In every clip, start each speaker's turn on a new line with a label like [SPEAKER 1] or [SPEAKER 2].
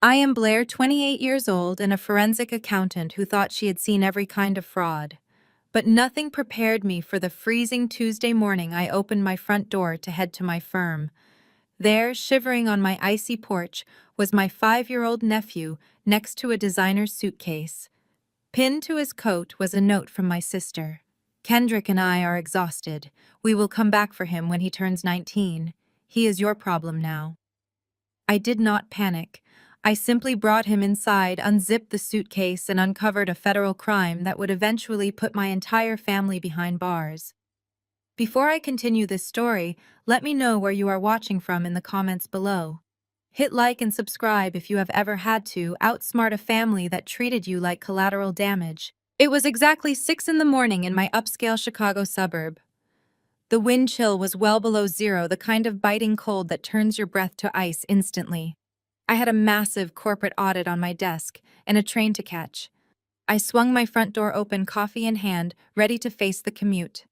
[SPEAKER 1] I am Blair, 28 years old, and a forensic accountant who thought she had seen every kind of fraud. But nothing prepared me for the freezing Tuesday morning I opened my front door to head to my firm. There, shivering on my icy porch, was my 5-year-old nephew next to a designer suitcase. Pinned to his coat was a note from my sister. Kendrick and I are exhausted. We will come back for him when he turns 19. He is your problem now. I did not panic. I simply brought him inside, unzipped the suitcase, and uncovered a federal crime that would eventually put my entire family behind bars. Before I continue this story, let me know where you are watching from in the comments below. Hit like and subscribe if you have ever had to outsmart a family that treated you like collateral damage. It was exactly 6 in the morning in my upscale Chicago suburb. The wind chill was well below zero, the kind of biting cold that turns your breath to ice instantly. I had a massive corporate audit on my desk and a train to catch. I swung my front door open, coffee in hand, ready to face the commute.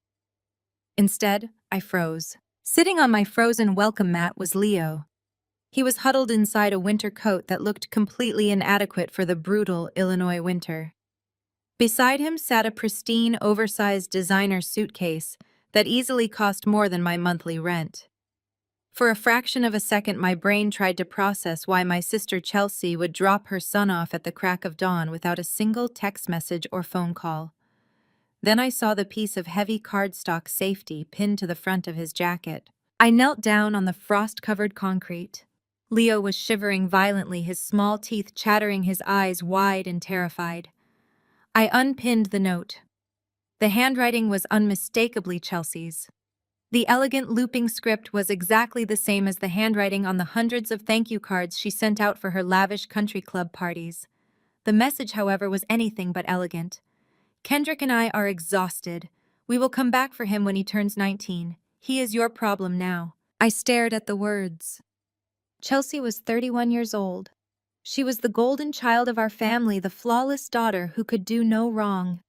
[SPEAKER 1] Instead, I froze. Sitting on my frozen welcome mat was Leo. He was huddled inside a winter coat that looked completely inadequate for the brutal Illinois winter. Beside him sat a pristine, oversized designer suitcase that easily cost more than my monthly rent. For a fraction of a second, my brain tried to process why my sister Chelsea would drop her son off at the crack of dawn without a single text message or phone call. Then I saw the piece of heavy cardstock safety pinned to the front of his jacket. I knelt down on the frost-covered concrete. Leo was shivering violently, his small teeth chattering, his eyes wide and terrified. I unpinned the note. The handwriting was unmistakably Chelsea's. The elegant looping script was exactly the same as the handwriting on the hundreds of thank you cards she sent out for her lavish country club parties. The message, however, was anything but elegant. Kendrick and I are exhausted. We will come back for him when he turns 19. He is your problem now. I stared at the words. Chelsea was 31 years old. She was the golden child of our family, the flawless daughter who could do no wrong.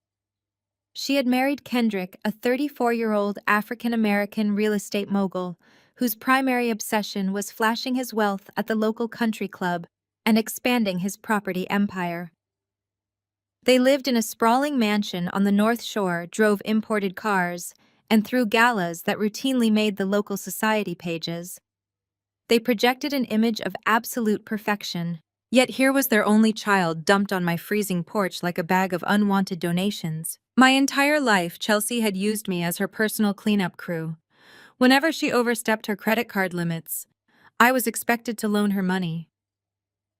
[SPEAKER 1] She had married Kendrick, a 34-year-old African-American real estate mogul, whose primary obsession was flashing his wealth at the local country club and expanding his property empire. They lived in a sprawling mansion on the North Shore, drove imported cars, and threw galas that routinely made the local society pages. They projected an image of absolute perfection, yet here was their only child dumped on my freezing porch like a bag of unwanted donations. My entire life, Chelsea had used me as her personal cleanup crew. Whenever she overstepped her credit card limits, I was expected to loan her money.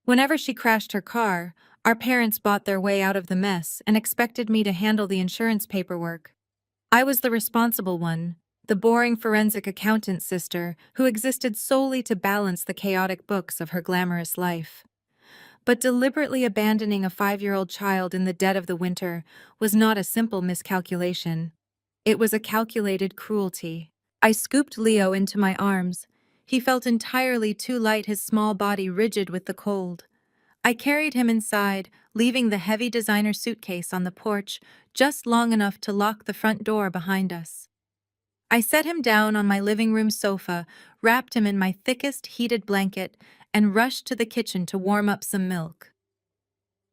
[SPEAKER 1] Whenever she crashed her car, our parents bought their way out of the mess and expected me to handle the insurance paperwork. I was the responsible one, the boring forensic accountant sister who existed solely to balance the chaotic books of her glamorous life. But deliberately abandoning a 5-year-old child in the dead of the winter was not a simple miscalculation. It was a calculated cruelty. I scooped Leo into my arms. He felt entirely too light, his small body rigid with the cold. I carried him inside, leaving the heavy designer suitcase on the porch just long enough to lock the front door behind us. I set him down on my living room sofa, wrapped him in my thickest heated blanket, and rushed to the kitchen to warm up some milk.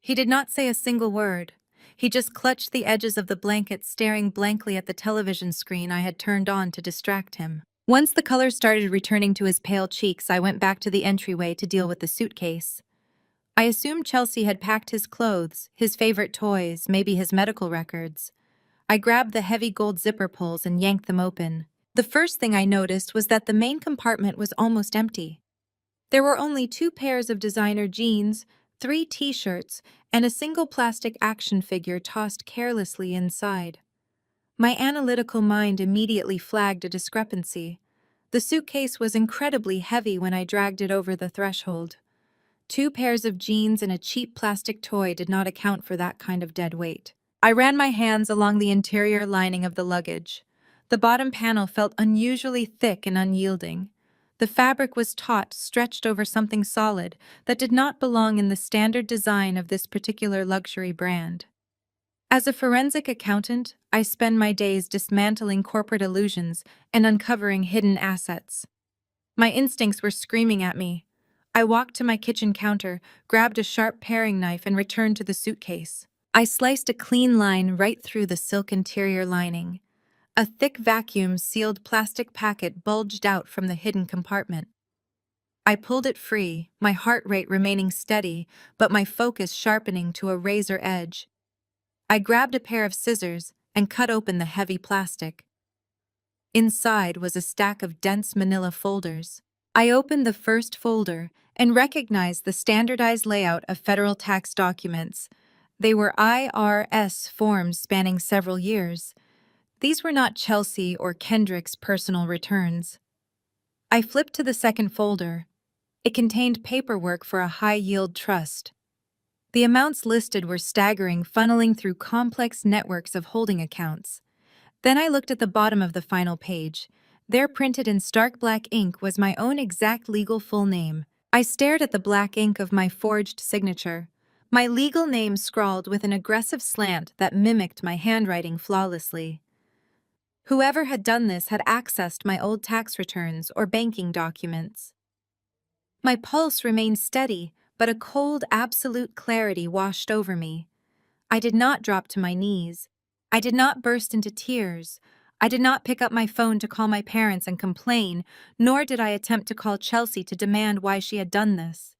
[SPEAKER 1] He did not say a single word. He just clutched the edges of the blanket, staring blankly at the television screen I had turned on to distract him. Once the color started returning to his pale cheeks, I went back to the entryway to deal with the suitcase. I assumed Chelsea had packed his clothes, his favorite toys, maybe his medical records. I grabbed the heavy gold zipper pulls and yanked them open. The first thing I noticed was that the main compartment was almost empty. There were only 2 pairs of designer jeans, 3 t-shirts, and a single plastic action figure tossed carelessly inside. My analytical mind immediately flagged a discrepancy. The suitcase was incredibly heavy when I dragged it over the threshold. 2 pairs of jeans and a cheap plastic toy did not account for that kind of dead weight. I ran my hands along the interior lining of the luggage. The bottom panel felt unusually thick and unyielding. The fabric was taut, stretched over something solid that did not belong in the standard design of this particular luxury brand. As a forensic accountant, I spend my days dismantling corporate illusions and uncovering hidden assets. My instincts were screaming at me. I walked to my kitchen counter, grabbed a sharp paring knife, and returned to the suitcase. I sliced a clean line right through the silk interior lining. A thick vacuum-sealed plastic packet bulged out from the hidden compartment. I pulled it free, my heart rate remaining steady, but my focus sharpening to a razor edge. I grabbed a pair of scissors and cut open the heavy plastic. Inside was a stack of dense manila folders. I opened the first folder and recognized the standardized layout of federal tax documents. They were IRS forms spanning several years. These were not Chelsea or Kendrick's personal returns. I flipped to the second folder. It contained paperwork for a high-yield trust. The amounts listed were staggering, funneling through complex networks of holding accounts. Then I looked at the bottom of the final page. There, printed in stark black ink, was my own exact legal full name. I stared at the black ink of my forged signature, my legal name scrawled with an aggressive slant that mimicked my handwriting flawlessly. Whoever had done this had accessed my old tax returns or banking documents. My pulse remained steady, but a cold, absolute clarity washed over me. I did not drop to my knees. I did not burst into tears. I did not pick up my phone to call my parents and complain, nor did I attempt to call Chelsea to demand why she had done this.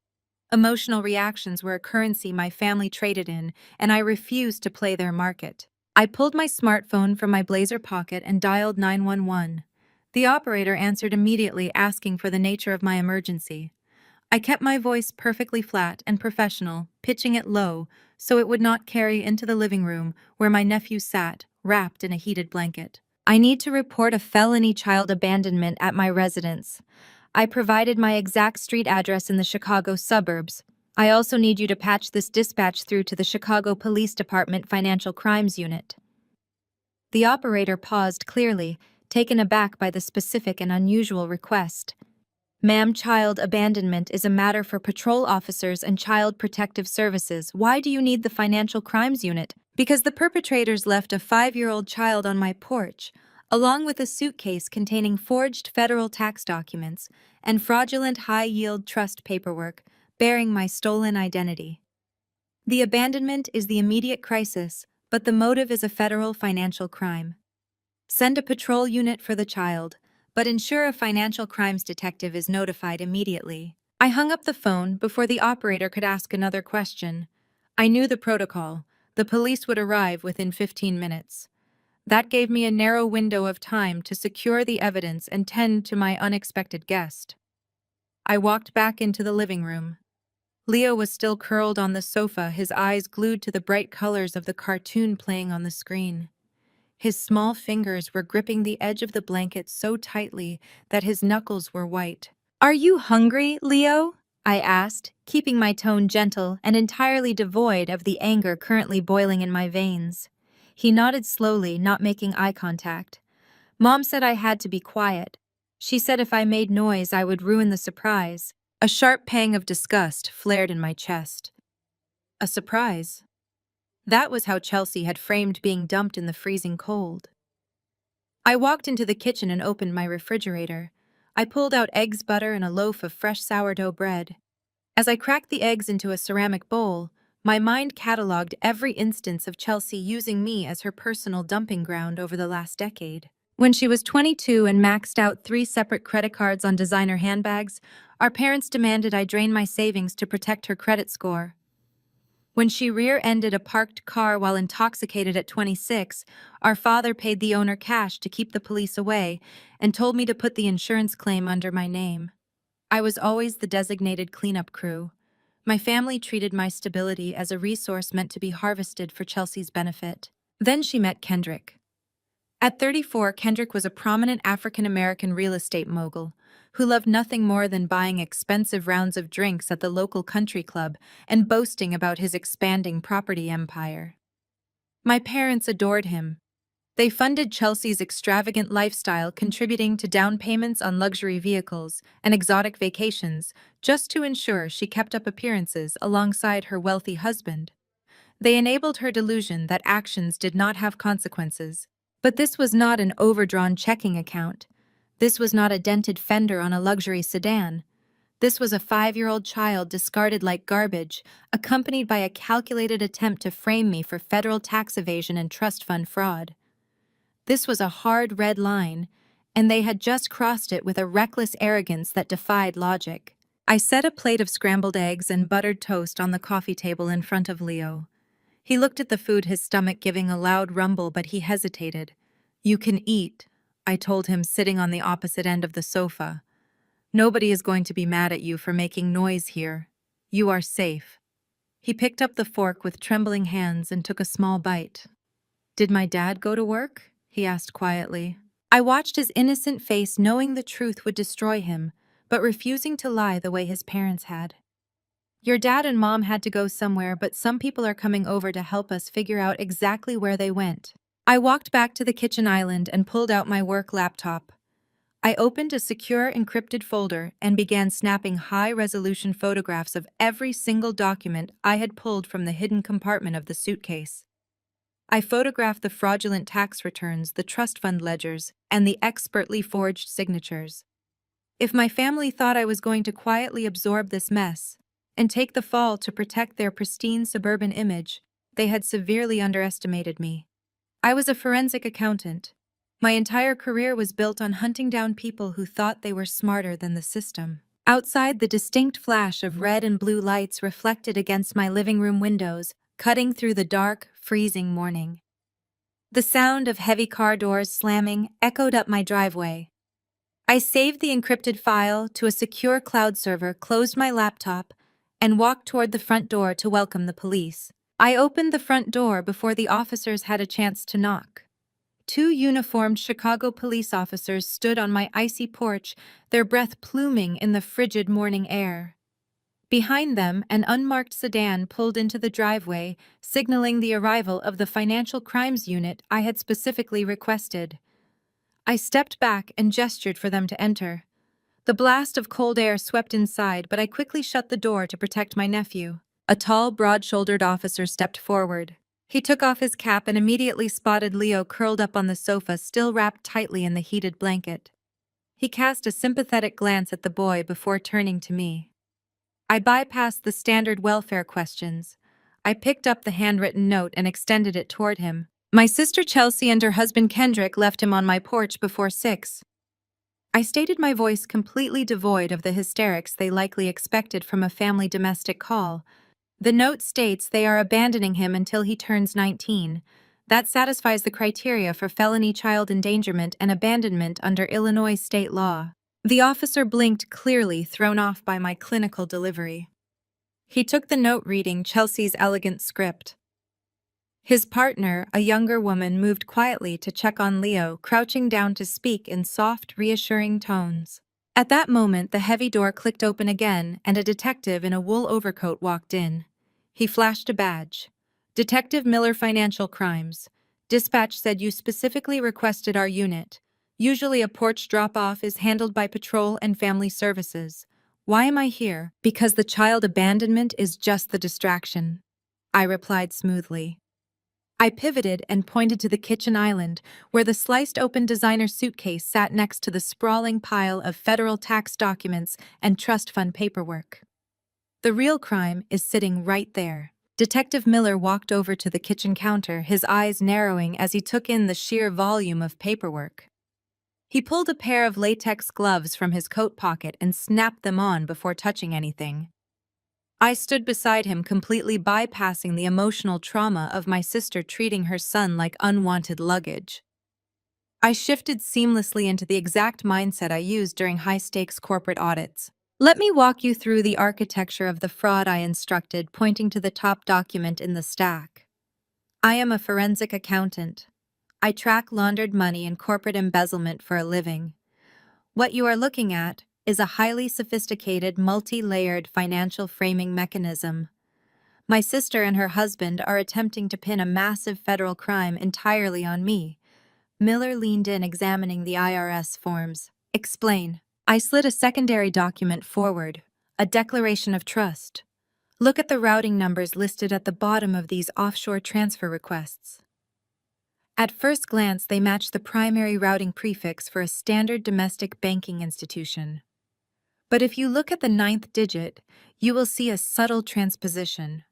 [SPEAKER 1] Emotional reactions were a currency my family traded in, and I refused to play their market. I pulled my smartphone from my blazer pocket and dialed 911. The operator answered immediately, asking for the nature of my emergency. I kept my voice perfectly flat and professional, pitching it low so it would not carry into the living room where my nephew sat, wrapped in a heated blanket. I need to report a felony child abandonment at my residence. I provided my exact street address in the Chicago suburbs. I also need you to patch this dispatch through to the Chicago Police Department Financial Crimes Unit. The operator paused, clearly taken aback by the specific and unusual request. Ma'am, child abandonment is a matter for patrol officers and child protective services. Why do you need the Financial Crimes Unit? Because the perpetrators left a 5-year-old child on my porch, along with a suitcase containing forged federal tax documents and fraudulent high-yield trust paperwork bearing my stolen identity. The abandonment is the immediate crisis, but the motive is a federal financial crime. Send a patrol unit for the child, but ensure a financial crimes detective is notified immediately. I hung up the phone before the operator could ask another question. I knew the protocol. The police would arrive within 15 minutes. That gave me a narrow window of time to secure the evidence and tend to my unexpected guest. I walked back into the living room. Leo was still curled on the sofa, his eyes glued to the bright colors of the cartoon playing on the screen. His small fingers were gripping the edge of the blanket so tightly that his knuckles were white. "Are you hungry, Leo?" I asked, keeping my tone gentle and entirely devoid of the anger currently boiling in my veins. He nodded slowly, not making eye contact. Mom said I had to be quiet. She said if I made noise, I would ruin the surprise. A sharp pang of disgust flared in my chest. A surprise? That was how Chelsea had framed being dumped in the freezing cold. I walked into the kitchen and opened my refrigerator. I pulled out eggs, butter, and a loaf of fresh sourdough bread. As I cracked the eggs into a ceramic bowl, my mind cataloged every instance of Chelsea using me as her personal dumping ground over the last decade. When she was 22 and maxed out 3 separate credit cards on designer handbags, our parents demanded I drain my savings to protect her credit score. When she rear-ended a parked car while intoxicated at 26, our father paid the owner cash to keep the police away and told me to put the insurance claim under my name. I was always the designated cleanup crew. My family treated my stability as a resource meant to be harvested for Chelsea's benefit. Then she met Kendrick. At 34, Kendrick was a prominent African-American real estate mogul who loved nothing more than buying expensive rounds of drinks at the local country club and boasting about his expanding property empire. My parents adored him. They funded Chelsea's extravagant lifestyle, contributing to down payments on luxury vehicles and exotic vacations just to ensure she kept up appearances alongside her wealthy husband. They enabled her delusion that actions did not have consequences. But this was not an overdrawn checking account. This was not a dented fender on a luxury sedan. This was a 5-year-old child discarded like garbage, accompanied by a calculated attempt to frame me for federal tax evasion and trust fund fraud. This was a hard red line, and they had just crossed it with a reckless arrogance that defied logic. I set a plate of scrambled eggs and buttered toast on the coffee table in front of Leo. He looked at the food, his stomach giving a loud rumble, but he hesitated. "You can eat," I told him, sitting on the opposite end of the sofa. "Nobody is going to be mad at you for making noise here. You are safe." He picked up the fork with trembling hands and took a small bite. "Did my dad go to work?" he asked quietly. I watched his innocent face, knowing the truth would destroy him, but refusing to lie the way his parents had. "Your dad and mom had to go somewhere, but some people are coming over to help us figure out exactly where they went." I walked back to the kitchen island and pulled out my work laptop. I opened a secure encrypted folder and began snapping high-resolution photographs of every single document I had pulled from the hidden compartment of the suitcase. I photographed the fraudulent tax returns, the trust fund ledgers, and the expertly forged signatures. If my family thought I was going to quietly absorb this mess and take the fall to protect their pristine suburban image, they had severely underestimated me. I was a forensic accountant. My entire career was built on hunting down people who thought they were smarter than the system. Outside, the distinct flash of red and blue lights reflected against my living room windows, cutting through the dark, freezing morning. The sound of heavy car doors slamming echoed up my driveway. I saved the encrypted file to a secure cloud server, closed my laptop, and walked toward the front door to welcome the police. I opened the front door before the officers had a chance to knock. Two uniformed Chicago police officers stood on my icy porch, their breath pluming in the frigid morning air. Behind them, an unmarked sedan pulled into the driveway, signaling the arrival of the financial crimes unit I had specifically requested. I stepped back and gestured for them to enter. The blast of cold air swept inside, but I quickly shut the door to protect my nephew. A tall, broad-shouldered officer stepped forward. He took off his cap and immediately spotted Leo curled up on the sofa, still wrapped tightly in the heated blanket. He cast a sympathetic glance at the boy before turning to me. I bypassed the standard welfare questions. I picked up the handwritten note and extended it toward him. "My sister Chelsea and her husband Kendrick left him on my porch before 6. I stated, my voice completely devoid of the hysterics they likely expected from a family domestic call. "The note states they are abandoning him until he turns 19. That satisfies the criteria for felony child endangerment and abandonment under Illinois state law." The officer blinked, clearly thrown off by my clinical delivery. He took the note, reading Chelsea's elegant script. His partner, a younger woman, moved quietly to check on Leo, crouching down to speak in soft, reassuring tones. At that moment, the heavy door clicked open again, and a detective in a wool overcoat walked in. He flashed a badge. "Detective Miller, Financial Crimes. Dispatch said you specifically requested our unit. Usually a porch drop-off is handled by Patrol and Family Services. Why am I here?" "Because the child abandonment is just the distraction," I replied smoothly. I pivoted and pointed to the kitchen island, where the sliced-open designer suitcase sat next to the sprawling pile of federal tax documents and trust fund paperwork. "The real crime is sitting right there." Detective Miller walked over to the kitchen counter, his eyes narrowing as he took in the sheer volume of paperwork. He pulled a pair of latex gloves from his coat pocket and snapped them on before touching anything. I stood beside him, completely bypassing the emotional trauma of my sister treating her son like unwanted luggage. I shifted seamlessly into the exact mindset I used during high-stakes corporate audits. "Let me walk you through the architecture of the fraud," I instructed, pointing to the top document in the stack. "I am a forensic accountant. I track laundered money and corporate embezzlement for a living. What you are looking at is a highly sophisticated, multi-layered financial framing mechanism. My sister and her husband are attempting to pin a massive federal crime entirely on me." Miller leaned in, examining the IRS forms. "Explain." I slid a secondary document forward, a declaration of trust. "Look at the routing numbers listed at the bottom of these offshore transfer requests." At first glance, they match the primary routing prefix for a standard domestic banking institution. But if you look at the ninth digit, you will see a subtle transposition.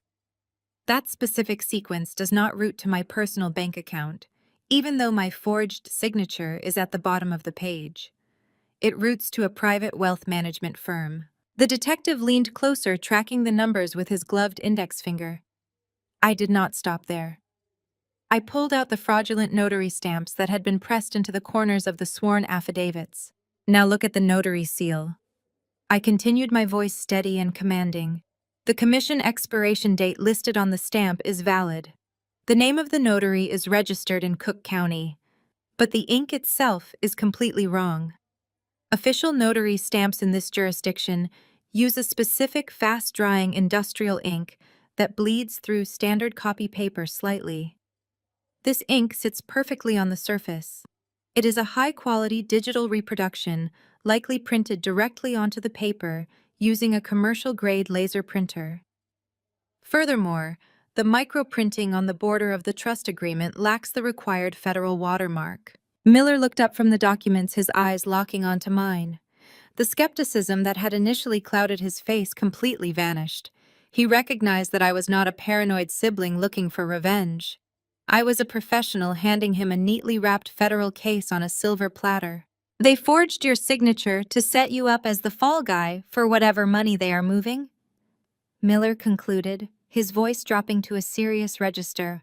[SPEAKER 1] That specific sequence does not route to my personal bank account, even though my forged signature is at the bottom of the page. It routes to a private wealth management firm. The detective leaned closer, tracking the numbers with his gloved index finger. I did not stop there. I pulled out the fraudulent notary stamps that had been pressed into the corners of the sworn affidavits. Now look at the notary seal. I continued, my voice steady and commanding. The commission expiration date listed on the stamp is valid. The name of the notary is registered in Cook County, but the ink itself is completely wrong. Official notary stamps in this jurisdiction use a specific fast-drying industrial ink that bleeds through standard copy paper slightly. This ink sits perfectly on the surface. It is a high-quality digital reproduction, likely printed directly onto the paper using a commercial-grade laser printer. Furthermore, the microprinting on the border of the trust agreement lacks the required federal watermark. Miller looked up from the documents, his eyes locking onto mine. The skepticism that had initially clouded his face completely vanished. He recognized that I was not a paranoid sibling looking for revenge. I was a professional handing him a neatly wrapped federal case on a silver platter. They forged your signature to set you up as the fall guy for whatever money they are moving? Miller concluded, his voice dropping to a serious register.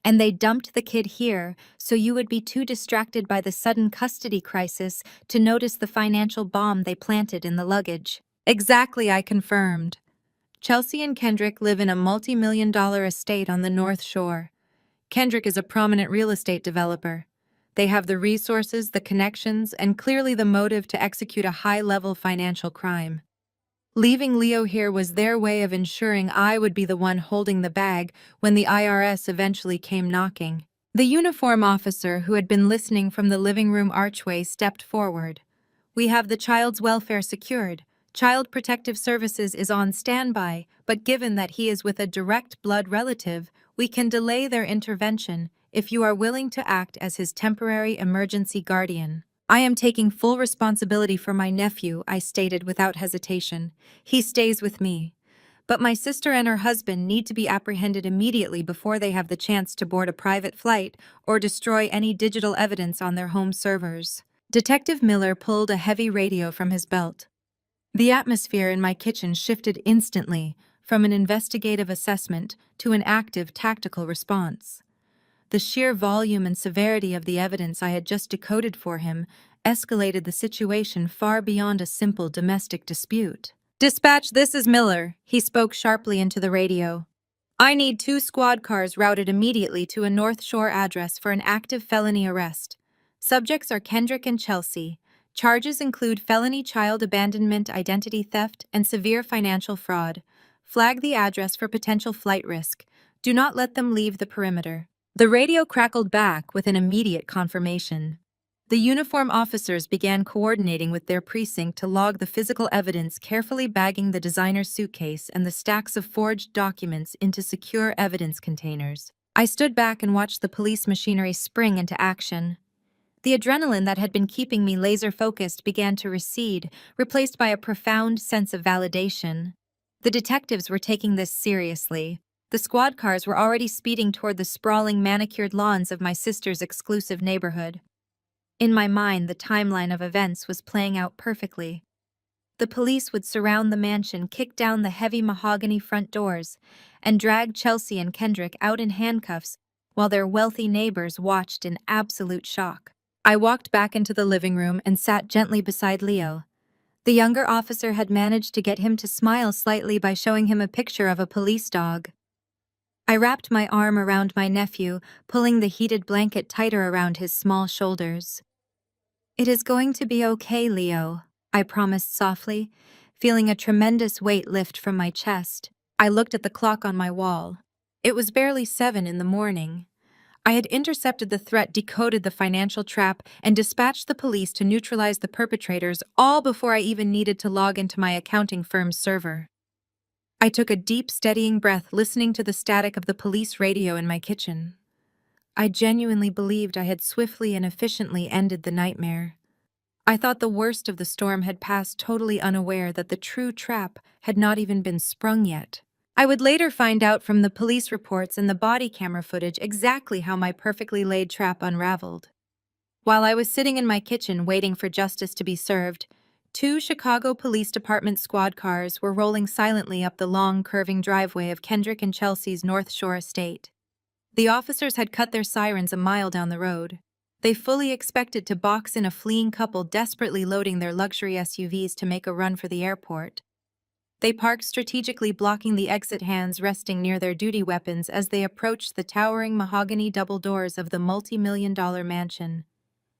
[SPEAKER 1] And they dumped the kid here so you would be too distracted by the sudden custody crisis to notice the financial bomb they planted in the luggage. Exactly, I confirmed. Chelsea and Kendrick live in a multi-million-dollar estate on the North Shore. Kendrick is a prominent real estate developer. They have the resources, the connections, and clearly the motive to execute a high-level financial crime. Leaving Leo here was their way of ensuring I would be the one holding the bag when the IRS eventually came knocking. The uniform officer who had been listening from the living room archway stepped forward. We have the child's welfare secured. Child Protective Services is on standby, but given that he is with a direct blood relative, we can delay their intervention if you are willing to act as his temporary emergency guardian. I am taking full responsibility for my nephew, I stated without hesitation. He stays with me. But my sister and her husband need to be apprehended immediately before they have the chance to board a private flight or destroy any digital evidence on their home servers. Detective Miller pulled a heavy radio from his belt. The atmosphere in my kitchen shifted instantly from an investigative assessment to an active tactical response. The sheer volume and severity of the evidence I had just decoded for him escalated the situation far beyond a simple domestic dispute. "Dispatch, this is Miller," he spoke sharply into the radio. "I need 2 squad cars routed immediately to a North Shore address for an active felony arrest. Subjects are Kendrick and Chelsea. Charges include felony child abandonment, identity theft, and severe financial fraud. Flag the address for potential flight risk. Do not let them leave the perimeter." The radio crackled back with an immediate confirmation. The uniform officers began coordinating with their precinct to log the physical evidence, carefully bagging the designer suitcase and the stacks of forged documents into secure evidence containers. I stood back and watched the police machinery spring into action. The adrenaline that had been keeping me laser-focused began to recede, replaced by a profound sense of validation. The detectives were taking this seriously. The squad cars were already speeding toward the sprawling, manicured lawns of my sister's exclusive neighborhood. In my mind, the timeline of events was playing out perfectly. The police would surround the mansion, kick down the heavy mahogany front doors, and drag Chelsea and Kendrick out in handcuffs while their wealthy neighbors watched in absolute shock. I walked back into the living room and sat gently beside Leo. The younger officer had managed to get him to smile slightly by showing him a picture of a police dog. I wrapped my arm around my nephew, pulling the heated blanket tighter around his small shoulders. "It is going to be okay, Leo," I promised softly, feeling a tremendous weight lift from my chest. I looked at the clock on my wall. It was barely 7 in the morning. I had intercepted the threat, decoded the financial trap, and dispatched the police to neutralize the perpetrators, all before I even needed to log into my accounting firm's server. I took a deep, steadying breath, listening to the static of the police radio in my kitchen. I genuinely believed I had swiftly and efficiently ended the nightmare. I thought the worst of the storm had passed, totally unaware that the true trap had not even been sprung yet. I would later find out from the police reports and the body camera footage exactly how my perfectly laid trap unraveled. While I was sitting in my kitchen waiting for justice to be served, two Chicago Police Department squad cars were rolling silently up the long, curving driveway of Kendrick and Chelsea's North Shore estate. The officers had cut their sirens a mile down the road. They fully expected to box in a fleeing couple desperately loading their luxury SUVs to make a run for the airport. They parked strategically, blocking the exit, hands resting near their duty weapons as they approached the towering mahogany double doors of the multi-million-dollar mansion.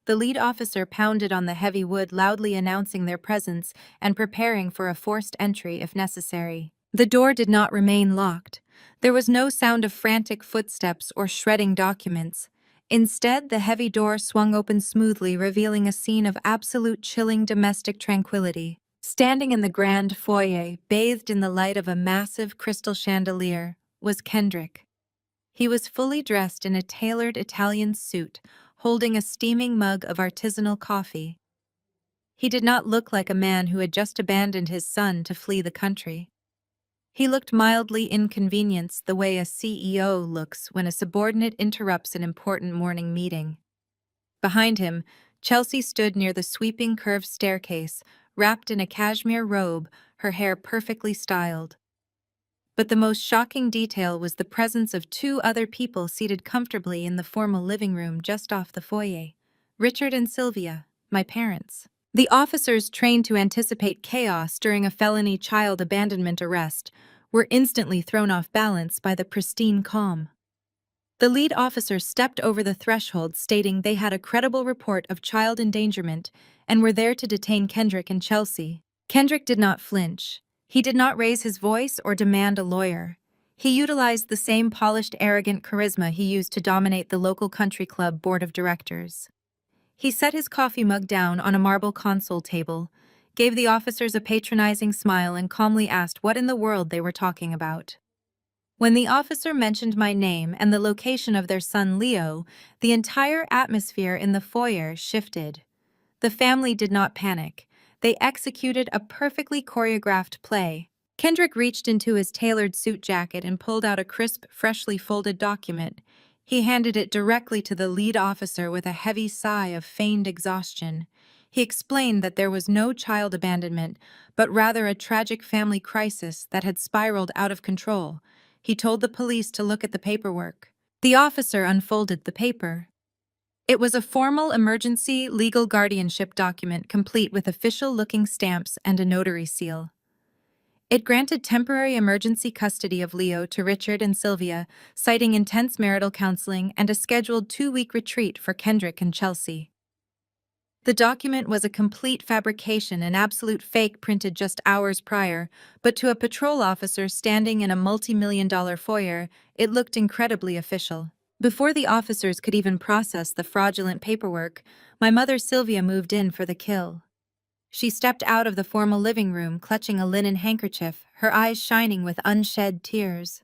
[SPEAKER 1] The lead officer pounded on the heavy wood, loudly announcing their presence and preparing for a forced entry if necessary. The door did not remain locked. There was no sound of frantic footsteps or shredding documents. Instead, the heavy door swung open smoothly, revealing a scene of absolute chilling domestic tranquility. Standing in the grand foyer, bathed in the light of a massive crystal chandelier, was Kendrick. He was fully dressed in a tailored Italian suit, holding a steaming mug of artisanal coffee. He did not look like a man who had just abandoned his son to flee the country. He looked mildly inconvenienced, the way a CEO looks when a subordinate interrupts an important morning meeting. Behind him, Chelsea stood near the sweeping curved staircase, wrapped in a cashmere robe, her hair perfectly styled. But the most shocking detail was the presence of two other people seated comfortably in the formal living room just off the foyer. Richard and Sylvia, my parents. The officers, trained to anticipate chaos during a felony child abandonment arrest, were instantly thrown off balance by the pristine calm. The lead officer stepped over the threshold, stating they had a credible report of child endangerment and were there to detain Kendrick and Chelsea. Kendrick did not flinch. He did not raise his voice or demand a lawyer. He utilized the same polished, arrogant charisma he used to dominate the local country club board of directors. He set his coffee mug down on a marble console table, gave the officers a patronizing smile, and calmly asked what in the world they were talking about. When the officer mentioned my name and the location of their son Leo, the entire atmosphere in the foyer shifted. The family did not panic. They executed a perfectly choreographed play. Kendrick reached into his tailored suit jacket and pulled out a crisp, freshly folded document. He handed it directly to the lead officer with a heavy sigh of feigned exhaustion. He explained that there was no child abandonment, but rather a tragic family crisis that had spiraled out of control. He told the police to look at the paperwork. The officer unfolded the paper. It was a formal emergency legal guardianship document, complete with official-looking stamps and a notary seal. It granted temporary emergency custody of Leo to Richard and Sylvia, citing intense marital counseling and a scheduled 2-week retreat for Kendrick and Chelsea. The document was a complete fabrication, an absolute fake printed just hours prior, but to a patrol officer standing in a multi-million-dollar foyer, it looked incredibly official. Before the officers could even process the fraudulent paperwork, my mother Sylvia moved in for the kill. She stepped out of the formal living room, clutching a linen handkerchief, her eyes shining with unshed tears.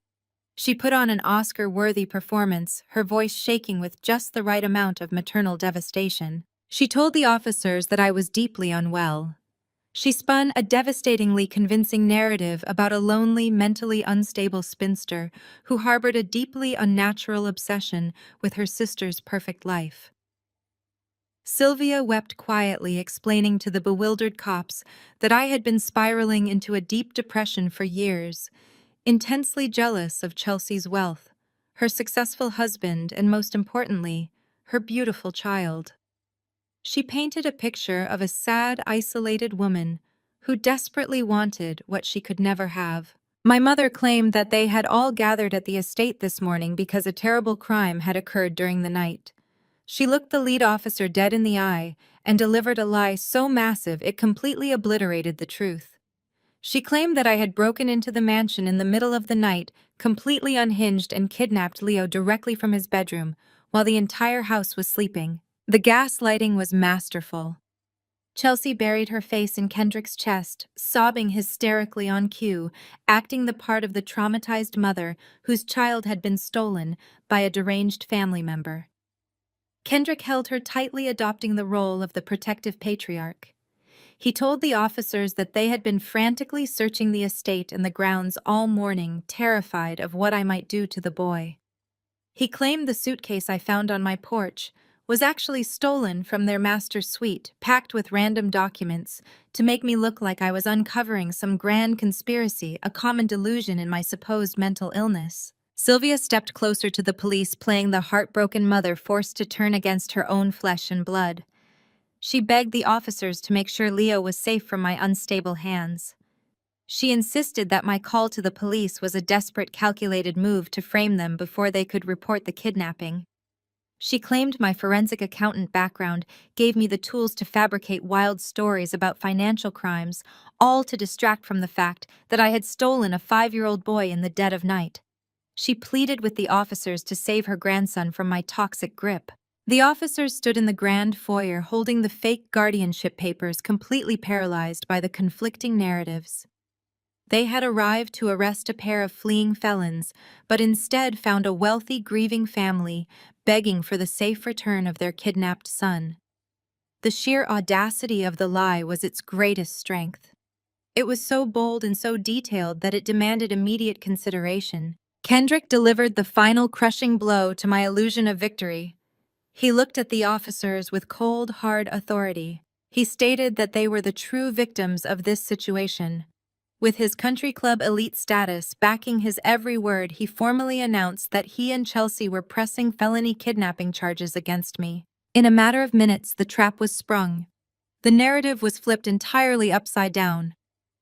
[SPEAKER 1] She put on an Oscar-worthy performance, her voice shaking with just the right amount of maternal devastation. She told the officers that I was deeply unwell. She spun a devastatingly convincing narrative about a lonely, mentally unstable spinster who harbored a deeply unnatural obsession with her sister's perfect life. Sylvia wept quietly, explaining to the bewildered cops that I had been spiraling into a deep depression for years, intensely jealous of Chelsea's wealth, her successful husband, and most importantly, her beautiful child. She painted a picture of a sad, isolated woman who desperately wanted what she could never have. My mother claimed that they had all gathered at the estate this morning because a terrible crime had occurred during the night. She looked the lead officer dead in the eye and delivered a lie so massive it completely obliterated the truth. She claimed that I had broken into the mansion in the middle of the night, completely unhinged, and kidnapped Leo directly from his bedroom, while the entire house was sleeping. The gaslighting was masterful. Chelsea buried her face in Kendrick's chest, sobbing hysterically on cue, acting the part of the traumatized mother whose child had been stolen by a deranged family member. Kendrick held her tightly, adopting the role of the protective patriarch. He told the officers that they had been frantically searching the estate and the grounds all morning, terrified of what I might do to the boy. He claimed the suitcase I found on my porch was actually stolen from their master's suite, packed with random documents, to make me look like I was uncovering some grand conspiracy, a common delusion in my supposed mental illness. Sylvia stepped closer to the police, playing the heartbroken mother forced to turn against her own flesh and blood. She begged the officers to make sure Leo was safe from my unstable hands. She insisted that my call to the police was a desperate, calculated move to frame them before they could report the kidnapping. She claimed my forensic accountant background gave me the tools to fabricate wild stories about financial crimes, all to distract from the fact that I had stolen a 5-year-old boy in the dead of night. She pleaded with the officers to save her grandson from my toxic grip. The officers stood in the grand foyer holding the fake guardianship papers, completely paralyzed by the conflicting narratives. They had arrived to arrest a pair of fleeing felons, but instead found a wealthy, grieving family begging for the safe return of their kidnapped son. The sheer audacity of the lie was its greatest strength. It was so bold and so detailed that it demanded immediate consideration. Kendrick delivered the final crushing blow to my illusion of victory. He looked at the officers with cold, hard authority. He stated that they were the true victims of this situation. With his country club elite status backing his every word, he formally announced that he and Chelsea were pressing felony kidnapping charges against me. In a matter of minutes, the trap was sprung. The narrative was flipped entirely upside down.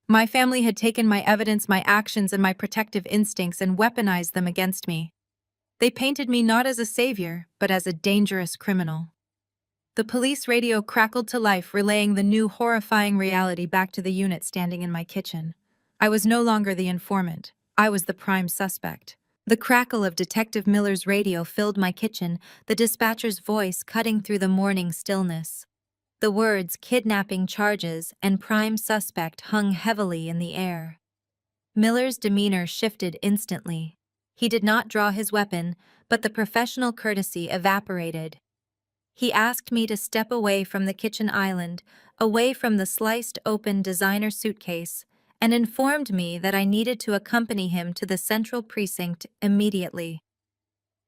[SPEAKER 1] My family had taken my evidence, my actions, and my protective instincts and weaponized them against me. They painted me not as a savior, but as a dangerous criminal. The police radio crackled to life, relaying the new horrifying reality back to the unit standing in my kitchen. I was no longer the informant. I was the prime suspect. The crackle of Detective Miller's radio filled my kitchen, the dispatcher's voice cutting through the morning stillness. The words kidnapping charges and prime suspect hung heavily in the air. Miller's demeanor shifted instantly. He did not draw his weapon, but the professional courtesy evaporated. He asked me to step away from the kitchen island, away from the sliced open designer suitcase, and informed me that I needed to accompany him to the central precinct immediately.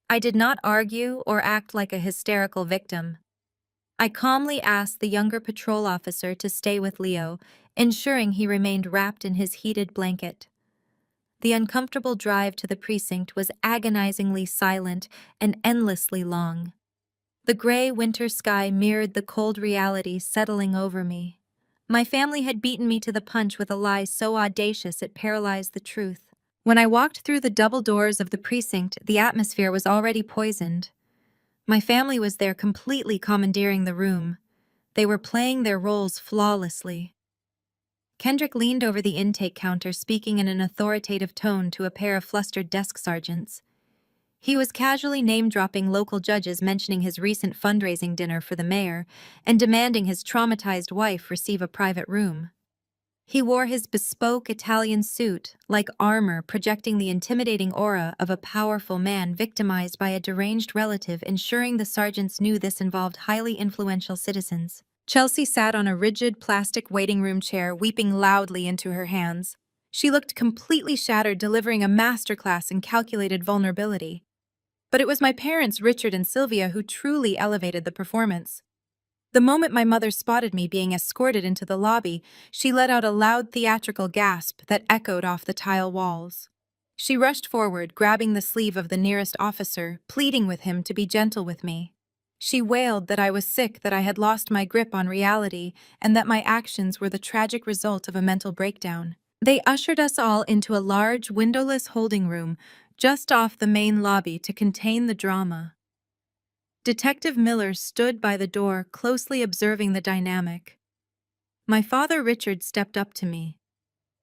[SPEAKER 1] I did not argue or act like a hysterical victim. I calmly asked the younger patrol officer to stay with Leo, ensuring he remained wrapped in his heated blanket. The uncomfortable drive to the precinct was agonizingly silent and endlessly long. The gray winter sky mirrored the cold reality settling over me. My family had beaten me to the punch with a lie so audacious it paralyzed the truth. When I walked through the double doors of the precinct, the atmosphere was already poisoned. My family was there, completely commandeering the room. They were playing their roles flawlessly. Kendrick leaned over the intake counter, speaking in an authoritative tone to a pair of flustered desk sergeants. He was casually name-dropping local judges, mentioning his recent fundraising dinner for the mayor, and demanding his traumatized wife receive a private room. He wore his bespoke Italian suit, like armor, projecting the intimidating aura of a powerful man victimized by a deranged relative, ensuring the sergeants knew this involved highly influential citizens. Chelsea sat on a rigid plastic waiting room chair, weeping loudly into her hands. She looked completely shattered, delivering a masterclass in calculated vulnerability. But it was my parents, Richard and Sylvia, who truly elevated the performance. The moment my mother spotted me being escorted into the lobby, she let out a loud theatrical gasp that echoed off the tile walls. She rushed forward, grabbing the sleeve of the nearest officer, pleading with him to be gentle with me. She wailed that I was sick, that I had lost my grip on reality, and that my actions were the tragic result of a mental breakdown. They ushered us all into a large, windowless holding room just off the main lobby to contain the drama. Detective Miller stood by the door, closely observing the dynamic. My father, Richard, stepped up to me.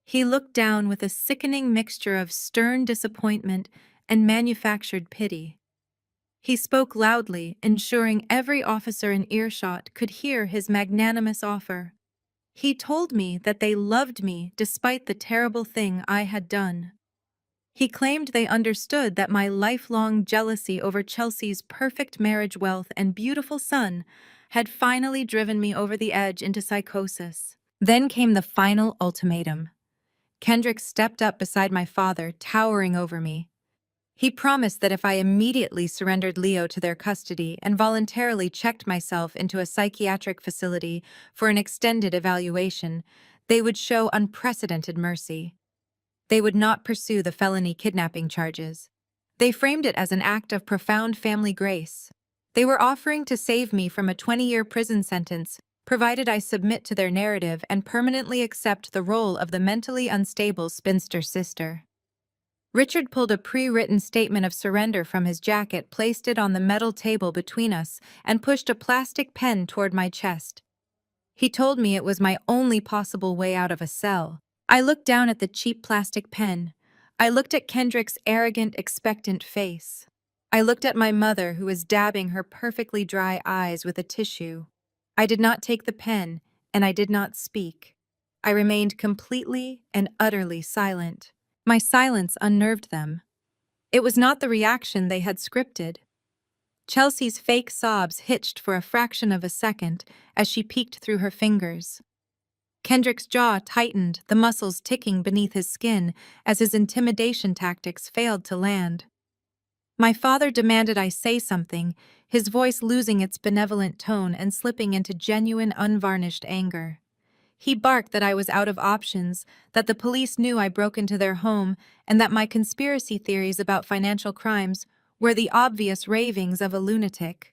[SPEAKER 1] He looked down with a sickening mixture of stern disappointment and manufactured pity. He spoke loudly, ensuring every officer in earshot could hear his magnanimous offer. He told me that they loved me despite the terrible thing I had done. He claimed they understood that my lifelong jealousy over Chelsea's perfect marriage wealth and beautiful son had finally driven me over the edge into psychosis. Then came the final ultimatum. Kendrick stepped up beside my father, towering over me. He promised that if I immediately surrendered Leo to their custody and voluntarily checked myself into a psychiatric facility for an extended evaluation, they would show unprecedented mercy. They would not pursue the felony kidnapping charges. They framed it as an act of profound family grace. They were offering to save me from a 20-year prison sentence, provided I submit to their narrative and permanently accept the role of the mentally unstable spinster sister. Richard pulled a pre-written statement of surrender from his jacket, placed it on the metal table between us, and pushed a plastic pen toward my chest. He told me it was my only possible way out of a cell. I looked down at the cheap plastic pen. I looked at Kendrick's arrogant, expectant face. I looked at my mother, who was dabbing her perfectly dry eyes with a tissue. I did not take the pen, and I did not speak. I remained completely and utterly silent. My silence unnerved them. It was not the reaction they had scripted. Chelsea's fake sobs hitched for a fraction of a second as she peeked through her fingers. Kendrick's jaw tightened, the muscles ticking beneath his skin as his intimidation tactics failed to land. My father demanded I say something, his voice losing its benevolent tone and slipping into genuine, unvarnished anger. He barked that I was out of options, that the police knew I broke into their home, and that my conspiracy theories about financial crimes were the obvious ravings of a lunatic.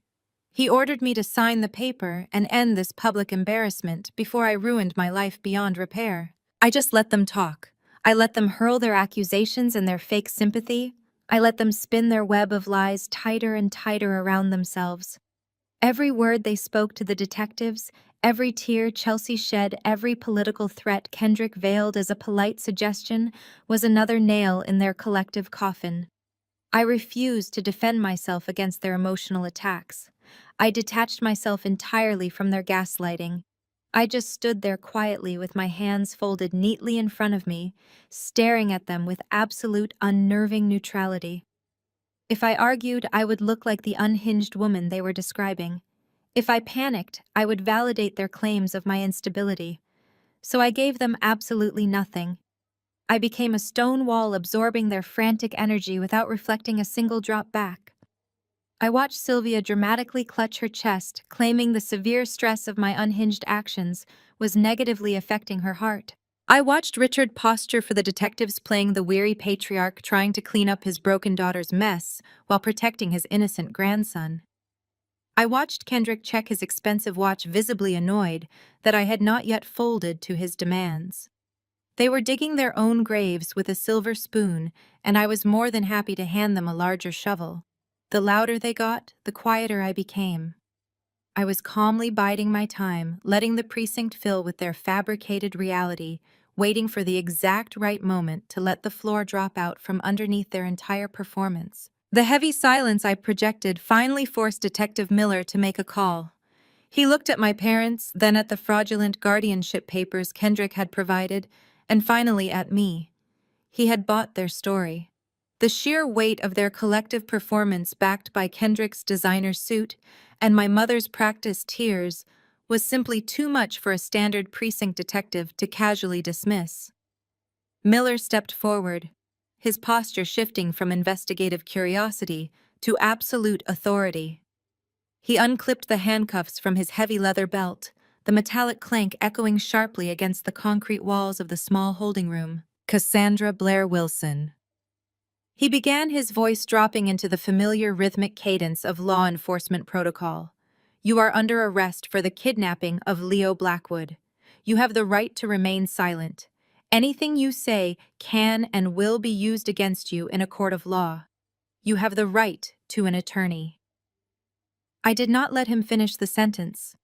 [SPEAKER 1] He ordered me to sign the paper and end this public embarrassment before I ruined my life beyond repair. I just let them talk. I let them hurl their accusations and their fake sympathy. I let them spin their web of lies tighter and tighter around themselves. Every word they spoke to the detectives, every tear Chelsea shed, every political threat Kendrick veiled as a polite suggestion was another nail in their collective coffin. I refused to defend myself against their emotional attacks. I detached myself entirely from their gaslighting. I just stood there quietly with my hands folded neatly in front of me, staring at them with absolute unnerving neutrality. If I argued, I would look like the unhinged woman they were describing. If I panicked, I would validate their claims of my instability. So I gave them absolutely nothing. I became a stone wall absorbing their frantic energy without reflecting a single drop back. I watched Sylvia dramatically clutch her chest, claiming the severe stress of my unhinged actions was negatively affecting her heart. I watched Richard posture for the detectives, playing the weary patriarch trying to clean up his broken daughter's mess while protecting his innocent grandson. I watched Kendrick check his expensive watch, visibly annoyed that I had not yet folded to his demands. They were digging their own graves with a silver spoon, and I was more than happy to hand them a larger shovel. The louder they got, the quieter I became. I was calmly biding my time, letting the precinct fill with their fabricated reality, waiting for the exact right moment to let the floor drop out from underneath their entire performance. The heavy silence I projected finally forced Detective Miller to make a call. He looked at my parents, then at the fraudulent guardianship papers Kendrick had provided, and finally at me. He had bought their story. The sheer weight of their collective performance, backed by Kendrick's designer suit and my mother's practiced tears, was simply too much for a standard precinct detective to casually dismiss. Miller stepped forward, his posture shifting from investigative curiosity to absolute authority. He unclipped the handcuffs from his heavy leather belt, the metallic clank echoing sharply against the concrete walls of the small holding room. Cassandra Blair Wilson. He began, his voice dropping into the familiar rhythmic cadence of law enforcement protocol. You are under arrest for the kidnapping of Leo Blackwood. You have the right to remain silent. Anything you say can and will be used against you in a court of law. You have the right to an attorney. I did not let him finish the sentence.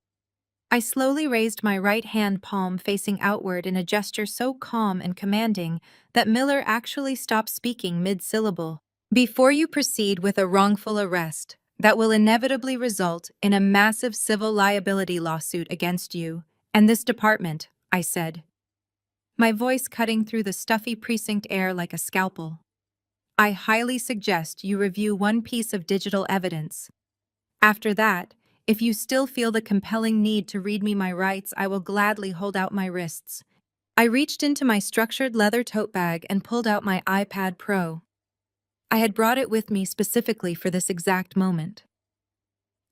[SPEAKER 1] I slowly raised my right hand palm facing outward in a gesture so calm and commanding that Miller actually stopped speaking mid-syllable. Before you proceed with a wrongful arrest that will inevitably result in a massive civil liability lawsuit against you and this department, I said, my voice cutting through the stuffy precinct air like a scalpel. I highly suggest you review one piece of digital evidence. After that, if you still feel the compelling need to read me my rights, I will gladly hold out my wrists. I reached into my structured leather tote bag and pulled out my iPad Pro. I had brought it with me specifically for this exact moment.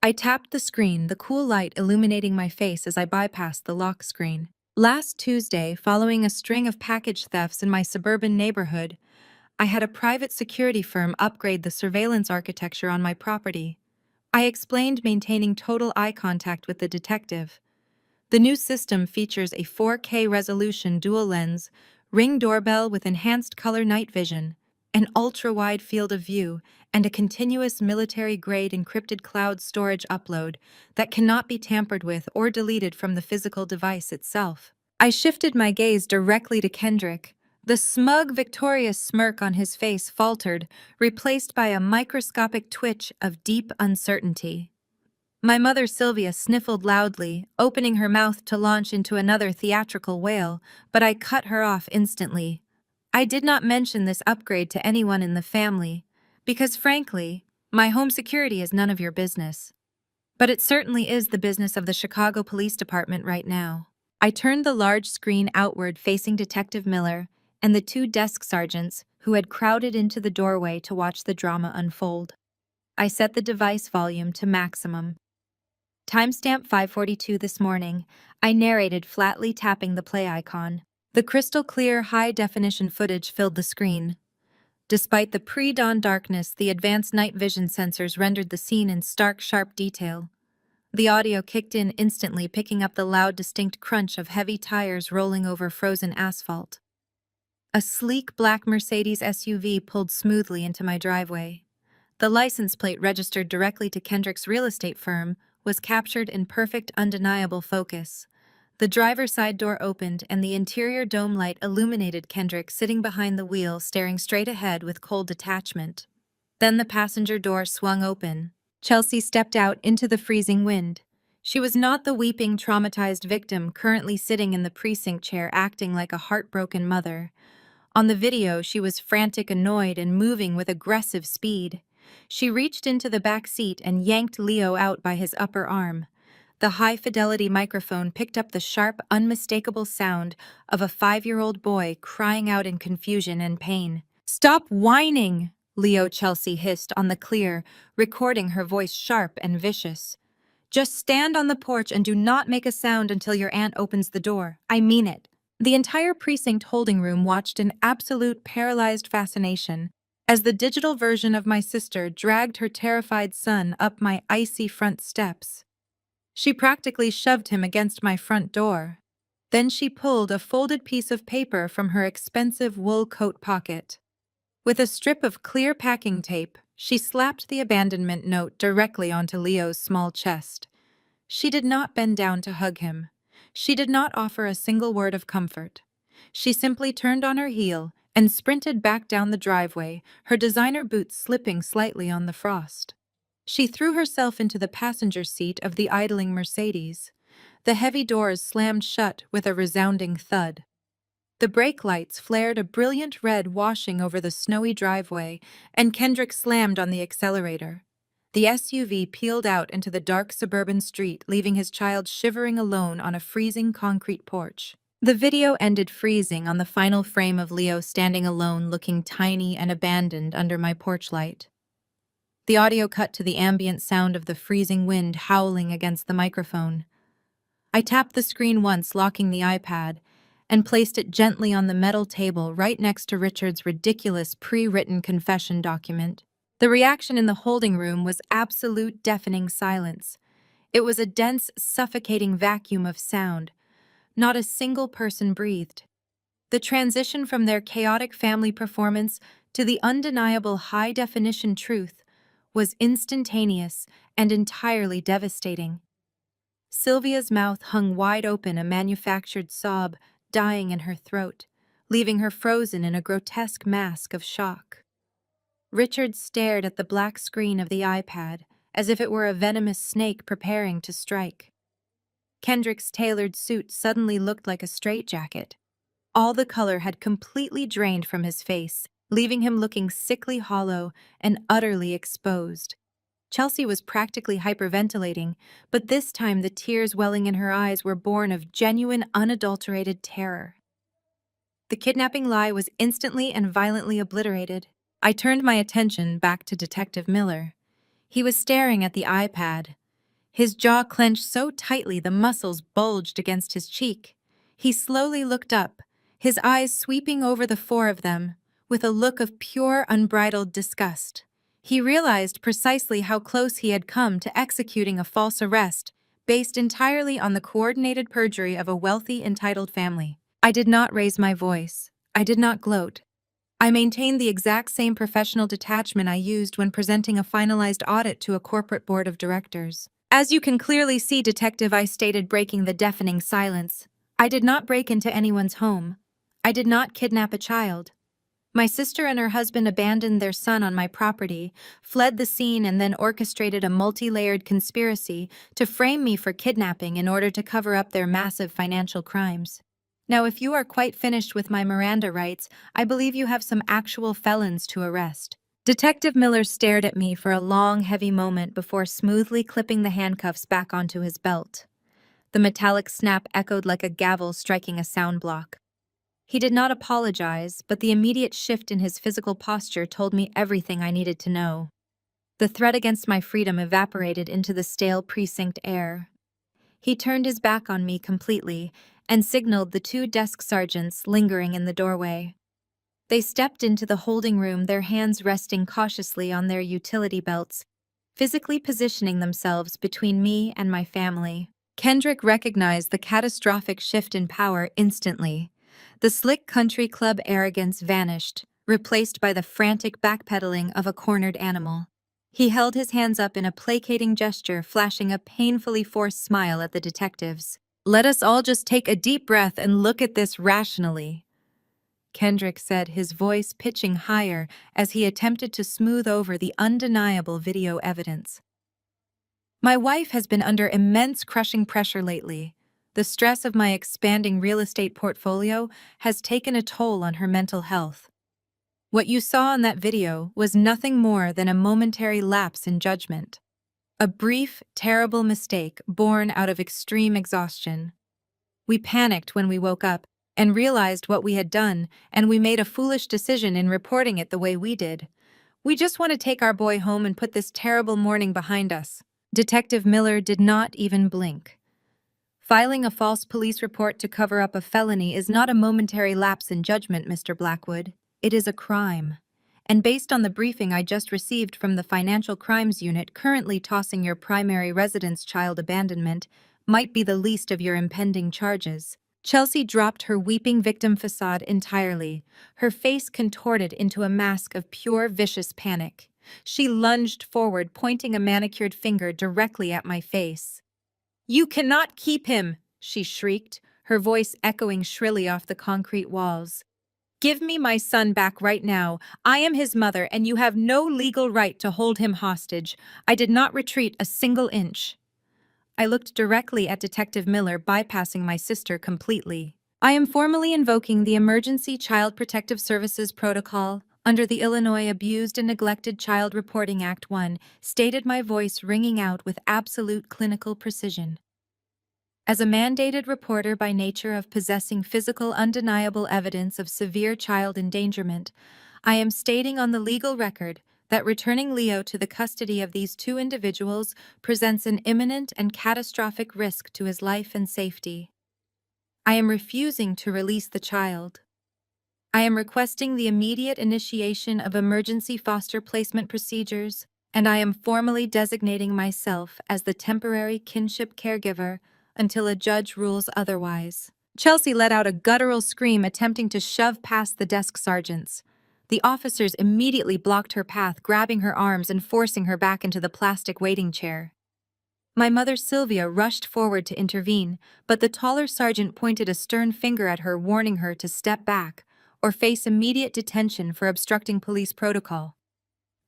[SPEAKER 1] I tapped the screen, the cool light illuminating my face as I bypassed the lock screen. Last Tuesday, following a string of package thefts in my suburban neighborhood, I had a private security firm upgrade the surveillance architecture on my property. I explained maintaining total eye contact with the detective. The new system features a 4K resolution dual-lens, Ring doorbell with enhanced color night vision, an ultra-wide field of view, and a continuous military-grade encrypted cloud storage upload that cannot be tampered with or deleted from the physical device itself. I shifted my gaze directly to Kendrick. The smug, victorious smirk on his face faltered, replaced by a microscopic twitch of deep uncertainty. My mother Sylvia sniffled loudly, opening her mouth to launch into another theatrical wail, but I cut her off instantly. I did not mention this upgrade to anyone in the family, because frankly, my home security is none of your business. But it certainly is the business of the Chicago Police Department right now. I turned the large screen outward facing Detective Miller and the two desk sergeants who had crowded into the doorway to watch the drama unfold. I set the device volume to maximum. Timestamp 5:42 this morning, I narrated flatly tapping the play icon. The crystal clear, high-definition footage filled the screen. Despite the pre-dawn darkness, the advanced night vision sensors rendered the scene in stark, sharp detail. The audio kicked in instantly, picking up the loud, distinct crunch of heavy tires rolling over frozen asphalt. A sleek black Mercedes SUV pulled smoothly into my driveway. The license plate registered directly to Kendrick's real estate firm was captured in perfect, undeniable focus. The driver's side door opened and the interior dome light illuminated Kendrick sitting behind the wheel, staring straight ahead with cold detachment. Then the passenger door swung open. Chelsea stepped out into the freezing wind. She was not the weeping, traumatized victim currently sitting in the precinct chair acting like a heartbroken mother. On the video, she was frantic, annoyed, and moving with aggressive speed. She reached into the back seat and yanked Leo out by his upper arm. The high-fidelity microphone picked up the sharp, unmistakable sound of a 5-year-old boy crying out in confusion and pain. "Stop whining!" Leo Chelsea hissed on the clear, recording her voice sharp and vicious. "Just stand on the porch and do not make a sound until your aunt opens the door. I mean it." The entire precinct holding room watched in absolute paralyzed fascination as the digital version of my sister dragged her terrified son up my icy front steps. She practically shoved him against my front door. Then she pulled a folded piece of paper from her expensive wool coat pocket. With a strip of clear packing tape, she slapped the abandonment note directly onto Leo's small chest. She did not bend down to hug him. She did not offer a single word of comfort. She simply turned on her heel and sprinted back down the driveway, her designer boots slipping slightly on the frost. She threw herself into the passenger seat of the idling Mercedes. The heavy doors slammed shut with a resounding thud. The brake lights flared a brilliant red washing over the snowy driveway, and Kendrick slammed on the accelerator. The SUV peeled out into the dark suburban street, leaving his child shivering alone on a freezing concrete porch. The video ended freezing on the final frame of Leo standing alone, looking tiny and abandoned under my porch light. The audio cut to the ambient sound of the freezing wind howling against the microphone. I tapped the screen once, locking the iPad, and placed it gently on the metal table right next to Richard's ridiculous pre-written confession document. The reaction in the holding room was absolute deafening silence. It was a dense, suffocating vacuum of sound. Not a single person breathed. The transition from their chaotic family performance to the undeniable high-definition truth was instantaneous and entirely devastating. Sylvia's mouth hung wide open, a manufactured sob dying in her throat, leaving her frozen in a grotesque mask of shock. Richard stared at the black screen of the iPad as if it were a venomous snake preparing to strike. Kendrick's tailored suit suddenly looked like a straitjacket. All the color had completely drained from his face, leaving him looking sickly hollow and utterly exposed. Chelsea was practically hyperventilating, but this time the tears welling in her eyes were born of genuine, unadulterated terror. The kidnapping lie was instantly and violently obliterated. I turned my attention back to Detective Miller. He was staring at the iPad, his jaw clenched so tightly the muscles bulged against his cheek. He slowly looked up, his eyes sweeping over the four of them, with a look of pure, unbridled disgust. He realized precisely how close he had come to executing a false arrest, based entirely on the coordinated perjury of a wealthy, entitled family. I did not raise my voice. I did not gloat. I maintained the exact same professional detachment I used when presenting a finalized audit to a corporate board of directors. As you can clearly see, Detective, I stated, breaking the deafening silence. I did not break into anyone's home. I did not kidnap a child. My sister and her husband abandoned their son on my property, fled the scene, and then orchestrated a multi-layered conspiracy to frame me for kidnapping in order to cover up their massive financial crimes. Now, if you are quite finished with my Miranda rights, I believe you have some actual felons to arrest. Detective Miller stared at me for a long, heavy moment before smoothly clipping the handcuffs back onto his belt. The metallic snap echoed like a gavel striking a sound block. He did not apologize, but the immediate shift in his physical posture told me everything I needed to know. The threat against my freedom evaporated into the stale precinct air. He turned his back on me completely and signaled the two desk sergeants lingering in the doorway. They stepped into the holding room, their hands resting cautiously on their utility belts, physically positioning themselves between me and my family. Kendrick recognized the catastrophic shift in power instantly. The slick country club arrogance vanished, replaced by the frantic backpedaling of a cornered animal. He held his hands up in a placating gesture, flashing a painfully forced smile at the detectives. "Let us all just take a deep breath and look at this rationally," Kendrick said, his voice pitching higher as he attempted to smooth over the undeniable video evidence. "My wife has been under immense crushing pressure lately. The stress of my expanding real estate portfolio has taken a toll on her mental health. What you saw in that video was nothing more than a momentary lapse in judgment. A brief, terrible mistake born out of extreme exhaustion. We panicked when we woke up and realized what we had done, and we made a foolish decision in reporting it the way we did. We just want to take our boy home and put this terrible morning behind us." Detective Miller did not even blink. "Filing a false police report to cover up a felony is not a momentary lapse in judgment, Mr. Blackwood. It is a crime. And based on the briefing I just received from the Financial Crimes Unit, currently tossing your primary residence child abandonment might be the least of your impending charges." Chelsea dropped her weeping victim facade entirely, her face contorted into a mask of pure vicious panic. She lunged forward, pointing a manicured finger directly at my face. "You cannot keep him!" she shrieked, her voice echoing shrilly off the concrete walls. "Give me my son back right now. I am his mother, and you have no legal right to hold him hostage. I did not retreat a single inch." I looked directly at Detective Miller, bypassing my sister completely. "I am formally invoking the Emergency Child Protective Services Protocol under the Illinois Abused and Neglected Child Reporting Act 1, stated, my voice ringing out with absolute clinical precision. As a mandated reporter by nature of possessing physical undeniable evidence of severe child endangerment, I am stating on the legal record that returning Leo to the custody of these two individuals presents an imminent and catastrophic risk to his life and safety. I am refusing to release the child. I am requesting the immediate initiation of emergency foster placement procedures, and I am formally designating myself as the temporary kinship caregiver until a judge rules otherwise." Chelsea let out a guttural scream, attempting to shove past the desk sergeants. The officers immediately blocked her path, grabbing her arms and forcing her back into the plastic waiting chair. My mother Sylvia rushed forward to intervene, but the taller sergeant pointed a stern finger at her, warning her to step back or face immediate detention for obstructing police protocol.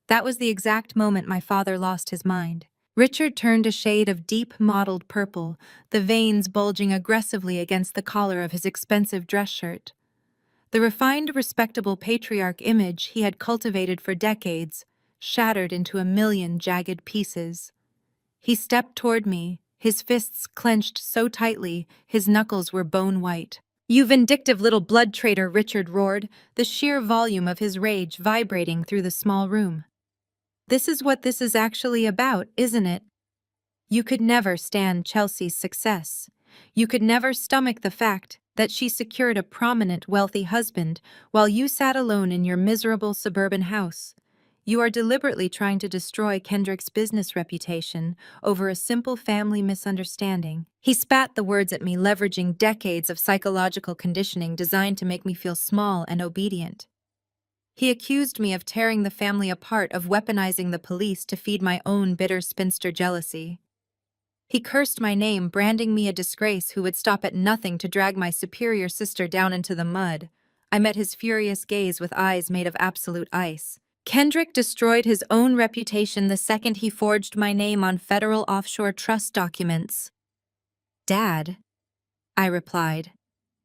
[SPEAKER 1] That was the exact moment my father lost his mind. Richard turned a shade of deep mottled purple, the veins bulging aggressively against the collar of his expensive dress shirt. The refined, respectable patriarch image he had cultivated for decades shattered into a million jagged pieces. He stepped toward me, his fists clenched so tightly his knuckles were bone white. "You vindictive little blood traitor," Richard roared, the sheer volume of his rage vibrating through the small room. "This is what this is actually about, isn't it? You could never stand Chelsea's success. You could never stomach the fact that she secured a prominent, wealthy husband while you sat alone in your miserable suburban house. You are deliberately trying to destroy Kendrick's business reputation over a simple family misunderstanding." He spat the words at me, leveraging decades of psychological conditioning designed to make me feel small and obedient. He accused me of tearing the family apart, of weaponizing the police to feed my own bitter spinster jealousy. He cursed my name, branding me a disgrace who would stop at nothing to drag my superior sister down into the mud. I met his furious gaze with eyes made of absolute ice. Kendrick destroyed his own reputation the second he forged my name on federal offshore trust documents. "Dad," I replied,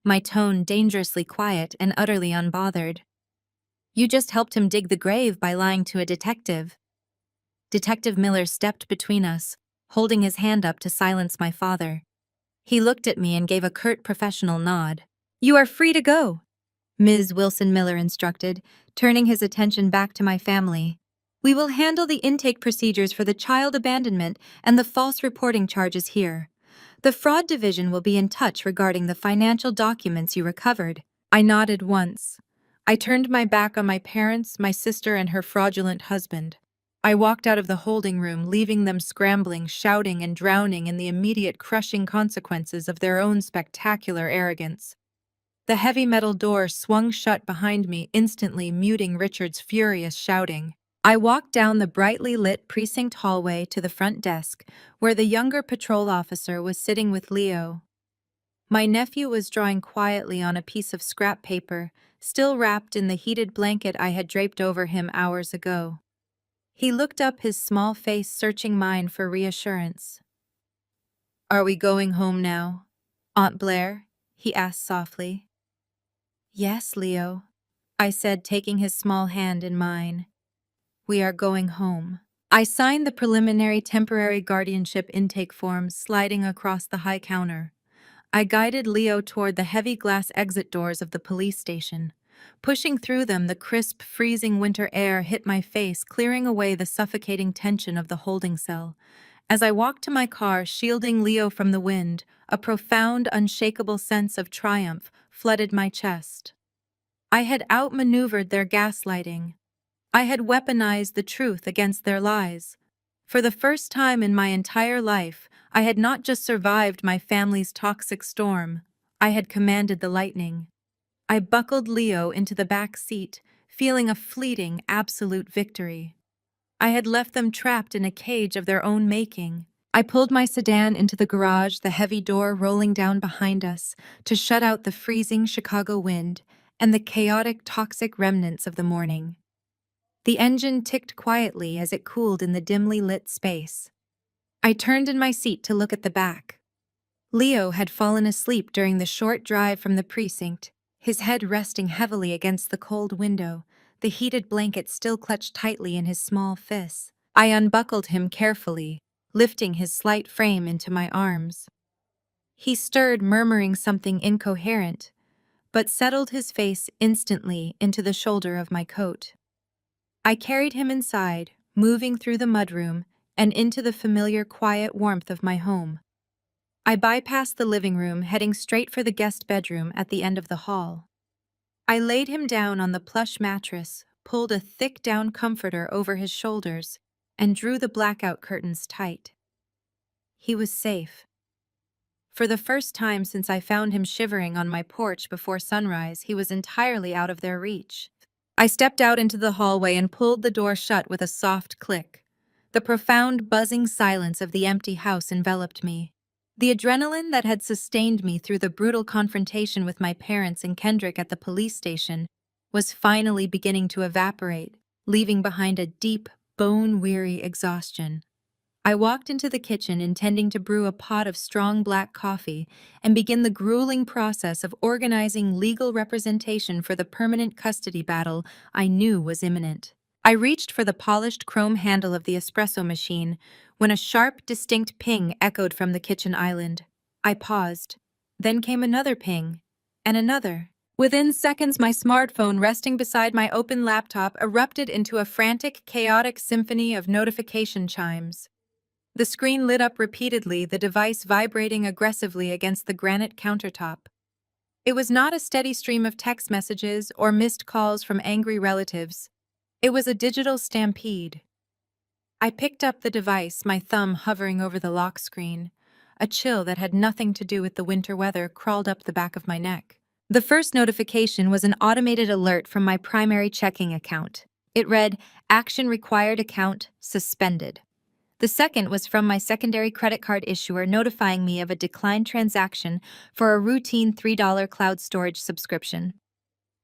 [SPEAKER 1] my tone dangerously quiet and utterly unbothered. "You just helped him dig the grave by lying to a detective." Detective Miller stepped between us, holding his hand up to silence my father. He looked at me and gave a curt professional nod. "You are free to go," Ms. Wilson Miller instructed, turning his attention back to my family. "We will handle the intake procedures for the child abandonment and the false reporting charges here. The fraud division will be in touch regarding the financial documents you recovered." I nodded once. I turned my back on my parents, my sister, and her fraudulent husband. I walked out of the holding room, leaving them scrambling, shouting, and drowning in the immediate crushing consequences of their own spectacular arrogance. The heavy metal door swung shut behind me, instantly muting Richard's furious shouting. I walked down the brightly lit precinct hallway to the front desk, where the younger patrol officer was sitting with Leo. My nephew was drawing quietly on a piece of scrap paper, still wrapped in the heated blanket I had draped over him hours ago. He looked up, his small face searching mine for reassurance. "Are we going home now, Aunt Blair?" he asked softly. "Yes, Leo," I said, taking his small hand in mine. "We are going home." I signed the preliminary temporary guardianship intake forms, sliding across the high counter. I guided Leo toward the heavy glass exit doors of the police station. Pushing through them, the crisp, freezing winter air hit my face, clearing away the suffocating tension of the holding cell. As I walked to my car, shielding Leo from the wind, a profound, unshakable sense of triumph flooded my chest. I had outmaneuvered their gaslighting. I had weaponized the truth against their lies. For the first time in my entire life, I had not just survived my family's toxic storm, I had commanded the lightning. I buckled Leo into the back seat, feeling a fleeting, absolute victory. I had left them trapped in a cage of their own making. I pulled my sedan into the garage, the heavy door rolling down behind us to shut out the freezing Chicago wind and the chaotic, toxic remnants of the morning. The engine ticked quietly as it cooled in the dimly lit space. I turned in my seat to look at the back. Leo had fallen asleep during the short drive from the precinct, his head resting heavily against the cold window, the heated blanket still clutched tightly in his small fists. I unbuckled him carefully, lifting his slight frame into my arms. He stirred, murmuring something incoherent, but settled his face instantly into the shoulder of my coat. I carried him inside, moving through the mudroom and into the familiar quiet warmth of my home. I bypassed the living room, heading straight for the guest bedroom at the end of the hall. I laid him down on the plush mattress, pulled a thick down comforter over his shoulders, and drew the blackout curtains tight. He was safe. For the first time since I found him shivering on my porch before sunrise, he was entirely out of their reach. I stepped out into the hallway and pulled the door shut with a soft click. The profound, buzzing silence of the empty house enveloped me. The adrenaline that had sustained me through the brutal confrontation with my parents and Kendrick at the police station was finally beginning to evaporate, leaving behind a deep, bone-weary exhaustion. I walked into the kitchen intending to brew a pot of strong black coffee and begin the grueling process of organizing legal representation for the permanent custody battle I knew was imminent. I reached for the polished chrome handle of the espresso machine when a sharp, distinct ping echoed from the kitchen island. I paused. Then came another ping, and another. Within seconds, my smartphone resting beside my open laptop erupted into a frantic, chaotic symphony of notification chimes. The screen lit up repeatedly, the device vibrating aggressively against the granite countertop. It was not a steady stream of text messages or missed calls from angry relatives. It was a digital stampede. I picked up the device, my thumb hovering over the lock screen. A chill that had nothing to do with the winter weather crawled up the back of my neck. The first notification was an automated alert from my primary checking account. It read, "Action required, account suspended." The second was from my secondary credit card issuer notifying me of a declined transaction for a routine $3 cloud storage subscription.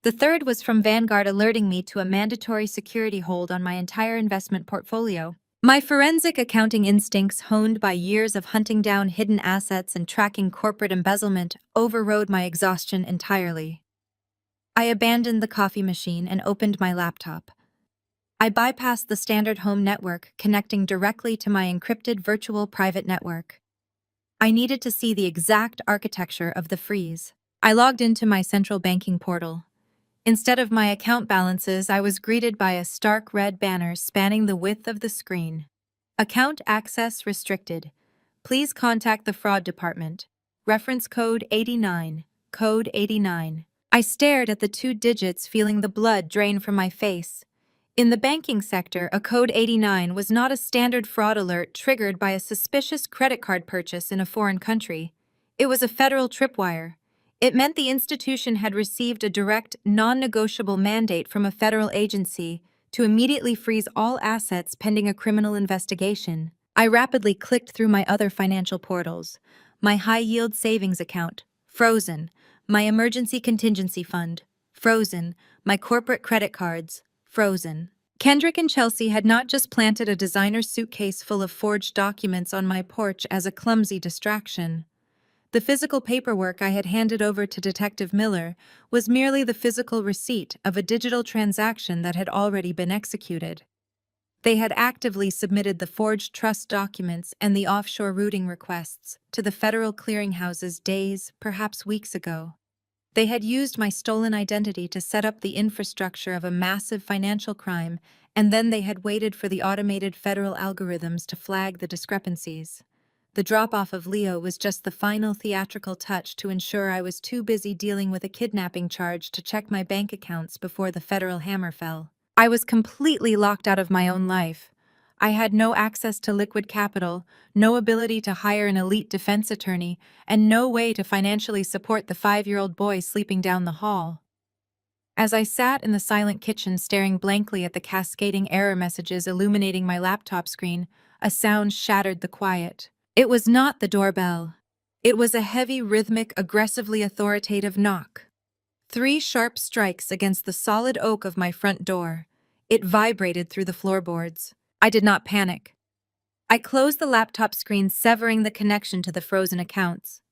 [SPEAKER 1] The third was from Vanguard alerting me to a mandatory security hold on my entire investment portfolio. My forensic accounting instincts, honed by years of hunting down hidden assets and tracking corporate embezzlement, overrode my exhaustion entirely. I abandoned the coffee machine and opened my laptop. I bypassed the standard home network, connecting directly to my encrypted virtual private network. I needed to see the exact architecture of the freeze. I logged into my central banking portal. Instead of my account balances, I was greeted by a stark red banner spanning the width of the screen. Account access restricted. Please contact the fraud department. Reference code 89. Code 89. I stared at the 2 digits, feeling the blood drain from my face. In the banking sector, a code 89 was not a standard fraud alert triggered by a suspicious credit card purchase in a foreign country. It was a federal tripwire. It meant the institution had received a direct, non-negotiable mandate from a federal agency to immediately freeze all assets pending a criminal investigation. I rapidly clicked through my other financial portals. My high-yield savings account, frozen. My emergency contingency fund, frozen. My corporate credit cards, frozen. Kendrick and Chelsea had not just planted a designer suitcase full of forged documents on my porch as a clumsy distraction. The physical paperwork I had handed over to Detective Miller was merely the physical receipt of a digital transaction that had already been executed. They had actively submitted the forged trust documents and the offshore routing requests to the federal clearinghouses days, perhaps weeks ago. They had used my stolen identity to set up the infrastructure of a massive financial crime, and then they had waited for the automated federal algorithms to flag the discrepancies. The drop-off of Leo was just the final theatrical touch to ensure I was too busy dealing with a kidnapping charge to check my bank accounts before the federal hammer fell. I was completely locked out of my own life. I had no access to liquid capital, no ability to hire an elite defense attorney, and no way to financially support the 5-year-old boy sleeping down the hall. As I sat in the silent kitchen staring blankly at the cascading error messages illuminating my laptop screen, a sound shattered the quiet. It was not the doorbell. It was a heavy, rhythmic, aggressively authoritative knock. 3 sharp strikes against the solid oak of my front door. It vibrated through the floorboards. I did not panic. I closed the laptop screen, severing the connection to the frozen accounts.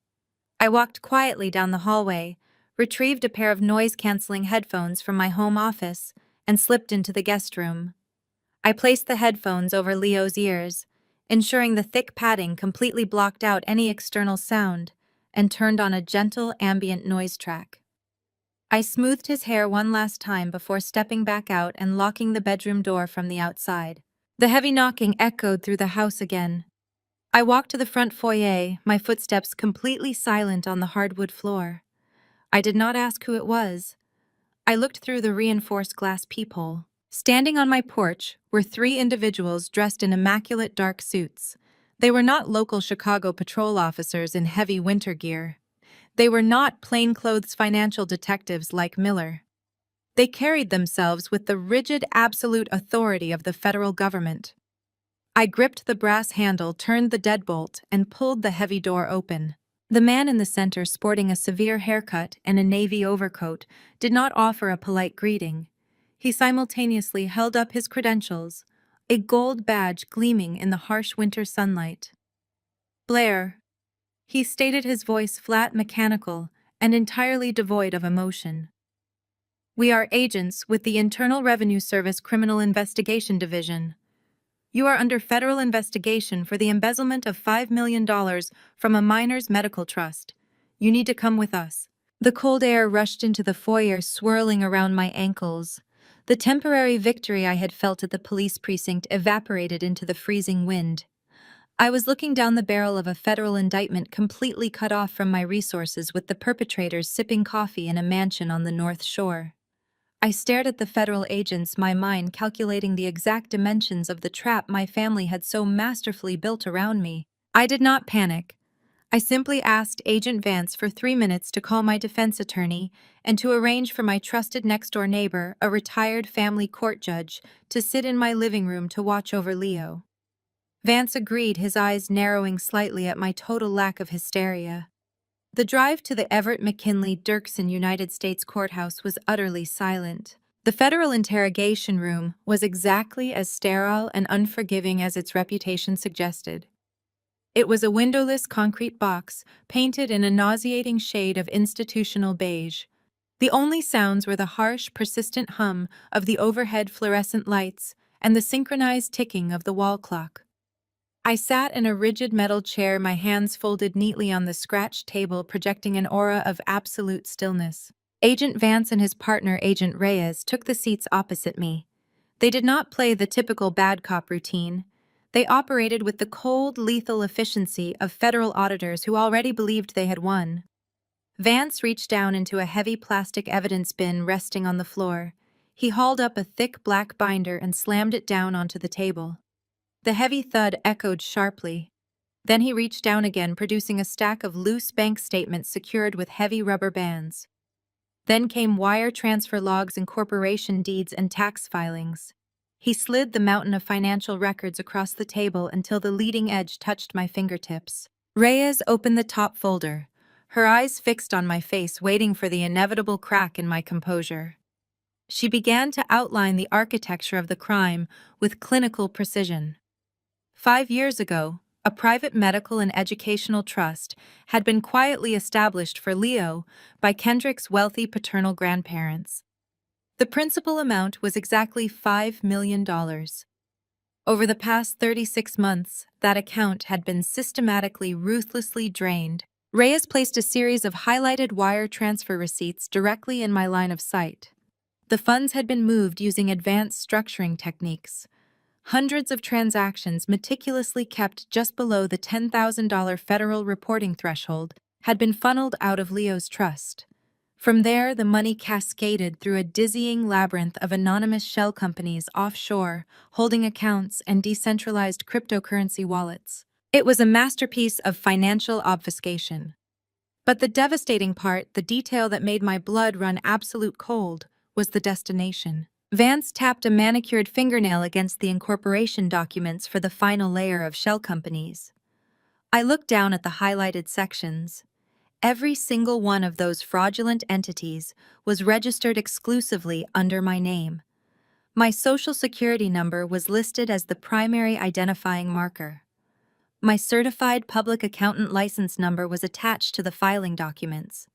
[SPEAKER 1] I walked quietly down the hallway, retrieved a pair of noise-canceling headphones from my home office, and slipped into the guest room. I placed the headphones over Leo's ears, ensuring the thick padding completely blocked out any external sound, and turned on a gentle ambient noise track. I smoothed his hair one last time before stepping back out and locking the bedroom door from the outside. The heavy knocking echoed through the house again. I walked to the front foyer, my footsteps completely silent on the hardwood floor. I did not ask who it was. I looked through the reinforced glass peephole. Standing on my porch were 3 individuals dressed in immaculate dark suits. They were not local Chicago patrol officers in heavy winter gear. They were not plainclothes financial detectives like Miller. They carried themselves with the rigid, absolute authority of the federal government. I gripped the brass handle, turned the deadbolt, and pulled the heavy door open. The man in the center, sporting a severe haircut and a navy overcoat, did not offer a polite greeting. He simultaneously held up his credentials, a gold badge gleaming in the harsh winter sunlight. Blair, he stated, his voice flat, mechanical, and entirely devoid of emotion. We are agents with the Internal Revenue Service Criminal Investigation Division. You are under federal investigation for the embezzlement of $5 million from a minor's medical trust. You need to come with us. The cold air rushed into the foyer, swirling around my ankles. The temporary victory I had felt at the police precinct evaporated into the freezing wind. I was looking down the barrel of a federal indictment, completely cut off from my resources, with the perpetrators sipping coffee in a mansion on the North Shore. I stared at the federal agents, my mind calculating the exact dimensions of the trap my family had so masterfully built around me. I did not panic. I simply asked Agent Vance for 3 minutes to call my defense attorney and to arrange for my trusted next-door neighbor, a retired family court judge, to sit in my living room to watch over Leo. Vance agreed, his eyes narrowing slightly at my total lack of hysteria. The drive to the Everett McKinley Dirksen United States Courthouse was utterly silent. The federal interrogation room was exactly as sterile and unforgiving as its reputation suggested. It was a windowless concrete box, painted in a nauseating shade of institutional beige. The only sounds were the harsh, persistent hum of the overhead fluorescent lights and the synchronized ticking of the wall clock. I sat in a rigid metal chair, my hands folded neatly on the scratched table, projecting an aura of absolute stillness. Agent Vance and his partner, Agent Reyes, took the seats opposite me. They did not play the typical bad cop routine. They operated with the cold, lethal efficiency of federal auditors who already believed they had won. Vance reached down into a heavy plastic evidence bin resting on the floor. He hauled up a thick black binder and slammed it down onto the table. The heavy thud echoed sharply. Then he reached down again, producing a stack of loose bank statements secured with heavy rubber bands. Then came wire transfer logs, incorporation deeds, and tax filings. He slid the mountain of financial records across the table until the leading edge touched my fingertips. Reyes opened the top folder, her eyes fixed on my face, waiting for the inevitable crack in my composure. She began to outline the architecture of the crime with clinical precision. 5 years ago, a private medical and educational trust had been quietly established for Leo by Kendrick's wealthy paternal grandparents. The principal amount was exactly $5 million. Over the past 36 months, that account had been systematically, ruthlessly drained. Reyes placed a series of highlighted wire transfer receipts directly in my line of sight. The funds had been moved using advanced structuring techniques. Hundreds of transactions, meticulously kept just below the $10,000 federal reporting threshold, had been funneled out of Leo's trust. From there, the money cascaded through a dizzying labyrinth of anonymous shell companies offshore, holding accounts and decentralized cryptocurrency wallets. It was a masterpiece of financial obfuscation. But the devastating part, the detail that made my blood run absolute cold, was the destination. Vance tapped a manicured fingernail against the incorporation documents for the final layer of shell companies. I looked down at the highlighted sections. Every single one of those fraudulent entities was registered exclusively under my name. My social security number was listed as the primary identifying marker. My certified public accountant license number was attached to the filing documents.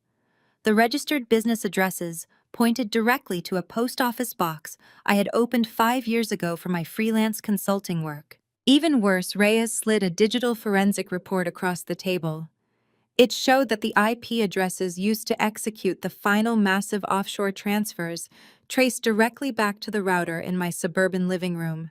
[SPEAKER 1] The registered business addresses pointed directly to a post office box I had opened 5 years ago for my freelance consulting work. Even worse, Reyes slid a digital forensic report across the table. It showed that the IP addresses used to execute the final massive offshore transfers traced directly back to the router in my suburban living room.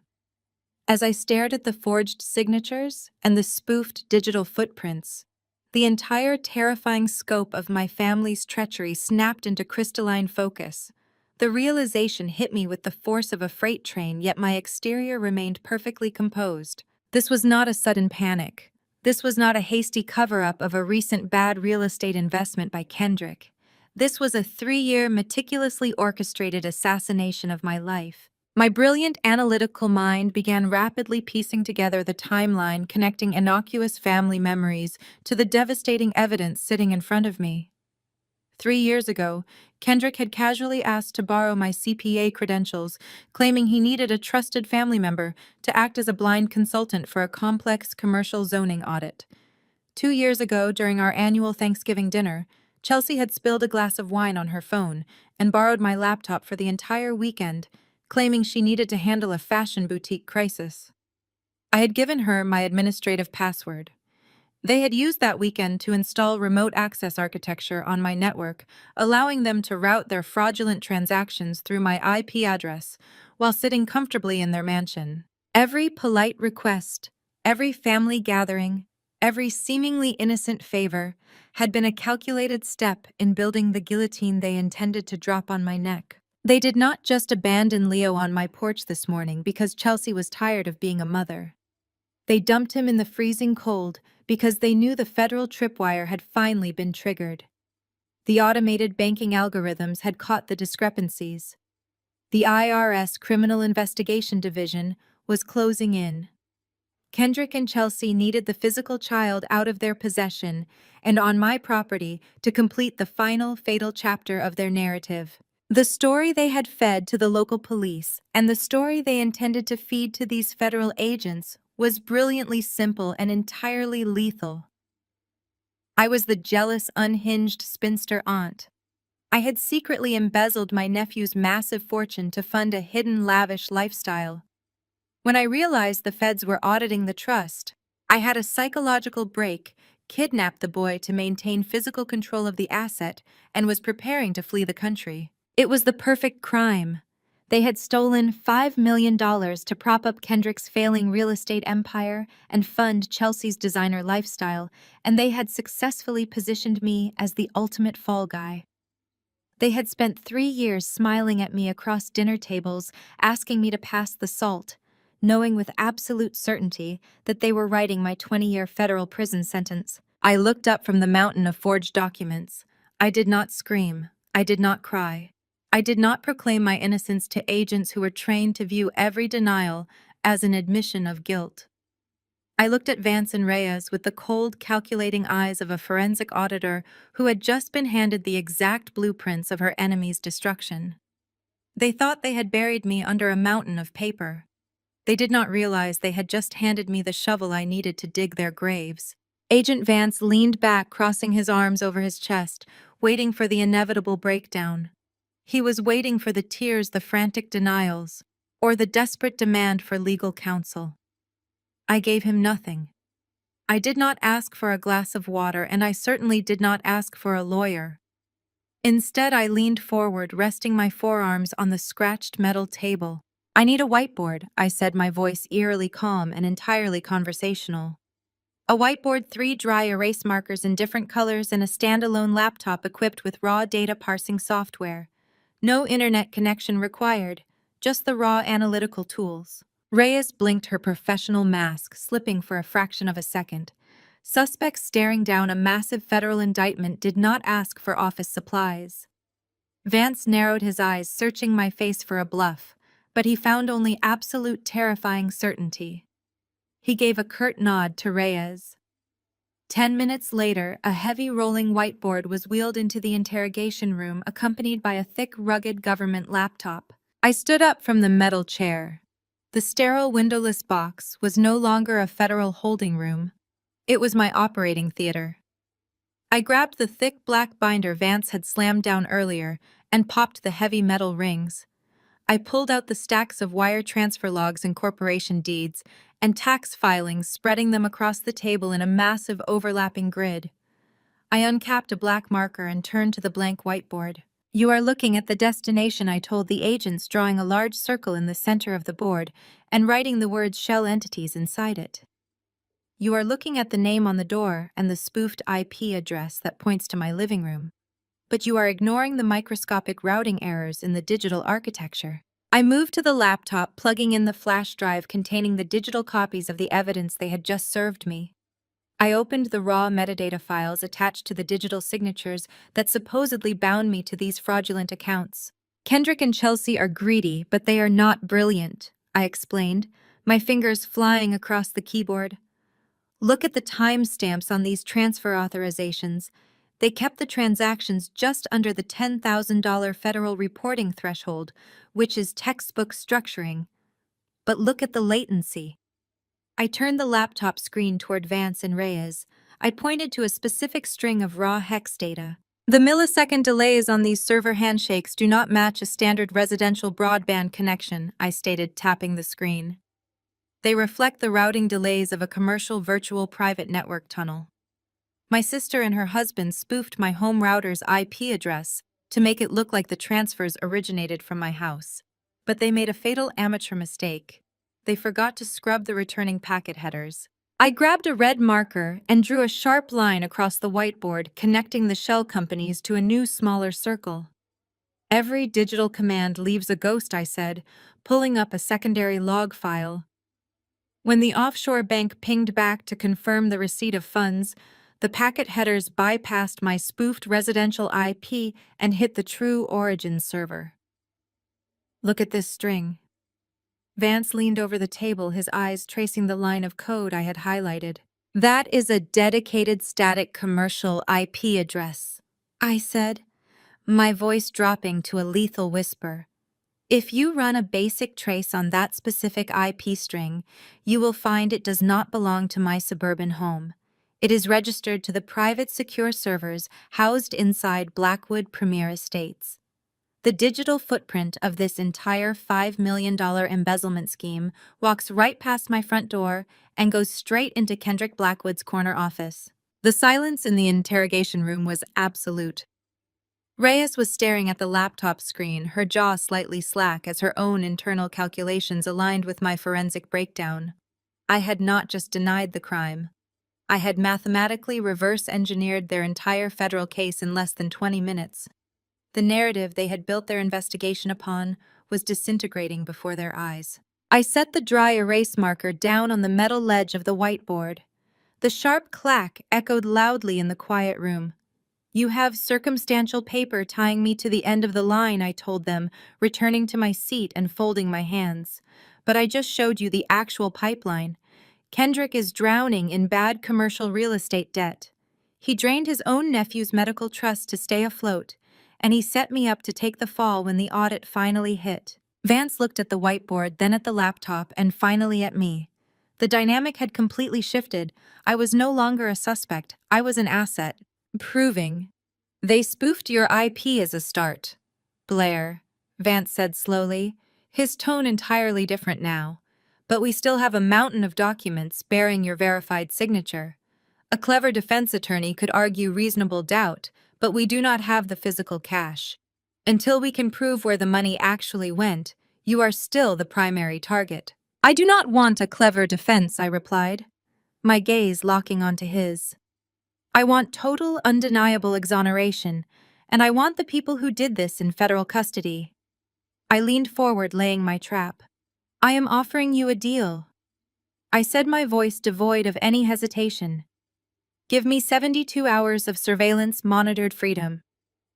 [SPEAKER 1] As I stared at the forged signatures and the spoofed digital footprints, the entire terrifying scope of my family's treachery snapped into crystalline focus. The realization hit me with the force of a freight train, yet my exterior remained perfectly composed. This was not a sudden panic. This was not a hasty cover-up of a recent bad real estate investment by Kendrick. This was a 3-year, meticulously orchestrated assassination of my life. My brilliant analytical mind began rapidly piecing together the timeline connecting innocuous family memories to the devastating evidence sitting in front of me. 3 years ago, Kendrick had casually asked to borrow my CPA credentials, claiming he needed a trusted family member to act as a blind consultant for a complex commercial zoning audit. 2 years ago, during our annual Thanksgiving dinner, Chelsea had spilled a glass of wine on her phone and borrowed my laptop for the entire weekend, claiming she needed to handle a fashion boutique crisis. I had given her my administrative password. They had used that weekend to install remote access architecture on my network, allowing them to route their fraudulent transactions through my IP address while sitting comfortably in their mansion. Every polite request, every family gathering, every seemingly innocent favor had been a calculated step in building the guillotine they intended to drop on my neck. They did not just abandon Leo on my porch this morning because Chelsea was tired of being a mother. They dumped him in the freezing cold because they knew the federal tripwire had finally been triggered. The automated banking algorithms had caught the discrepancies. The IRS Criminal Investigation Division was closing in. Kendrick and Chelsea needed the physical child out of their possession and on my property to complete the final fatal chapter of their narrative. The story they had fed to the local police and the story they intended to feed to these federal agents was brilliantly simple and entirely lethal. I was the jealous, unhinged spinster aunt. I had secretly embezzled my nephew's massive fortune to fund a hidden, lavish lifestyle. When I realized the feds were auditing the trust, I had a psychological break, kidnapped the boy to maintain physical control of the asset, and was preparing to flee the country. It was the perfect crime. They had stolen $5 million to prop up Kendrick's failing real estate empire and fund Chelsea's designer lifestyle, and they had successfully positioned me as the ultimate fall guy. They had spent 3 years smiling at me across dinner tables, asking me to pass the salt, knowing with absolute certainty that they were writing my 20-year federal prison sentence. I looked up from the mountain of forged documents. I did not scream. I did not cry. I did not proclaim my innocence to agents who were trained to view every denial as an admission of guilt. I looked at Vance and Reyes with the cold, calculating eyes of a forensic auditor who had just been handed the exact blueprints of her enemy's destruction. They thought they had buried me under a mountain of paper. They did not realize they had just handed me the shovel I needed to dig their graves. Agent Vance leaned back, crossing his arms over his chest, waiting for the inevitable breakdown. He was waiting for the tears, the frantic denials, or the desperate demand for legal counsel. I gave him nothing. I did not ask for a glass of water, and I certainly did not ask for a lawyer. Instead, I leaned forward, resting my forearms on the scratched metal table. "I need a whiteboard," I said, my voice eerily calm and entirely conversational. A whiteboard, 3 dry erase markers in different colors, and a standalone laptop equipped with raw data parsing software. No internet connection required, just the raw analytical tools. Reyes blinked, her professional mask slipping for a fraction of a second. Suspects staring down a massive federal indictment did not ask for office supplies. Vance narrowed his eyes, searching my face for a bluff, but he found only absolute terrifying certainty. He gave a curt nod to Reyes. 10 minutes later, a heavy rolling whiteboard was wheeled into the interrogation room, accompanied by a thick, rugged government laptop. I stood up from the metal chair. The sterile, windowless box was no longer a federal holding room. It was my operating theater. I grabbed the thick black binder Vance had slammed down earlier and popped the heavy metal rings. I pulled out the stacks of wire transfer logs and corporation deeds and tax filings, spreading them across the table in a massive overlapping grid. I uncapped a black marker and turned to the blank whiteboard. "You are looking at the destination," I told the agents, drawing a large circle in the center of the board and writing the words "shell entities" inside it. "You are looking at the name on the door and the spoofed IP address that points to my living room. But you are ignoring the microscopic routing errors in the digital architecture." I moved to the laptop, plugging in the flash drive containing the digital copies of the evidence they had just served me. I opened the raw metadata files attached to the digital signatures that supposedly bound me to these fraudulent accounts. "Kendrick and Chelsea are greedy, but they are not brilliant," I explained, my fingers flying across the keyboard. "Look at the timestamps on these transfer authorizations. They kept the transactions just under the $10,000 federal reporting threshold, which is textbook structuring. But look at the latency. I turned the laptop screen toward Vance and Reyes. I pointed to a specific string of raw hex data. The millisecond delays on these server handshakes do not match a standard residential broadband connection, I stated, tapping the screen. They reflect the routing delays of a commercial virtual private network tunnel. My sister and her husband spoofed my home router's IP address to make it look like the transfers originated from my house. But they made a fatal amateur mistake. They forgot to scrub the returning packet headers. I grabbed a red marker and drew a sharp line across the whiteboard connecting the shell companies to a new smaller circle. Every digital command leaves a ghost, I said, pulling up a secondary log file. When the offshore bank pinged back to confirm the receipt of funds, the packet headers bypassed my spoofed residential IP and hit the true origin server. Look at this string. Vance leaned over the table, his eyes tracing the line of code I had highlighted. That is a dedicated static commercial IP address, I said, my voice dropping to a lethal whisper. If you run a basic trace on that specific IP string, you will find it does not belong to my suburban home. It is registered to the private secure servers housed inside Blackwood Premier Estates. The digital footprint of this entire $5 million embezzlement scheme walks right past my front door and goes straight into Kendrick Blackwood's corner office. The silence in the interrogation room was absolute. Reyes was staring at the laptop screen, her jaw slightly slack as her own internal calculations aligned with my forensic breakdown. I had not just denied the crime. I had mathematically reverse-engineered their entire federal case in less than 20 minutes. The narrative they had built their investigation upon was disintegrating before their eyes. I set the dry erase marker down on the metal ledge of the whiteboard. The sharp clack echoed loudly in the quiet room. You have circumstantial paper tying me to the end of the line, I told them, returning to my seat and folding my hands. But I just showed you the actual pipeline. Kendrick is drowning in bad commercial real estate debt. He drained his own nephew's medical trust to stay afloat, and he set me up to take the fall when the audit finally hit. Vance looked at the whiteboard, then at the laptop, and finally at me. The dynamic had completely shifted. I was no longer a suspect. I was an asset. Proving. They spoofed your IP as a start. Blair, Vance said slowly, his tone entirely different now. But we still have a mountain of documents bearing your verified signature. A clever defense attorney could argue reasonable doubt, but we do not have the physical cash. Until we can prove where the money actually went, you are still the primary target. I do not want a clever defense, I replied, my gaze locking onto his. I want total, undeniable exoneration, and I want the people who did this in federal custody. I leaned forward, laying my trap. I am offering you a deal. I said, my voice devoid of any hesitation. Give me 72 hours of surveillance-monitored freedom.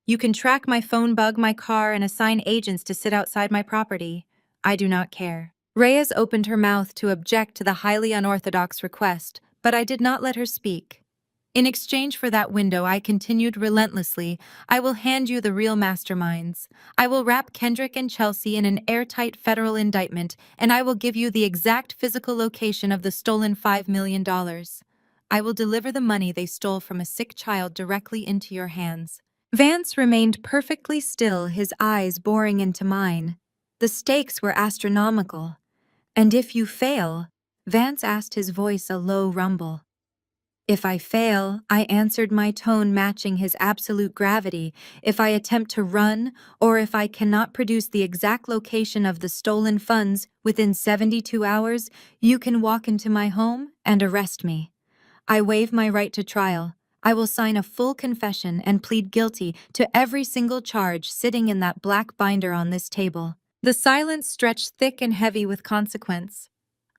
[SPEAKER 1] You can track my phone, bug my car, and assign agents to sit outside my property. I do not care. Reyes opened her mouth to object to the highly unorthodox request, but I did not let her speak. In exchange for that window, I continued relentlessly, I will hand you the real masterminds. I will wrap Kendrick and Chelsea in an airtight federal indictment, and I will give you the exact physical location of the stolen $5 million. I will deliver the money they stole from a sick child directly into your hands. Vance remained perfectly still, his eyes boring into mine. The stakes were astronomical. And if you fail, Vance asked, his voice a low rumble. If I fail, I answered, my tone matching his absolute gravity. If I attempt to run, or if I cannot produce the exact location of the stolen funds within 72 hours, you can walk into my home and arrest me. I waive my right to trial. I will sign a full confession and plead guilty to every single charge sitting in that black binder on this table. The silence stretched thick and heavy with consequence.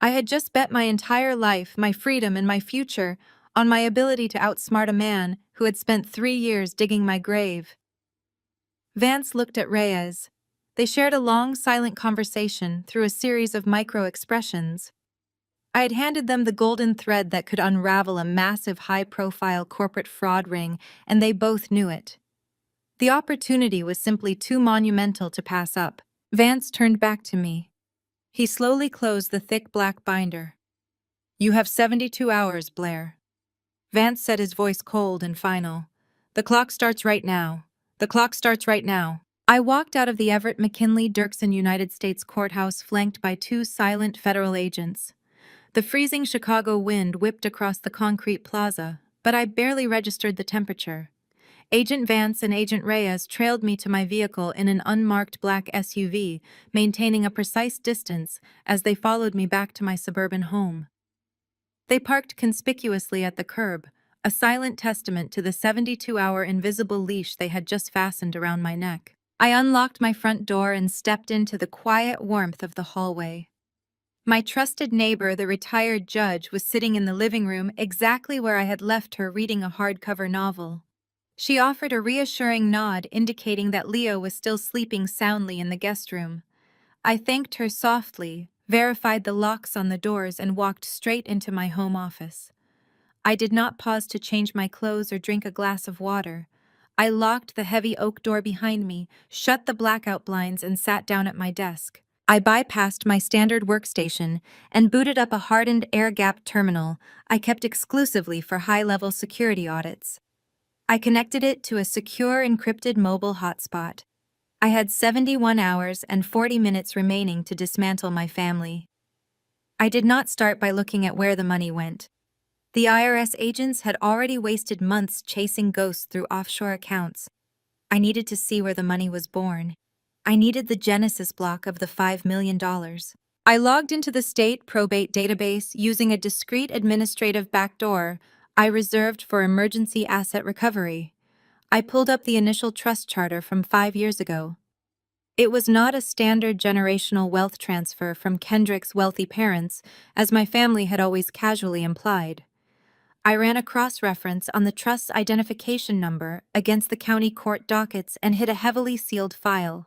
[SPEAKER 1] I had just bet my entire life, my freedom, and my future on my ability to outsmart a man who had spent 3 years digging my grave. Vance looked at Reyes. They shared a long, silent conversation through a series of micro-expressions. I had handed them the golden thread that could unravel a massive high-profile corporate fraud ring, and they both knew it. The opportunity was simply too monumental to pass up. Vance turned back to me. He slowly closed the thick black binder. "You have 72 hours, Blair." Vance said, his voice cold and final. "The clock starts right now. The clock starts right now." I walked out of the Everett McKinley Dirksen United States Courthouse flanked by two silent federal agents. The freezing Chicago wind whipped across the concrete plaza, but I barely registered the temperature. Agent Vance and Agent Reyes trailed me to my vehicle in an unmarked black SUV, maintaining a precise distance as they followed me back to my suburban home. They parked conspicuously at the curb, a silent testament to the 72-hour invisible leash they had just fastened around my neck. I unlocked my front door and stepped into the quiet warmth of the hallway. My trusted neighbor, the retired judge, was sitting in the living room exactly where I had left her reading a hardcover novel. She offered a reassuring nod indicating that Leo was still sleeping soundly in the guest room. I thanked her softly, verified the locks on the doors, and walked straight into my home office. I did not pause to change my clothes or drink a glass of water. I locked the heavy oak door behind me, shut the blackout blinds, and sat down at my desk. I bypassed my standard workstation and booted up a hardened air-gapped terminal I kept exclusively for high-level security audits. I connected it to a secure encrypted mobile hotspot. I had 71 hours and 40 minutes remaining to dismantle my family. I did not start by looking at where the money went. The IRS agents had already wasted months chasing ghosts through offshore accounts. I needed to see where the money was born. I needed the genesis block of the $5 million. I logged into the state probate database using a discreet administrative backdoor I reserved for emergency asset recovery. I pulled up the initial trust charter from 5 years ago. It was not a standard generational wealth transfer from Kendrick's wealthy parents, as my family had always casually implied. I ran a cross-reference on the trust's identification number against the county court dockets and hit a heavily sealed file.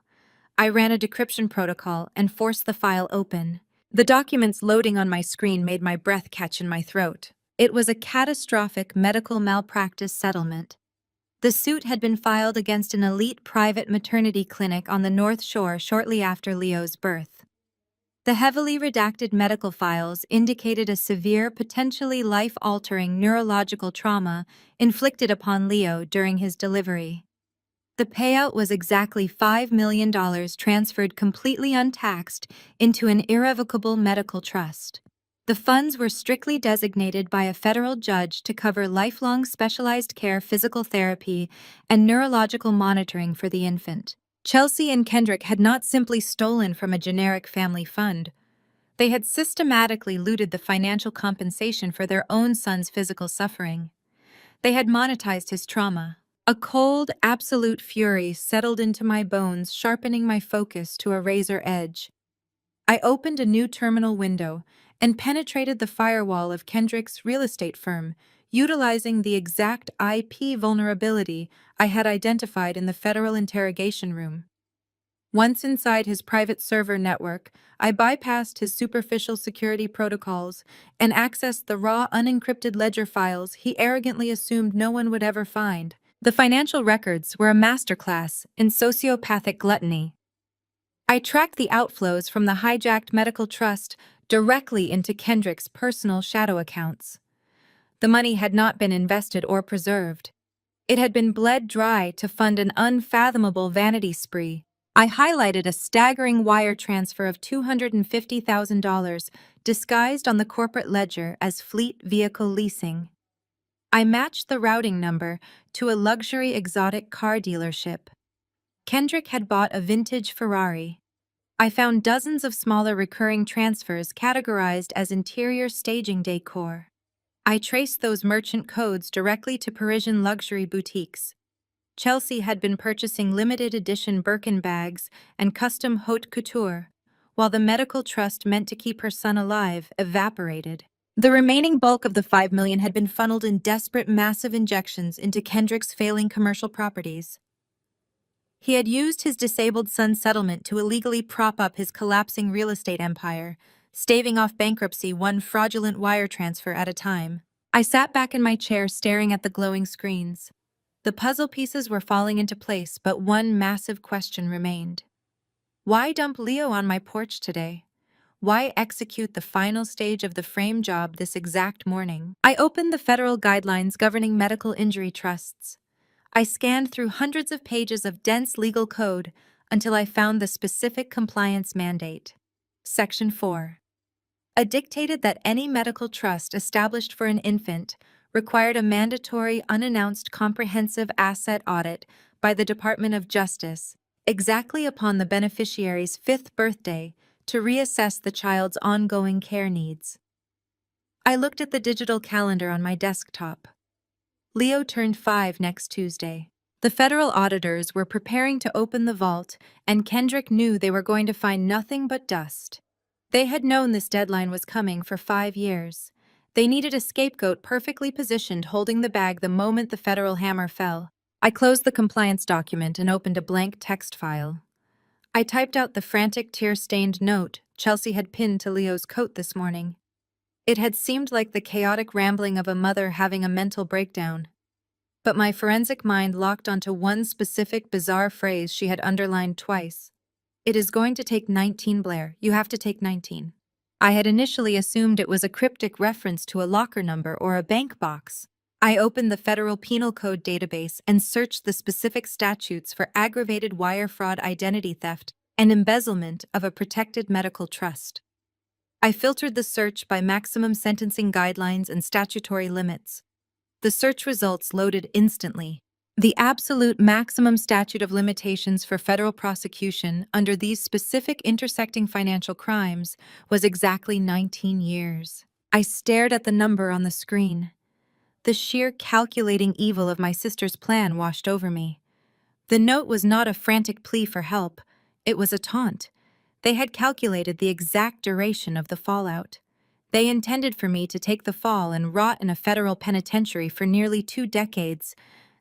[SPEAKER 1] I ran a decryption protocol and forced the file open. The documents loading on my screen made my breath catch in my throat. It was a catastrophic medical malpractice settlement. The suit had been filed against an elite private maternity clinic on the North Shore shortly after Leo's birth. The heavily redacted medical files indicated a severe, potentially life-altering neurological trauma inflicted upon Leo during his delivery. The payout was exactly $5 million transferred completely untaxed into an irrevocable medical trust. The funds were strictly designated by a federal judge to cover lifelong specialized care, physical therapy, and neurological monitoring for the infant. Chelsea and Kendrick had not simply stolen from a generic family fund. They had systematically looted the financial compensation for their own son's physical suffering. They had monetized his trauma. A cold, absolute fury settled into my bones, sharpening my focus to a razor edge. I opened a new terminal window and penetrated the firewall of Kendrick's real estate firm, utilizing the exact IP vulnerability I had identified in the federal interrogation room. Once inside his private server network, I bypassed his superficial security protocols and accessed the raw, unencrypted ledger files he arrogantly assumed no one would ever find. The financial records were a masterclass in sociopathic gluttony. I tracked the outflows from the hijacked medical trust directly into Kendrick's personal shadow accounts. The money had not been invested or preserved. It had been bled dry to fund an unfathomable vanity spree. I highlighted a staggering wire transfer of $250,000 disguised on the corporate ledger as fleet vehicle leasing. I matched the routing number to a luxury exotic car dealership. Kendrick had bought a vintage Ferrari. I found dozens of smaller recurring transfers categorized as interior staging decor. I traced those merchant codes directly to Parisian luxury boutiques. Chelsea had been purchasing limited edition Birkin bags and custom haute couture, while the medical trust meant to keep her son alive evaporated. The remaining bulk of the $5 million had been funneled in desperate, massive injections into Kendrick's failing commercial properties. He had used his disabled son's settlement to illegally prop up his collapsing real estate empire, staving off bankruptcy one fraudulent wire transfer at a time. I sat back in my chair staring at the glowing screens. The puzzle pieces were falling into place, but one massive question remained. Why dump Leo on my porch today? Why execute the final stage of the frame job this exact morning? I opened the federal guidelines governing medical injury trusts. I scanned through hundreds of pages of dense legal code until I found the specific compliance mandate. Section 4. It dictated that any medical trust established for an infant required a mandatory unannounced comprehensive asset audit by the Department of Justice exactly upon the beneficiary's 5th birthday to reassess the child's ongoing care needs. I looked at the digital calendar on my desktop. Leo turned 5 next Tuesday. The federal auditors were preparing to open the vault, and Kendrick knew they were going to find nothing but dust. They had known this deadline was coming for 5 years. They needed a scapegoat perfectly positioned holding the bag the moment the federal hammer fell. I closed the compliance document and opened a blank text file. I typed out the frantic tear-stained note Chelsea had pinned to Leo's coat this morning. It had seemed like the chaotic rambling of a mother having a mental breakdown. But my forensic mind locked onto one specific bizarre phrase she had underlined twice. It is going to take 19, Blair. You have to take 19. I had initially assumed it was a cryptic reference to a locker number or a bank box. I opened the Federal Penal Code database and searched the specific statutes for aggravated wire fraud, identity theft, and embezzlement of a protected medical trust. I filtered the search by maximum sentencing guidelines and statutory limits. The search results loaded instantly. The absolute maximum statute of limitations for federal prosecution under these specific intersecting financial crimes was exactly 19 years. I stared at the number on the screen. The sheer calculating evil of my sister's plan washed over me. The note was not a frantic plea for help. It was a taunt. They had calculated the exact duration of the fallout. They intended for me to take the fall and rot in a federal penitentiary for nearly 2 decades.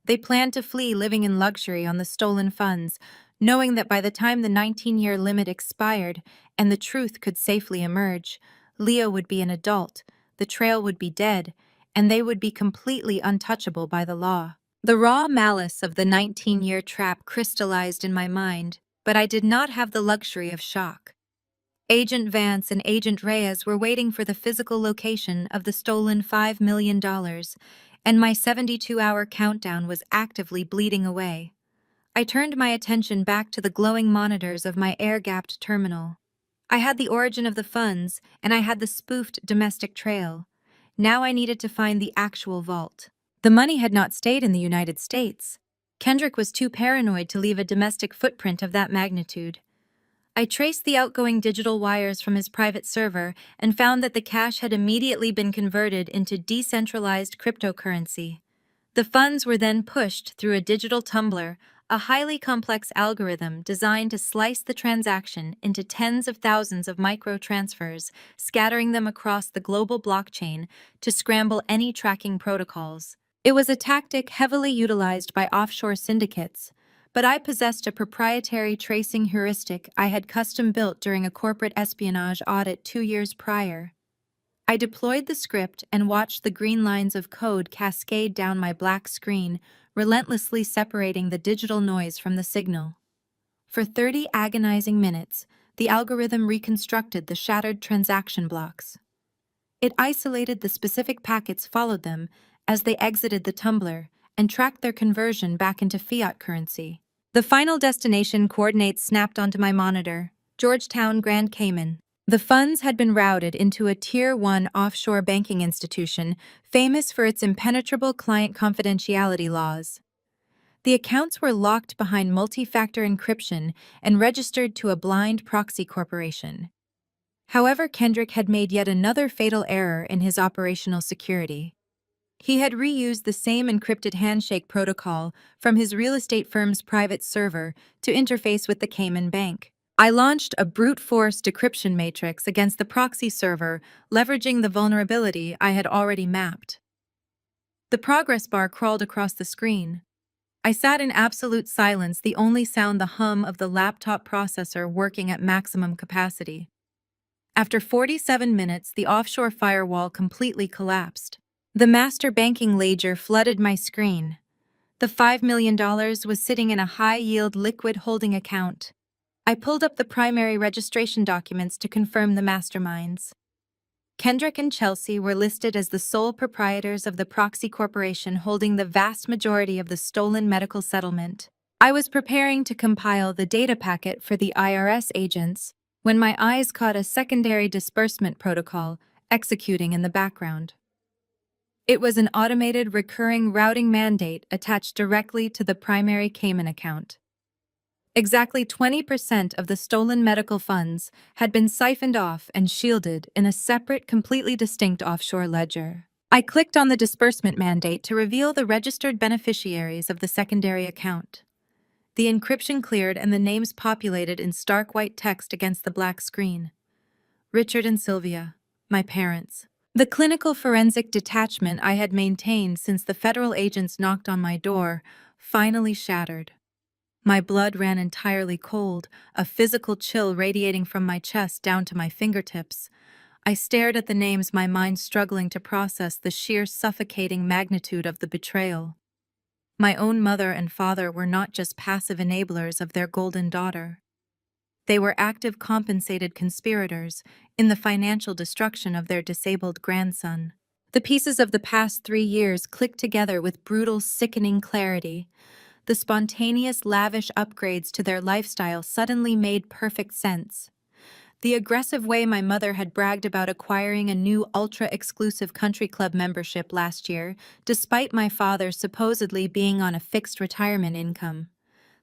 [SPEAKER 1] They planned to flee living in luxury on the stolen funds, knowing that by the time the 19-year limit expired and the truth could safely emerge, Leo would be an adult, the trail would be dead, and they would be completely untouchable by the law. The raw malice of the 19-year trap crystallized in my mind, but I did not have the luxury of shock. Agent Vance and Agent Reyes were waiting for the physical location of the stolen $5 million, and my 72-hour countdown was actively bleeding away. I turned my attention back to the glowing monitors of my air-gapped terminal. I had the origin of the funds, and I had the spoofed domestic trail. Now I needed to find the actual vault. The money had not stayed in the United States. Kendrick was too paranoid to leave a domestic footprint of that magnitude. I traced the outgoing digital wires from his private server and found that the cash had immediately been converted into decentralized cryptocurrency. The funds were then pushed through a digital tumbler, a highly complex algorithm designed to slice the transaction into tens of thousands of micro-transfers, scattering them across the global blockchain to scramble any tracking protocols. It was a tactic heavily utilized by offshore syndicates, but I possessed a proprietary tracing heuristic I had custom-built during a corporate espionage audit 2 years prior. I deployed the script and watched the green lines of code cascade down my black screen, relentlessly separating the digital noise from the signal. For 30 agonizing minutes, the algorithm reconstructed the shattered transaction blocks. It isolated the specific packets, followed them as they exited the tumbler, and tracked their conversion back into fiat currency. The final destination coordinates snapped onto my monitor: Georgetown, Grand Cayman. The funds had been routed into a Tier 1 offshore banking institution famous for its impenetrable client confidentiality laws. The accounts were locked behind multi-factor encryption and registered to a blind proxy corporation. However, Kendrick had made yet another fatal error in his operational security. He had reused the same encrypted handshake protocol from his real estate firm's private server to interface with the Cayman Bank. I launched a brute force decryption matrix against the proxy server, leveraging the vulnerability I had already mapped. The progress bar crawled across the screen. I sat in absolute silence, the only sound the hum of the laptop processor working at maximum capacity. After 47 minutes, the offshore firewall completely collapsed. The master banking ledger flooded my screen. The $5 million was sitting in a high-yield liquid holding account. I pulled up the primary registration documents to confirm the masterminds. Kendrick and Chelsea were listed as the sole proprietors of the proxy corporation holding the vast majority of the stolen medical settlement. I was preparing to compile the data packet for the IRS agents when my eyes caught a secondary disbursement protocol executing in the background. It was an automated recurring routing mandate attached directly to the primary Cayman account. Exactly 20% of the stolen medical funds had been siphoned off and shielded in a separate, completely distinct offshore ledger. I clicked on the disbursement mandate to reveal the registered beneficiaries of the secondary account. The encryption cleared and the names populated in stark white text against the black screen. Richard and Sylvia, my parents. The clinical forensic detachment I had maintained since the federal agents knocked on my door finally shattered. My blood ran entirely cold, a physical chill radiating from my chest down to my fingertips. I stared at the names, my mind struggling to process the sheer suffocating magnitude of the betrayal. My own mother and father were not just passive enablers of their golden daughter. They were active compensated conspirators in the financial destruction of their disabled grandson. The pieces of the past 3 years clicked together with brutal, sickening clarity. The spontaneous, lavish upgrades to their lifestyle suddenly made perfect sense. The aggressive way my mother had bragged about acquiring a new ultra-exclusive country club membership last year, despite my father supposedly being on a fixed retirement income.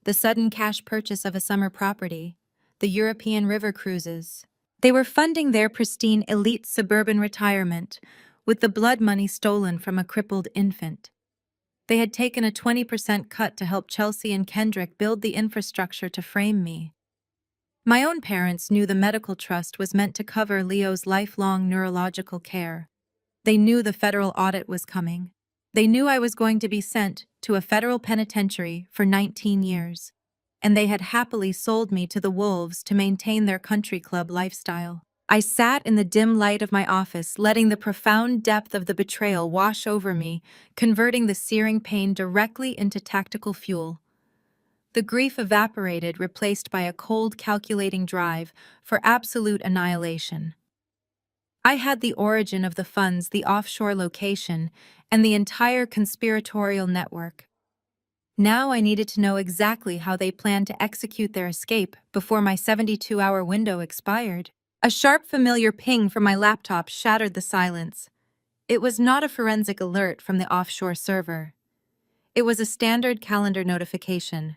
[SPEAKER 1] The sudden cash purchase of a summer property. The European river cruises. They were funding their pristine elite suburban retirement with the blood money stolen from a crippled infant. They had taken a 20% cut to help Chelsea and Kendrick build the infrastructure to frame me. My own parents knew the medical trust was meant to cover Leo's lifelong neurological care. They knew the federal audit was coming. They knew I was going to be sent to a federal penitentiary for 19 years. And they had happily sold me to the wolves to maintain their country club lifestyle. I sat in the dim light of my office, letting the profound depth of the betrayal wash over me, converting the searing pain directly into tactical fuel. The grief evaporated, replaced by a cold, calculating drive for absolute annihilation. I had the origin of the funds, the offshore location, and the entire conspiratorial network. Now I needed to know exactly how they planned to execute their escape before my 72-hour window expired. A sharp, familiar ping from my laptop shattered the silence. It was not a forensic alert from the offshore server. It was a standard calendar notification.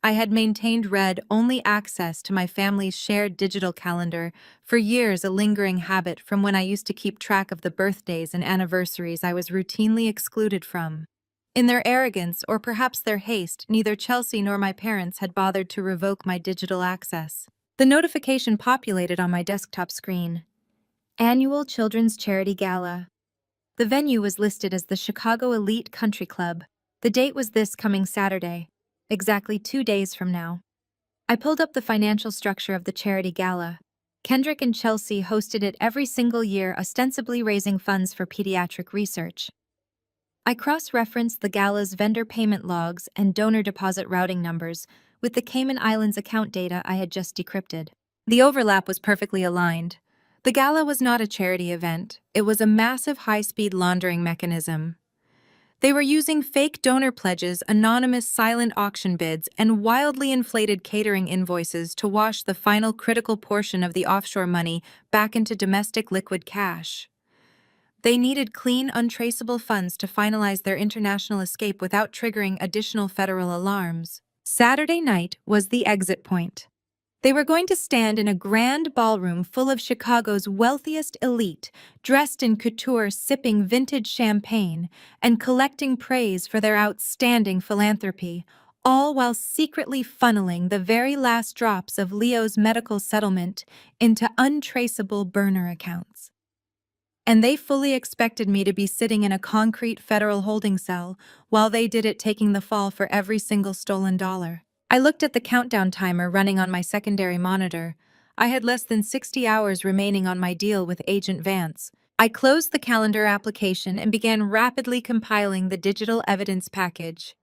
[SPEAKER 1] I had maintained read-only access to my family's shared digital calendar for years, a lingering habit from when I used to keep track of the birthdays and anniversaries I was routinely excluded from. In their arrogance, or perhaps their haste, neither Chelsea nor my parents had bothered to revoke my digital access. The notification populated on my desktop screen. Annual Children's Charity Gala. The venue was listed as the Chicago Elite Country Club. The date was this coming Saturday, exactly 2 days from now. I pulled up the financial structure of the charity gala. Kendrick and Chelsea hosted it every single year, ostensibly raising funds for pediatric research. I cross-referenced the gala's vendor payment logs and donor deposit routing numbers with the Cayman Islands account data I had just decrypted. The overlap was perfectly aligned. The gala was not a charity event. It was a massive high-speed laundering mechanism. They were using fake donor pledges, anonymous silent auction bids, and wildly inflated catering invoices to wash the final critical portion of the offshore money back into domestic liquid cash. They needed clean, untraceable funds to finalize their international escape without triggering additional federal alarms. Saturday night was the exit point. They were going to stand in a grand ballroom full of Chicago's wealthiest elite, dressed in couture, sipping vintage champagne, and collecting praise for their outstanding philanthropy, all while secretly funneling the very last drops of Leo's medical settlement into untraceable burner accounts. And they fully expected me to be sitting in a concrete federal holding cell while they did it, taking the fall for every single stolen dollar. I looked at the countdown timer running on my secondary monitor. I had less than 60 hours remaining on my deal with Agent Vance. I closed the calendar application and began rapidly compiling the digital evidence package.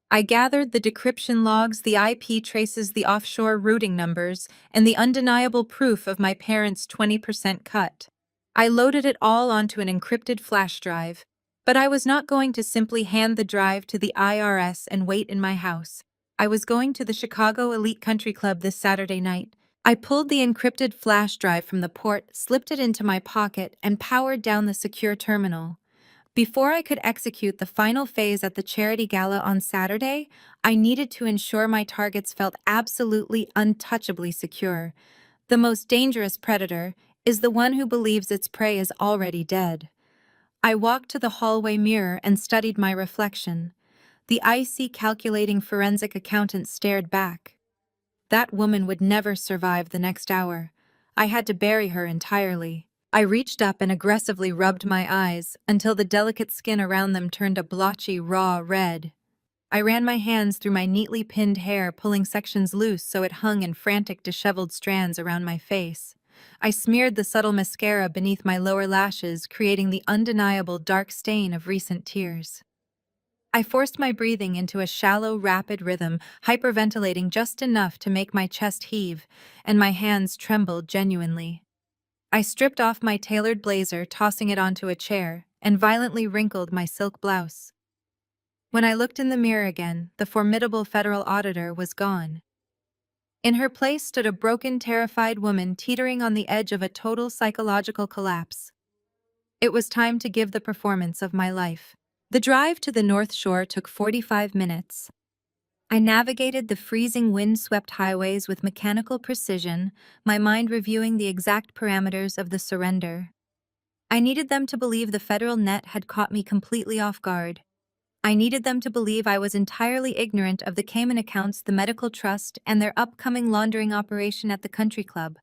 [SPEAKER 1] I gathered the decryption logs, the IP traces, the offshore routing numbers, and the undeniable proof of my parents' 20% cut. I loaded it all onto an encrypted flash drive, but I was not going to simply hand the drive to the IRS and wait in my house. I was going to the Chicago Elite Country Club this Saturday night. I pulled the encrypted flash drive from the port, slipped it into my pocket, and powered down the secure terminal. Before I could execute the final phase at the charity gala on Saturday, I needed to ensure my targets felt absolutely untouchably secure. The most dangerous predator is the one who believes its prey is already dead. I walked to the hallway mirror and studied my reflection. The icy, calculating forensic accountant stared back. That woman would never survive the next hour. I had to bury her entirely. I reached up and aggressively rubbed my eyes until the delicate skin around them turned a blotchy, raw red. I ran my hands through my neatly pinned hair, pulling sections loose so it hung in frantic, disheveled strands around my face. I smeared the subtle mascara beneath my lower lashes, creating the undeniable dark stain of recent tears. I forced my breathing into a shallow, rapid rhythm, hyperventilating just enough to make my chest heave, and my hands trembled genuinely. I stripped off my tailored blazer, tossing it onto a chair, and violently wrinkled my silk blouse. When I looked in the mirror again, the formidable federal auditor was gone. In her place stood a broken, terrified woman teetering on the edge of a total psychological collapse. It was time to give the performance of my life. The drive to the North Shore took 45 minutes. I navigated the freezing wind-swept highways with mechanical precision, my mind reviewing the exact parameters of the surrender. I needed them to believe the federal net had caught me completely off guard. I needed them to believe I was entirely ignorant of the Cayman accounts, the medical trust, and their upcoming laundering operation at the country club.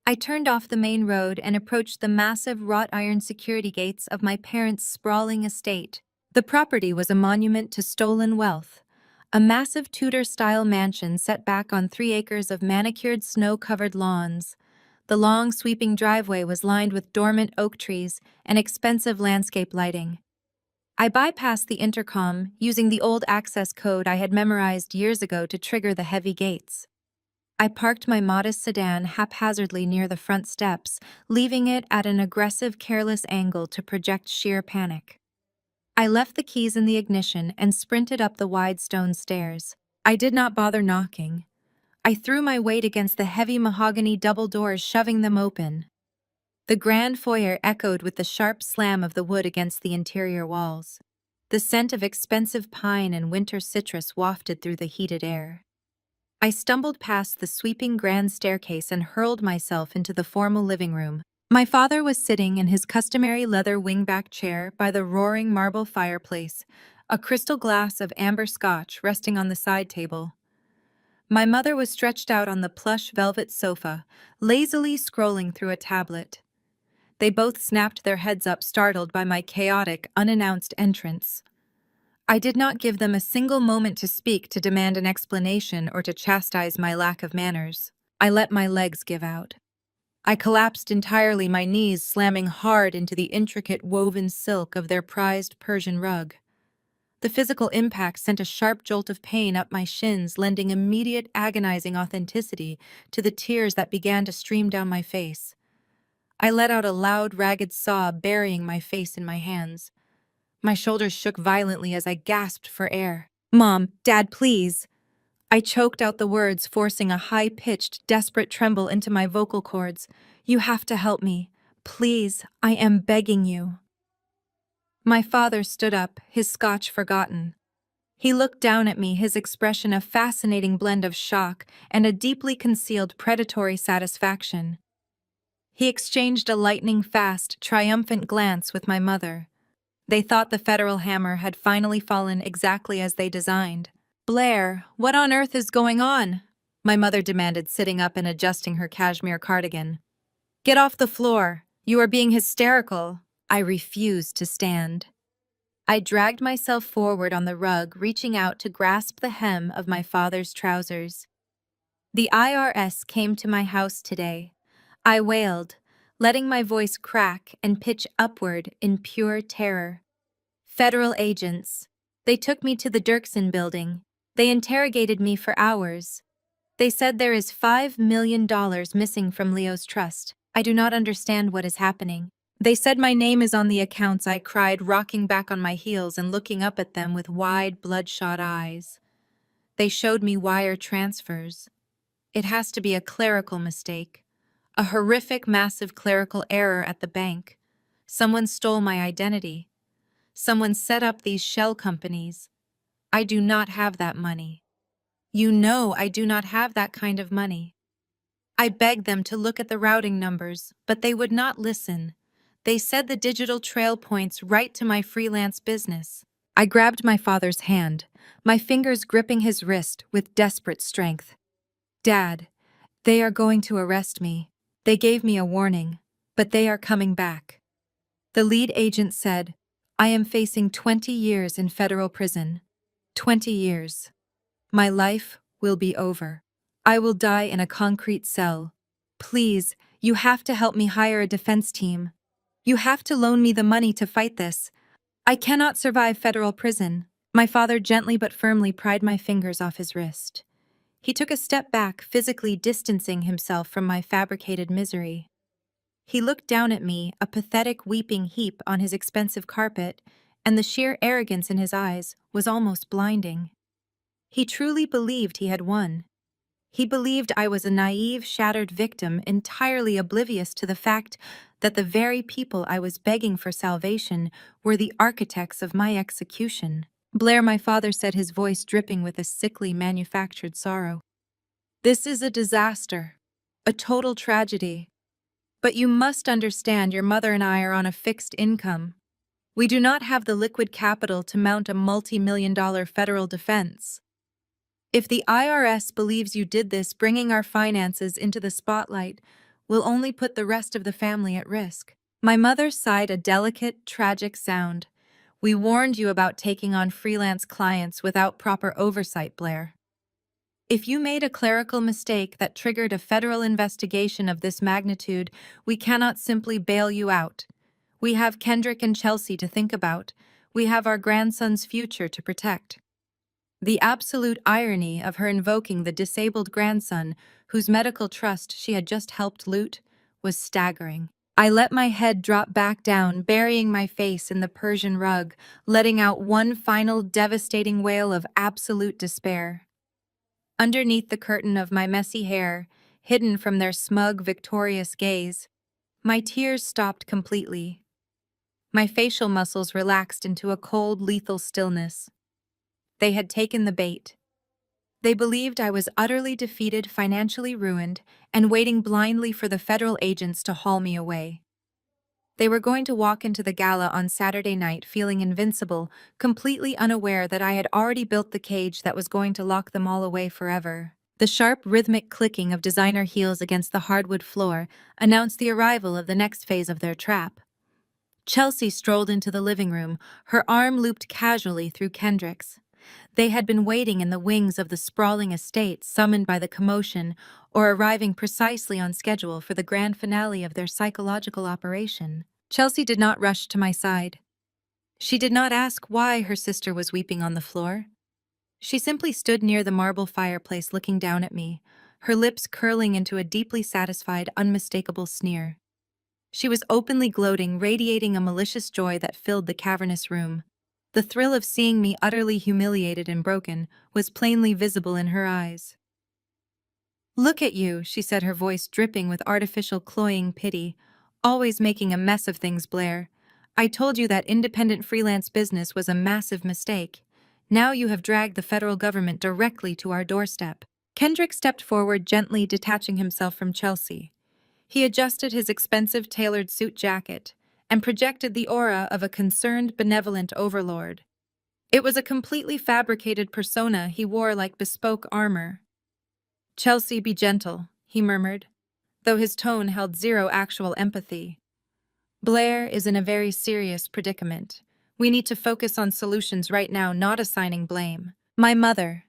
[SPEAKER 1] I turned off the main road and approached the massive wrought iron security gates of my parents' sprawling estate. The property was a monument to stolen wealth, a massive Tudor-style mansion set back on 3 acres of manicured snow-covered lawns. The long, sweeping driveway was lined with dormant oak trees and expensive landscape lighting. I bypassed the intercom, using the old access code I had memorized years ago to trigger the heavy gates. I parked my modest sedan haphazardly near the front steps, leaving it at an aggressive, careless angle to project sheer panic. I left the keys in the ignition and sprinted up the wide stone stairs. I did not bother knocking. I threw my weight against the heavy mahogany double doors, shoving them open. The grand foyer echoed with the sharp slam of the wood against the interior walls. The scent of expensive pine and winter citrus wafted through the heated air. I stumbled past the sweeping grand staircase and hurled myself into the formal living room. My father was sitting in his customary leather wingback chair by the roaring marble fireplace, a crystal glass of amber scotch resting on the side table. My mother was stretched out on the plush velvet sofa, lazily scrolling through a tablet. They both snapped their heads up, startled by my chaotic, unannounced entrance. I did not give them a single moment to speak, to demand an explanation, or to chastise my lack of manners. I let my legs give out. I collapsed entirely, my knees slamming hard into the intricate woven silk of their prized Persian rug. The physical impact sent a sharp jolt of pain up my shins, lending immediate, agonizing authenticity to the tears that began to stream down my face. I let out a loud, ragged sob, burying my face in my hands. My shoulders shook violently as I gasped for air. "Mom, Dad, please." I choked out the words, forcing a high-pitched, desperate tremble into my vocal cords. "You have to help me. Please, I am begging you." My father stood up, his scotch forgotten. He looked down at me, his expression a fascinating blend of shock and a deeply concealed predatory satisfaction. He exchanged a lightning-fast, triumphant glance with my mother. They thought the federal hammer had finally fallen exactly as they designed. "Blair, what on earth is going on?" my mother demanded, sitting up and adjusting her cashmere cardigan. "Get off the floor. You are being hysterical." I refused to stand. I dragged myself forward on the rug, reaching out to grasp the hem of my father's trousers. The IRS came to my house today. I wailed, letting my voice crack and pitch upward in pure terror. Federal agents. They took me to the Dirksen building. They interrogated me for hours. They said there is $5 million missing from Leo's trust. I do not understand what is happening. They said my name is on the accounts. I cried, rocking back on my heels and looking up at them with wide, bloodshot eyes. They showed me wire transfers. It has to be a clerical mistake. A horrific, massive clerical error at the bank. Someone stole my identity. Someone set up these shell companies. I do not have that money. You know I do not have that kind of money. I begged them to look at the routing numbers, but they would not listen. They said the digital trail points right to my freelance business. I grabbed my father's hand, my fingers gripping his wrist with desperate strength. Dad, they are going to arrest me. They gave me a warning, but they are coming back. The lead agent said, I am facing 20 years in federal prison. 20 years. My life will be over. I will die in a concrete cell. Please, you have to help me hire a defense team. You have to loan me the money to fight this. I cannot survive federal prison. My father gently but firmly pried my fingers off his wrist. He took a step back, physically distancing himself from my fabricated misery. He looked down at me, a pathetic weeping heap on his expensive carpet, and the sheer arrogance in his eyes was almost blinding. He truly believed he had won. He believed I was a naive, shattered victim, entirely oblivious to the fact that the very people I was begging for salvation were the architects of my execution. Blair, my father said, his voice dripping with a sickly, manufactured sorrow. This is a disaster. A total tragedy. But you must understand your mother and I are on a fixed income. We do not have the liquid capital to mount a multi-million-dollar federal defense. If the IRS believes you did this, bringing our finances into the spotlight will only put the rest of the family at risk. My mother sighed a delicate, tragic sound. We warned you about taking on freelance clients without proper oversight, Blair. If you made a clerical mistake that triggered a federal investigation of this magnitude, we cannot simply bail you out. We have Kendrick and Chelsea to think about. We have our grandson's future to protect. The absolute irony of her invoking the disabled grandson, whose medical trust she had just helped loot, was staggering. I let my head drop back down, burying my face in the Persian rug, letting out one final devastating wail of absolute despair. Underneath the curtain of my messy hair, hidden from their smug, victorious gaze, my tears stopped completely. My facial muscles relaxed into a cold, lethal stillness. They had taken the bait. They believed I was utterly defeated, financially ruined, and waiting blindly for the federal agents to haul me away. They were going to walk into the gala on Saturday night feeling invincible, completely unaware that I had already built the cage that was going to lock them all away forever. The sharp, rhythmic clicking of designer heels against the hardwood floor announced the arrival of the next phase of their trap. Chelsea strolled into the living room, her arm looped casually through Kendrick's. They had been waiting in the wings of the sprawling estate, summoned by the commotion, or arriving precisely on schedule for the grand finale of their psychological operation. Chelsea did not rush to my side. She did not ask why her sister was weeping on the floor. She simply stood near the marble fireplace looking down at me, her lips curling into a deeply satisfied, unmistakable sneer. She was openly gloating, radiating a malicious joy that filled the cavernous room. The thrill of seeing me utterly humiliated and broken was plainly visible in her eyes. "Look at you," she said, her voice dripping with artificial cloying pity. "Always making a mess of things, Blair. I told you that independent freelance business was a massive mistake. Now you have dragged the federal government directly to our doorstep." Kendrick stepped forward, gently detaching himself from Chelsea. He adjusted his expensive tailored suit jacket and projected the aura of a concerned, benevolent overlord. It was a completely fabricated persona he wore like bespoke armor. "Chelsea, be gentle," he murmured, though his tone held zero actual empathy. "Blair is in a very serious predicament. We need to focus on solutions right now, not assigning blame." My mother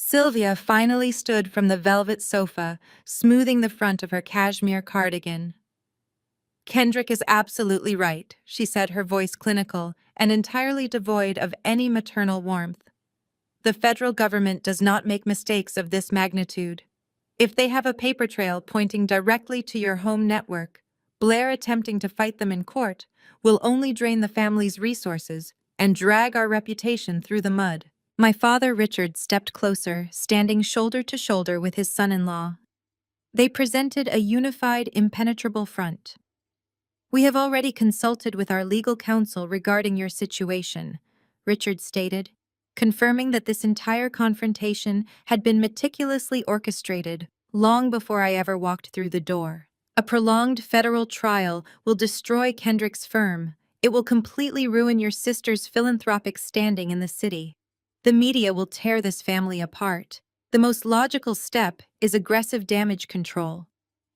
[SPEAKER 1] Sylvia finally stood from the velvet sofa, smoothing the front of her cashmere cardigan. Kendrick is absolutely right, she said, her voice clinical and entirely devoid of any maternal warmth. The federal government does not make mistakes of this magnitude. If they have a paper trail pointing directly to your home network, Blair attempting to fight them in court will only drain the family's resources and drag our reputation through the mud. My father, Richard, stepped closer, standing shoulder to shoulder with his son-in-law. They presented a unified, impenetrable front. "We have already consulted with our legal counsel regarding your situation," Richard stated, confirming that this entire confrontation had been meticulously orchestrated long before I ever walked through the door. "A prolonged federal trial will destroy Kendrick's firm. It will completely ruin your sister's philanthropic standing in the city. The media will tear this family apart. The most logical step is aggressive damage control.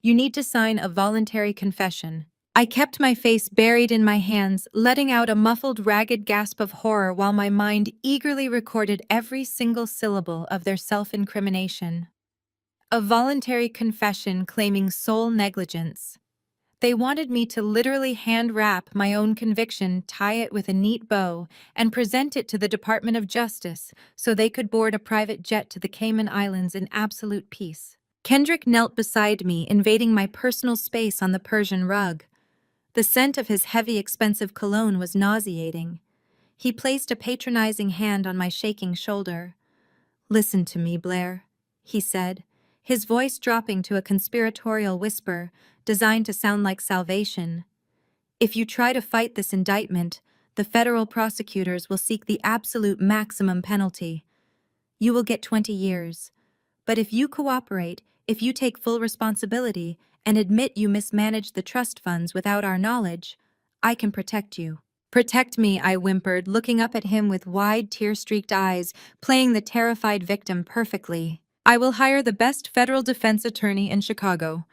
[SPEAKER 1] You need to sign a voluntary confession." I kept my face buried in my hands, letting out a muffled, ragged gasp of horror while my mind eagerly recorded every single syllable of their self-incrimination. A voluntary confession claiming sole negligence. They wanted me to literally hand-wrap my own conviction, tie it with a neat bow, and present it to the Department of Justice so they could board a private jet to the Cayman Islands in absolute peace. Kendrick knelt beside me, invading my personal space on the Persian rug. The scent of his heavy, expensive cologne was nauseating. He placed a patronizing hand on my shaking shoulder. "Listen to me, Blair," he said, his voice dropping to a conspiratorial whisper designed to sound like salvation. "If you try to fight this indictment, the federal prosecutors will seek the absolute maximum penalty. You will get 20 years. But if you cooperate, if you take full responsibility and admit you mismanaged the trust funds without our knowledge, I can protect you." "Protect me," I whimpered, looking up at him with wide, tear-streaked eyes, playing the terrified victim perfectly. "I will hire the best federal defense attorney in Chicago,"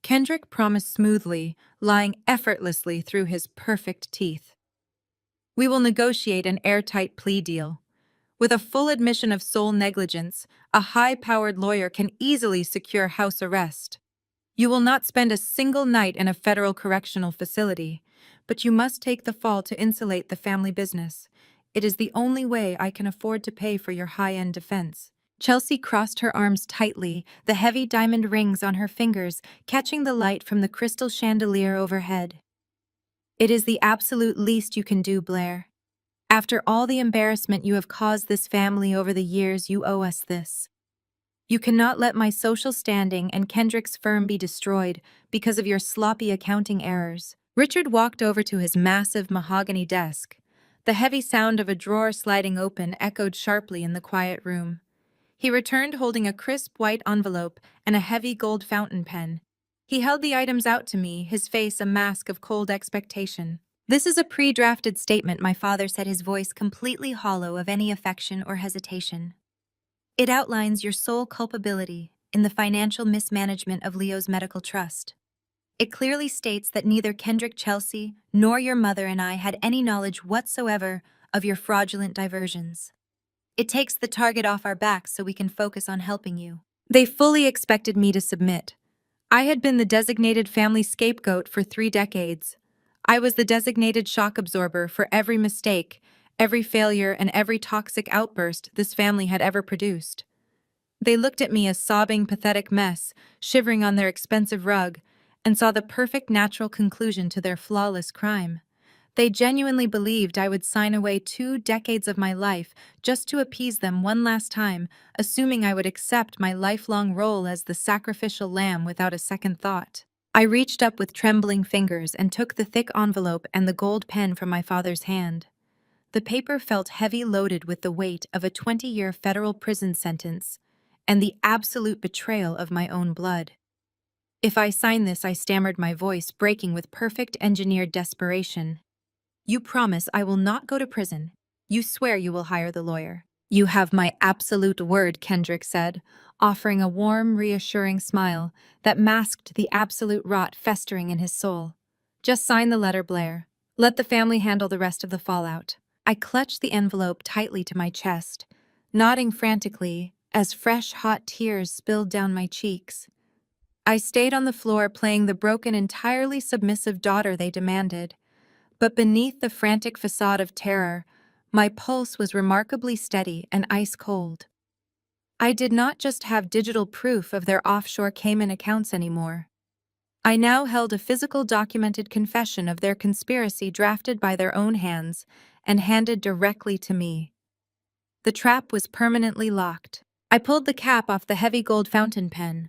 [SPEAKER 1] Kendrick promised smoothly, lying effortlessly through his perfect teeth. "We will negotiate an airtight plea deal. With a full admission of sole negligence, a high-powered lawyer can easily secure house arrest. You will not spend a single night in a federal correctional facility, but you must take the fall to insulate the family business. It is the only way I can afford to pay for your high-end defense." Chelsea crossed her arms tightly, the heavy diamond rings on her fingers catching the light from the crystal chandelier overhead. "It is the absolute least you can do, Blair. After all the embarrassment you have caused this family over the years, you owe us this. You cannot let my social standing and Kendrick's firm be destroyed because of your sloppy accounting errors." Richard walked over to his massive mahogany desk. The heavy sound of a drawer sliding open echoed sharply in the quiet room. He returned holding a crisp white envelope and a heavy gold fountain pen. He held the items out to me, his face a mask of cold expectation. "This is a pre-drafted statement," my father said, his voice completely hollow of any affection or hesitation. "It outlines your sole culpability in the financial mismanagement of Leo's medical trust. It clearly states that neither Kendrick Chelsea nor your mother and I had any knowledge whatsoever of your fraudulent diversions. It takes the target off our backs so we can focus on helping you." They fully expected me to submit. I had been the designated family scapegoat for 3 decades. I was the designated shock absorber for every mistake, every failure, and every toxic outburst this family had ever produced. They looked at me, a sobbing, pathetic mess, shivering on their expensive rug, and saw the perfect natural conclusion to their flawless crime. They genuinely believed I would sign away 2 decades of my life just to appease them one last time, assuming I would accept my lifelong role as the sacrificial lamb without a second thought. I reached up with trembling fingers and took the thick envelope and the gold pen from my father's hand. The paper felt heavy, loaded with the weight of a 20-year federal prison sentence and the absolute betrayal of my own blood. "If I sign this," I stammered, my voice breaking with perfect engineered desperation. "You promise I will not go to prison. You swear you will hire the lawyer." "You have my absolute word," Kendrick said, offering a warm, reassuring smile that masked the absolute rot festering in his soul. "Just sign the letter, Blair. Let the family handle the rest of the fallout." I clutched the envelope tightly to my chest, nodding frantically as fresh hot tears spilled down my cheeks. I stayed on the floor playing the broken, entirely submissive daughter they demanded. But beneath the frantic facade of terror, my pulse was remarkably steady and ice-cold. I did not just have digital proof of their offshore Cayman accounts anymore. I now held a physical documented confession of their conspiracy drafted by their own hands and handed directly to me. The trap was permanently locked. I pulled the cap off the heavy gold fountain pen.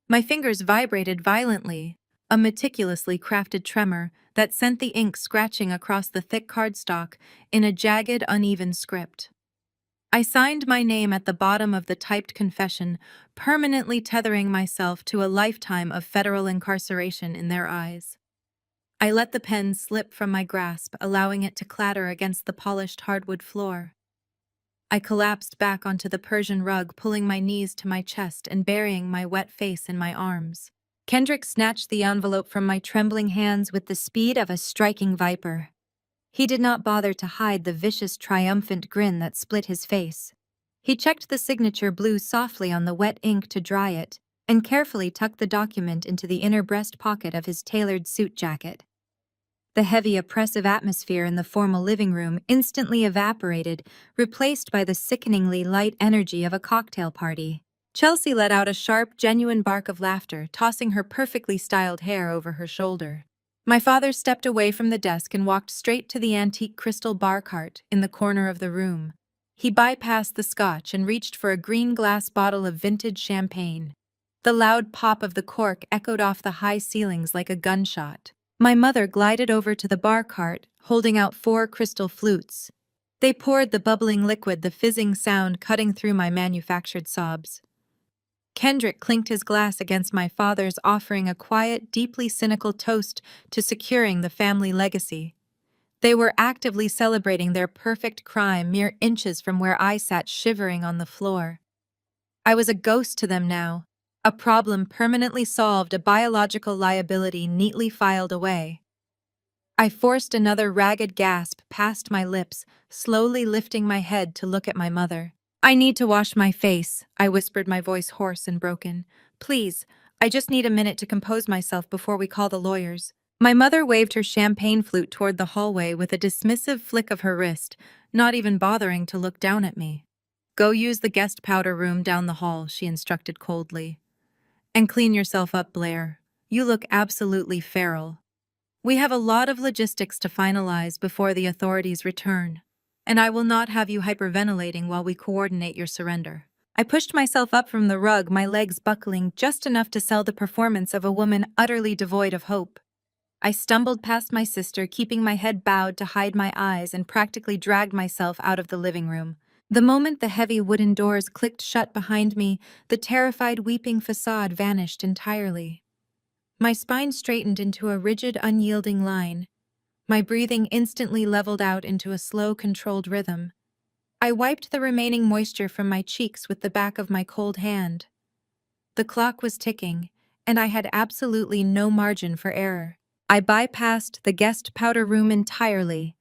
[SPEAKER 1] My fingers vibrated violently, a meticulously crafted tremor that sent the ink scratching across the thick cardstock in a jagged, uneven script. I signed my name at the bottom of the typed confession, permanently tethering myself to a lifetime of federal incarceration in their eyes. I let the pen slip from my grasp, allowing it to clatter against the polished hardwood floor. I collapsed back onto the Persian rug, pulling my knees to my chest and burying my wet face in my arms. Kendrick snatched the envelope from my trembling hands with the speed of a striking viper. He did not bother to hide the vicious, triumphant grin that split his face. He checked the signature blue softly on the wet ink to dry it, and carefully tucked the document into the inner breast pocket of his tailored suit jacket. The heavy, oppressive atmosphere in the formal living room instantly evaporated, replaced by the sickeningly light energy of a cocktail party. Chelsea let out a sharp, genuine bark of laughter, tossing her perfectly styled hair over her shoulder. My father stepped away from the desk and walked straight to the antique crystal bar cart in the corner of the room. He bypassed the scotch and reached for a green glass bottle of vintage champagne. The loud pop of the cork echoed off the high ceilings like a gunshot. My mother glided over to the bar cart, holding out 4 crystal flutes. They poured the bubbling liquid, the fizzing sound cutting through my manufactured sobs. Kendrick clinked his glass against my father's, offering a quiet, deeply cynical toast to securing the family legacy. They were actively celebrating their perfect crime mere inches from where I sat shivering on the floor. I was a ghost to them now, a problem permanently solved, a biological liability neatly filed away. I forced another ragged gasp past my lips, slowly lifting my head to look at my mother. "I need to wash my face," I whispered, my voice hoarse and broken. "Please, I just need a minute to compose myself before we call the lawyers." My mother waved her champagne flute toward the hallway with a dismissive flick of her wrist, not even bothering to look down at me. "Go use the guest powder room down the hall," she instructed coldly. "And clean yourself up, Blair. You look absolutely feral. We have a lot of logistics to finalize before the authorities return, and I will not have you hyperventilating while we coordinate your surrender." I pushed myself up from the rug, my legs buckling just enough to sell the performance of a woman utterly devoid of hope. I stumbled past my sister, keeping my head bowed to hide my eyes, and practically dragged myself out of the living room. The moment the heavy wooden doors clicked shut behind me, the terrified, weeping facade vanished entirely. My spine straightened into a rigid, unyielding line. My breathing instantly leveled out into a slow, controlled rhythm. I wiped the remaining moisture from my cheeks with the back of my cold hand. The clock was ticking, and I had absolutely no margin for error. I bypassed the guest powder room entirely.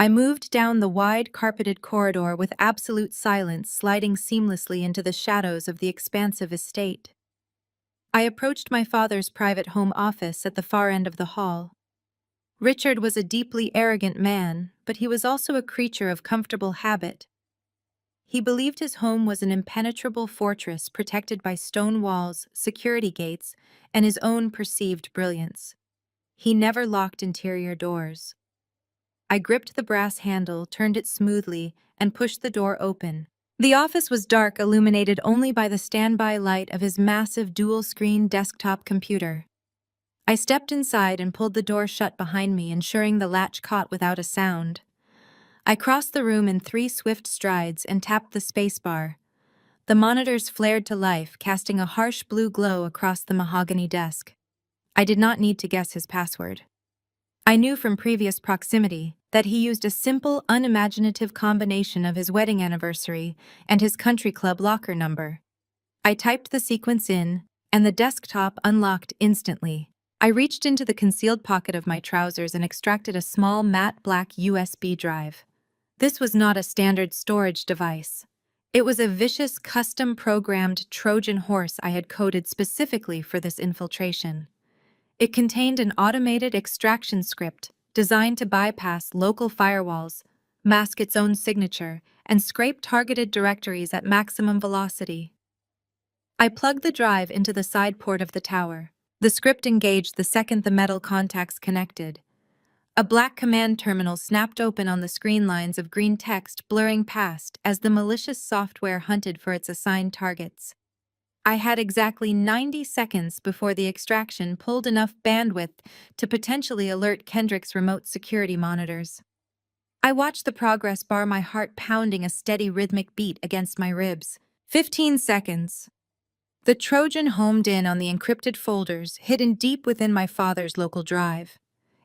[SPEAKER 1] I moved down the wide, carpeted corridor with absolute silence, sliding seamlessly into the shadows of the expansive estate. I approached my father's private home office at the far end of the hall. Richard was a deeply arrogant man, but he was also a creature of comfortable habit. He believed his home was an impenetrable fortress protected by stone walls, security gates, and his own perceived brilliance. He never locked interior doors. I gripped the brass handle, turned it smoothly, and pushed the door open. The office was dark, illuminated only by the standby light of his massive dual-screen desktop computer. I stepped inside and pulled the door shut behind me, ensuring the latch caught without a sound. I crossed the room in 3 swift strides and tapped the spacebar. The monitors flared to life, casting a harsh blue glow across the mahogany desk. I did not need to guess his password. I knew from previous proximity that he used a simple, unimaginative combination of his wedding anniversary and his country club locker number. I typed the sequence in, and the desktop unlocked instantly. I reached into the concealed pocket of my trousers and extracted a small, matte black USB drive. This was not a standard storage device. It was a vicious, custom-programmed Trojan horse I had coded specifically for this infiltration. It contained an automated extraction script designed to bypass local firewalls, mask its own signature, and scrape targeted directories at maximum velocity. I plugged the drive into the side port of the tower. The script engaged the second the metal contacts connected. A black command terminal snapped open on the screen, lines of green text blurring past as the malicious software hunted for its assigned targets. I had exactly 90 seconds before the extraction pulled enough bandwidth to potentially alert Kendrick's remote security monitors. I watched the progress bar, my heart pounding a steady rhythmic beat against my ribs. 15 seconds. The Trojan homed in on the encrypted folders hidden deep within my father's local drive.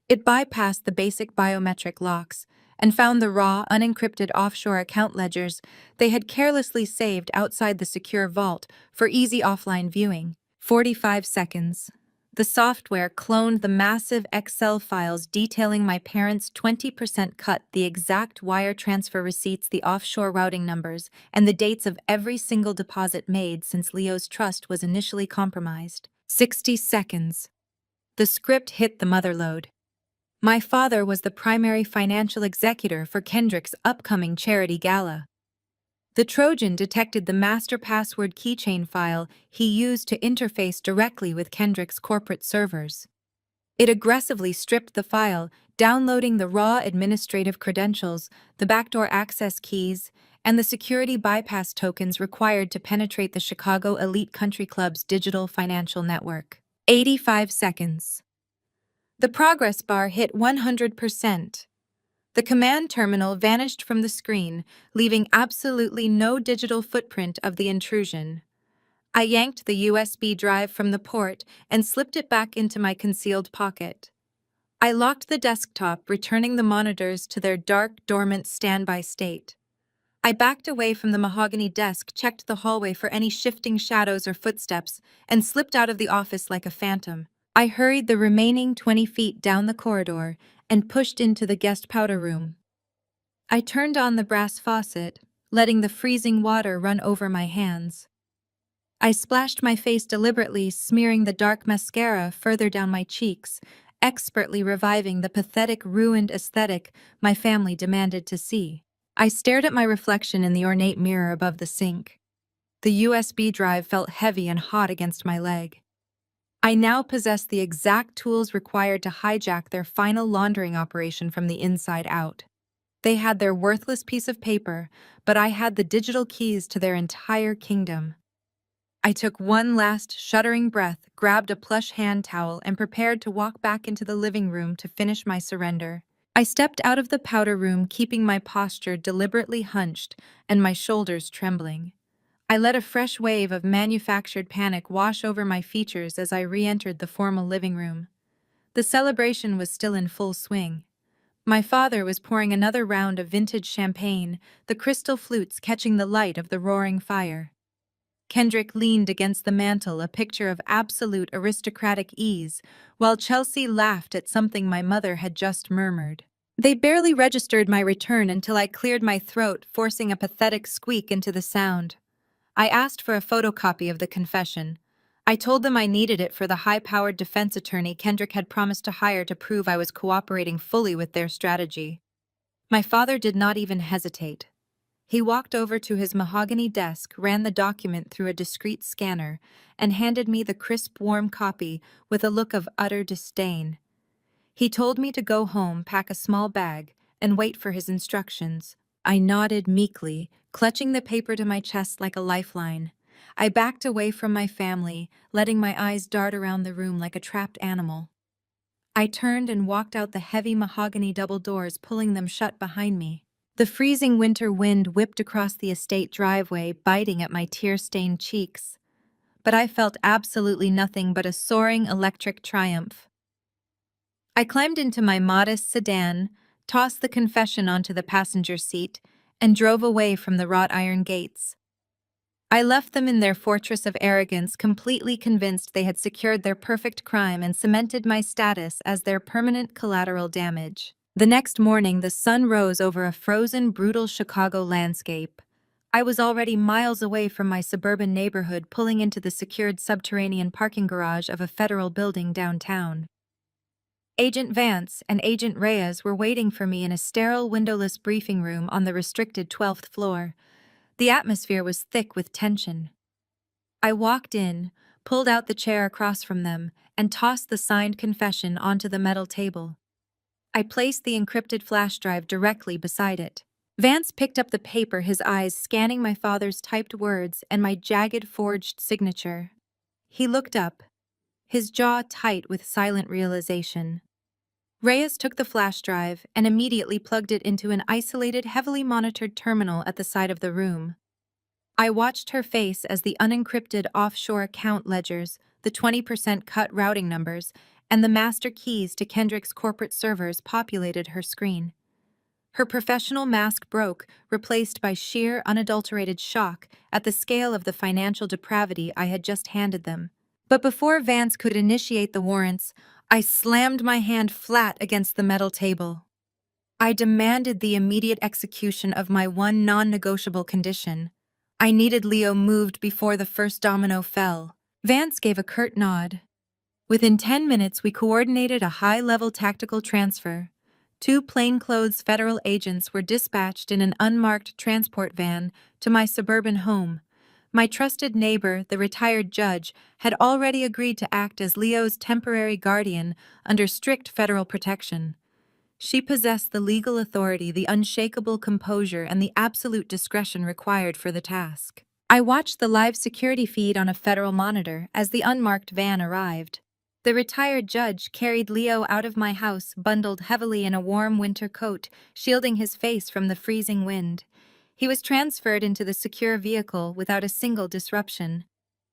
[SPEAKER 1] It bypassed the basic biometric locks and found the raw, unencrypted offshore account ledgers they had carelessly saved outside the secure vault for easy offline viewing. 45 seconds. The software cloned the massive Excel files detailing my parents' 20% cut, the exact wire transfer receipts, the offshore routing numbers, and the dates of every single deposit made since Leo's trust was initially compromised. 60 seconds. The script hit the motherlode. My father was the primary financial executor for Kendrick's upcoming charity gala. The Trojan detected the master password keychain file he used to interface directly with Kendrick's corporate servers. It aggressively stripped the file, downloading the raw administrative credentials, the backdoor access keys, and the security bypass tokens required to penetrate the Chicago Elite Country Club's digital financial network. 85 seconds. The progress bar hit 100%. The command terminal vanished from the screen, leaving absolutely no digital footprint of the intrusion. I yanked the USB drive from the port and slipped it back into my concealed pocket. I locked the desktop, returning the monitors to their dark, dormant standby state. I backed away from the mahogany desk, checked the hallway for any shifting shadows or footsteps, and slipped out of the office like a phantom. I hurried the remaining 20 feet down the corridor and pushed into the guest powder room. I turned on the brass faucet, letting the freezing water run over my hands. I splashed my face deliberately, smearing the dark mascara further down my cheeks, expertly reviving the pathetic, ruined aesthetic my family demanded to see. I stared at my reflection in the ornate mirror above the sink. The USB drive felt heavy and hot against my leg. I now possessed the exact tools required to hijack their final laundering operation from the inside out. They had their worthless piece of paper, but I had the digital keys to their entire kingdom. I took one last shuddering breath, grabbed a plush hand towel, and prepared to walk back into the living room to finish my surrender. I stepped out of the powder room, keeping my posture deliberately hunched and my shoulders trembling. I let a fresh wave of manufactured panic wash over my features as I re-entered the formal living room. The celebration was still in full swing. My father was pouring another round of vintage champagne, the crystal flutes catching the light of the roaring fire. Kendrick leaned against the mantel, a picture of absolute aristocratic ease, while Chelsea laughed at something my mother had just murmured. They barely registered my return until I cleared my throat, forcing a pathetic squeak into the sound. I asked for a photocopy of the confession. I told them I needed it for the high-powered defense attorney Kendrick had promised to hire to prove I was cooperating fully with their strategy. My father did not even hesitate. He walked over to his mahogany desk, ran the document through a discreet scanner, and handed me the crisp, warm copy with a look of utter disdain. He told me to go home, pack a small bag, and wait for his instructions. I nodded meekly, clutching the paper to my chest like a lifeline. I backed away from my family, letting my eyes dart around the room like a trapped animal. I turned and walked out the heavy mahogany double doors, pulling them shut behind me. The freezing winter wind whipped across the estate driveway, biting at my tear-stained cheeks. But I felt absolutely nothing but a soaring electric triumph. I climbed into my modest sedan, tossed the confession onto the passenger seat, and drove away from the wrought iron gates. I left them in their fortress of arrogance, completely convinced they had secured their perfect crime and cemented my status as their permanent collateral damage. The next morning, the sun rose over a frozen, brutal Chicago landscape. I was already miles away from my suburban neighborhood, pulling into the secured subterranean parking garage of a federal building downtown. Agent Vance and Agent Reyes were waiting for me in a sterile, windowless briefing room on the restricted 12th floor. The atmosphere was thick with tension. I walked in, pulled out the chair across from them, and tossed the signed confession onto the metal table. I placed the encrypted flash drive directly beside it. Vance picked up the paper, his eyes scanning my father's typed words and my jagged forged signature. He looked up, his jaw tight with silent realization. Reyes took the flash drive and immediately plugged it into an isolated, heavily monitored terminal at the side of the room. I watched her face as the unencrypted offshore account ledgers, the 20% cut routing numbers, and the master keys to Kendrick's corporate servers populated her screen. Her professional mask broke, replaced by sheer, unadulterated shock at the scale of the financial depravity I had just handed them. But before Vance could initiate the warrants, I slammed my hand flat against the metal table. I demanded the immediate execution of my one non-negotiable condition. I needed Leo moved before the first domino fell. Vance gave a curt nod. Within 10 minutes, we coordinated a high-level tactical transfer. 2 plainclothes federal agents were dispatched in an unmarked transport van to my suburban home. My trusted neighbor, the retired judge, had already agreed to act as Leo's temporary guardian under strict federal protection. She possessed the legal authority, the unshakable composure, and the absolute discretion required for the task. I watched the live security feed on a federal monitor as the unmarked van arrived. The retired judge carried Leo out of my house, bundled heavily in a warm winter coat, shielding his face from the freezing wind. He was transferred into the secure vehicle without a single disruption.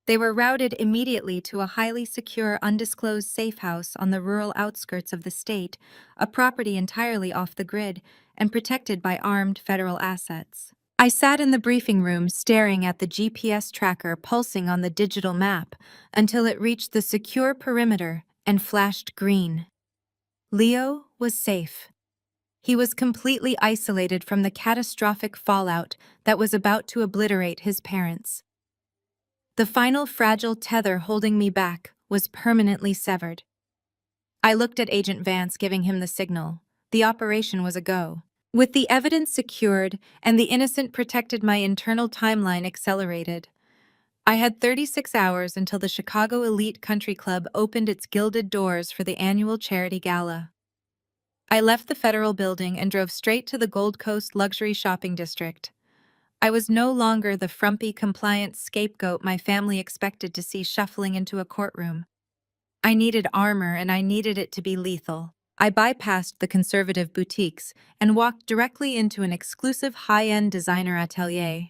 [SPEAKER 1] They were routed immediately to a highly secure, undisclosed safe house on the rural outskirts of the state, a property entirely off the grid and protected by armed federal assets. I sat in the briefing room staring at the GPS tracker pulsing on the digital map until it reached the secure perimeter and flashed green. Leo was safe. He was completely isolated from the catastrophic fallout that was about to obliterate his parents. The final fragile tether holding me back was permanently severed. I looked at Agent Vance, giving him the signal. The operation was a go. With the evidence secured and the innocent protected, my internal timeline accelerated. I had 36 hours until the Chicago Elite Country Club opened its gilded doors for the annual charity gala. I left the federal building and drove straight to the Gold Coast luxury shopping district. I was no longer the frumpy, compliant scapegoat my family expected to see shuffling into a courtroom. I needed armor, and I needed it to be lethal. I bypassed the conservative boutiques and walked directly into an exclusive high-end designer atelier.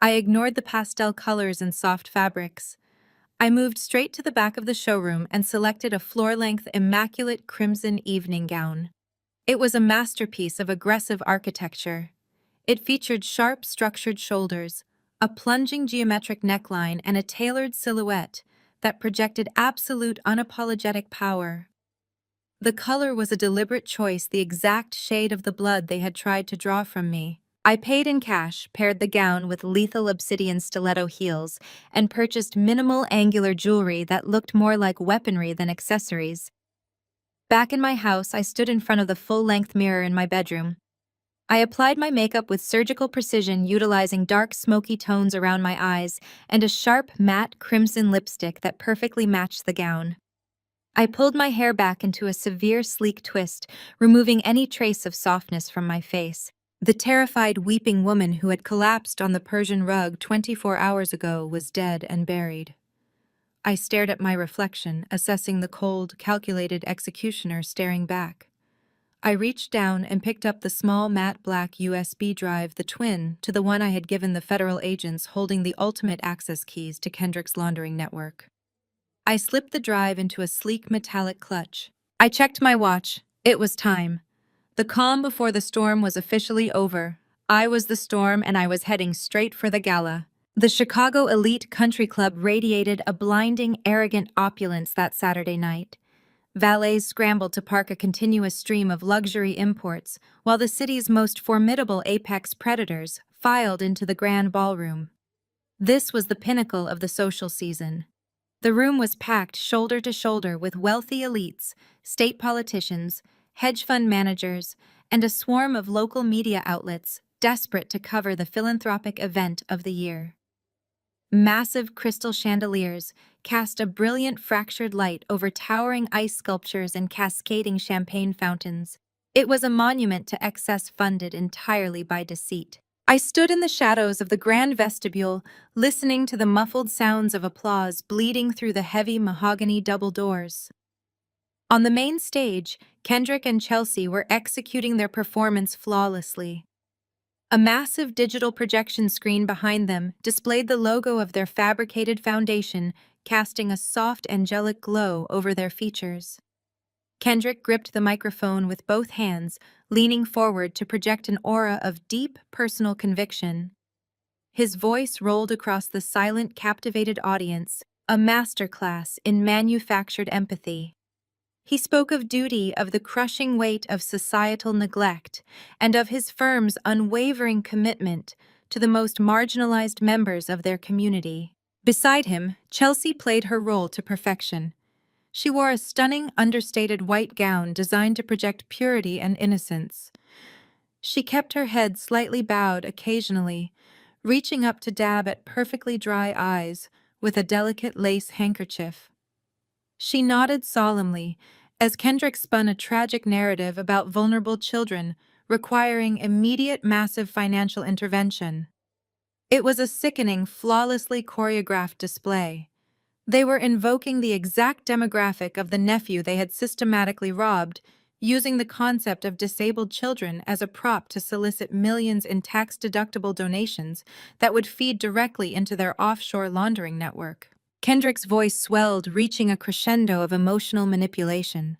[SPEAKER 1] I ignored the pastel colors and soft fabrics. I moved straight to the back of the showroom and selected a floor-length, immaculate crimson evening gown. It was a masterpiece of aggressive architecture. It featured sharp, structured shoulders, a plunging geometric neckline, and a tailored silhouette that projected absolute, unapologetic power. The color was a deliberate choice, the exact shade of the blood they had tried to draw from me. I paid in cash, paired the gown with lethal obsidian stiletto heels, and purchased minimal angular jewelry that looked more like weaponry than accessories. Back in my house, I stood in front of the full-length mirror in my bedroom. I applied my makeup with surgical precision, utilizing dark, smoky tones around my eyes and a sharp, matte crimson lipstick that perfectly matched the gown. I pulled my hair back into a severe, sleek twist, removing any trace of softness from my face. The terrified, weeping woman who had collapsed on the Persian rug 24 hours ago was dead and buried. I stared at my reflection, assessing the cold, calculated executioner staring back. I reached down and picked up the small matte black USB drive, the twin to the one I had given the federal agents holding the ultimate access keys to Kendrick's laundering network. I slipped the drive into a sleek metallic clutch. I checked my watch. It was time. The calm before the storm was officially over. I was the storm, and I was heading straight for the gala. The Chicago Elite Country Club radiated a blinding, arrogant opulence that Saturday night. Valets scrambled to park a continuous stream of luxury imports, while the city's most formidable apex predators filed into the grand ballroom. This was the pinnacle of the social season. The room was packed shoulder to shoulder with wealthy elites, state politicians, hedge fund managers, and a swarm of local media outlets desperate to cover the philanthropic event of the year. Massive crystal chandeliers cast a brilliant fractured light over towering ice sculptures and cascading champagne fountains. It was a monument to excess funded entirely by deceit. I stood in the shadows of the grand vestibule, listening to the muffled sounds of applause bleeding through the heavy mahogany double doors. On the main stage, Kendrick and Chelsea were executing their performance flawlessly. A massive digital projection screen behind them displayed the logo of their fabricated foundation, casting a soft, angelic glow over their features. Kendrick gripped the microphone with both hands, leaning forward to project an aura of deep, personal conviction. His voice rolled across the silent, captivated audience, a masterclass in manufactured empathy. He spoke of duty, of the crushing weight of societal neglect, and of his firm's unwavering commitment to the most marginalized members of their community. Beside him, Chelsea played her role to perfection. She wore a stunning, understated white gown designed to project purity and innocence. She kept her head slightly bowed occasionally, reaching up to dab at perfectly dry eyes with a delicate lace handkerchief. She nodded solemnly as Kendrick spun a tragic narrative about vulnerable children requiring immediate massive financial intervention. It was a sickening, flawlessly choreographed display. They were invoking the exact demographic of the nephew they had systematically robbed, using the concept of disabled children as a prop to solicit millions in tax-deductible donations that would feed directly into their offshore laundering network. Kendrick's voice swelled, reaching a crescendo of emotional manipulation.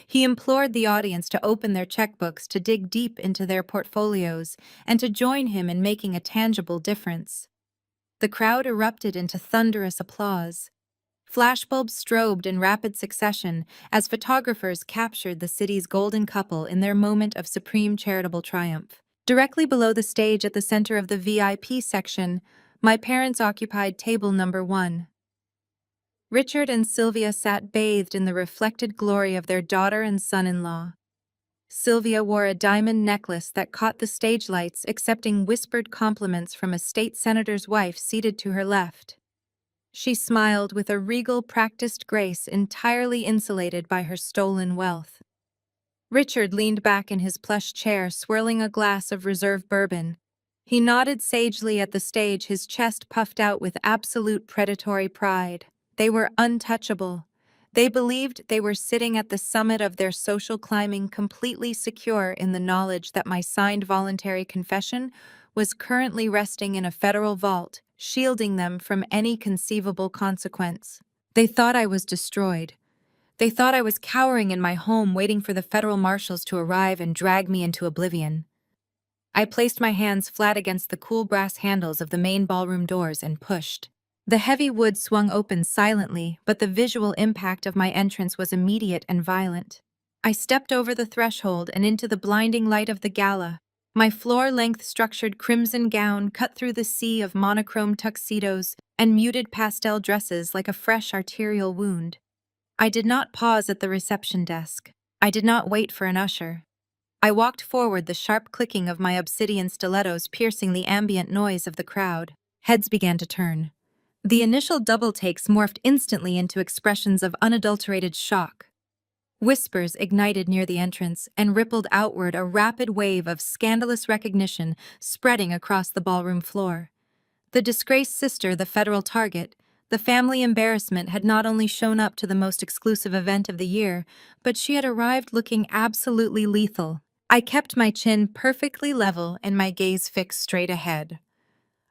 [SPEAKER 1] He implored the audience to open their checkbooks, to dig deep into their portfolios, and to join him in making a tangible difference. The crowd erupted into thunderous applause. Flashbulbs strobed in rapid succession as photographers captured the city's golden couple in their moment of supreme charitable triumph. Directly below the stage at the center of the VIP section, my parents occupied table number 1. Richard and Sylvia sat bathed in the reflected glory of their daughter and son-in-law. Sylvia wore a diamond necklace that caught the stage lights, accepting whispered compliments from a state senator's wife seated to her left. She smiled with a regal, practiced grace entirely insulated by her stolen wealth. Richard leaned back in his plush chair, swirling a glass of reserve bourbon. He nodded sagely at the stage, his chest puffed out with absolute predatory pride. They were untouchable. They believed they were sitting at the summit of their social climbing, completely secure in the knowledge that my signed voluntary confession was currently resting in a federal vault, shielding them from any conceivable consequence. They thought I was destroyed. They thought I was cowering in my home, waiting for the federal marshals to arrive and drag me into oblivion. I placed my hands flat against the cool brass handles of the main ballroom doors and pushed. The heavy wood swung open silently, but the visual impact of my entrance was immediate and violent. I stepped over the threshold and into the blinding light of the gala. My floor-length structured crimson gown cut through the sea of monochrome tuxedos and muted pastel dresses like a fresh arterial wound. I did not pause at the reception desk. I did not wait for an usher. I walked forward, the sharp clicking of my obsidian stilettos piercing the ambient noise of the crowd. Heads began to turn. The initial double takes morphed instantly into expressions of unadulterated shock. Whispers ignited near the entrance and rippled outward, a rapid wave of scandalous recognition spreading across the ballroom floor. The disgraced sister, the federal target, the family embarrassment had not only shown up to the most exclusive event of the year, but she had arrived looking absolutely lethal. I kept my chin perfectly level and my gaze fixed straight ahead.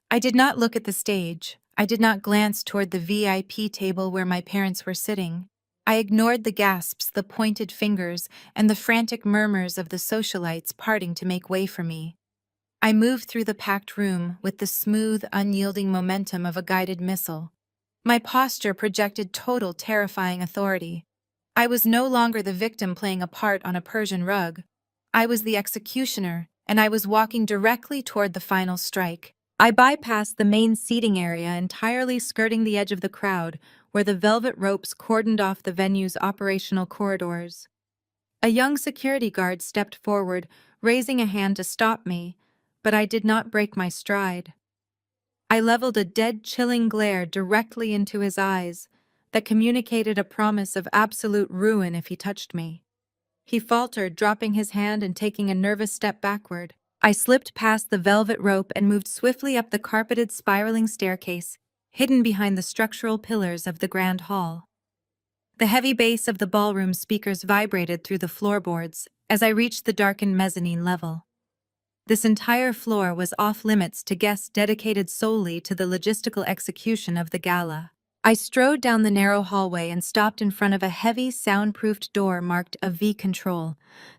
[SPEAKER 1] I did not look at the stage. I did not glance toward the VIP table where my parents were sitting. I ignored the gasps, the pointed fingers, and the frantic murmurs of the socialites parting to make way for me. I moved through the packed room with the smooth, unyielding momentum of a guided missile. My posture projected total, terrifying authority. I was no longer the victim playing a part on a Persian rug. I was the executioner, and I was walking directly toward the final strike. I bypassed the main seating area, entirely skirting the edge of the crowd, where the velvet ropes cordoned off the venue's operational corridors. A young security guard stepped forward, raising a hand to stop me, but I did not break my stride. I leveled a dead, chilling glare directly into his eyes that communicated a promise of absolute ruin if he touched me. He faltered, dropping his hand and taking a nervous step backward. I slipped past the velvet rope and moved swiftly up the carpeted spiraling staircase, hidden behind the structural pillars of the grand hall. The heavy bass of the ballroom speakers vibrated through the floorboards as I reached the darkened mezzanine level. This entire floor was off-limits to guests dedicated solely to the logistical execution of the gala. I strode down the narrow hallway and stopped in front of a heavy, soundproofed door marked a V control.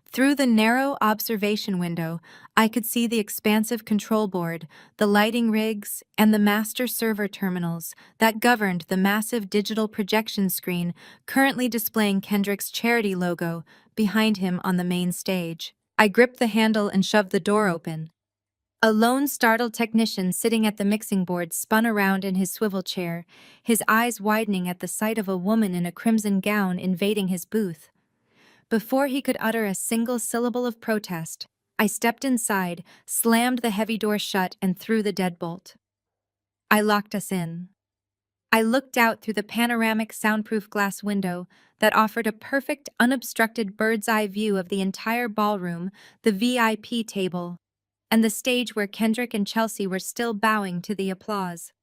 [SPEAKER 1] Through the narrow observation window, I could see the expansive control board, the lighting rigs, and the master server terminals that governed the massive digital projection screen currently displaying Kendrick's charity logo behind him on the main stage. I gripped the handle and shoved the door open. A lone, startled technician sitting at the mixing board spun around in his swivel chair, his eyes widening at the sight of a woman in a crimson gown invading his booth. Before he could utter a single syllable of protest, I stepped inside, slammed the heavy door shut, and threw the deadbolt. I locked us in. I looked out through the panoramic soundproof glass window that offered a perfect, unobstructed bird's-eye view of the entire ballroom, the VIP table, and the stage where Kendrick and Chelsea were still bowing to the applause.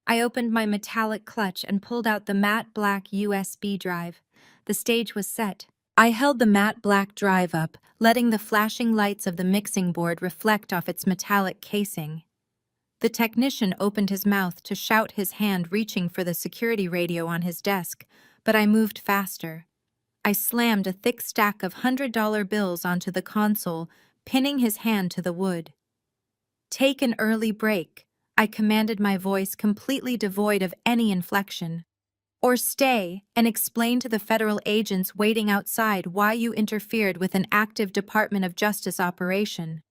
[SPEAKER 1] I opened my metallic clutch and pulled out the matte black USB drive. The stage was set. I held the matte black drive up, letting the flashing lights of the mixing board reflect off its metallic casing. The technician opened his mouth to shout, his hand reaching for the security radio on his desk, but I moved faster. I slammed a thick stack of $100 bills onto the console, pinning his hand to the wood. "Take an early break," I commanded, my voice completely devoid of any inflection. "Or stay and explain to the federal agents waiting outside why you interfered with an active Department of Justice operation."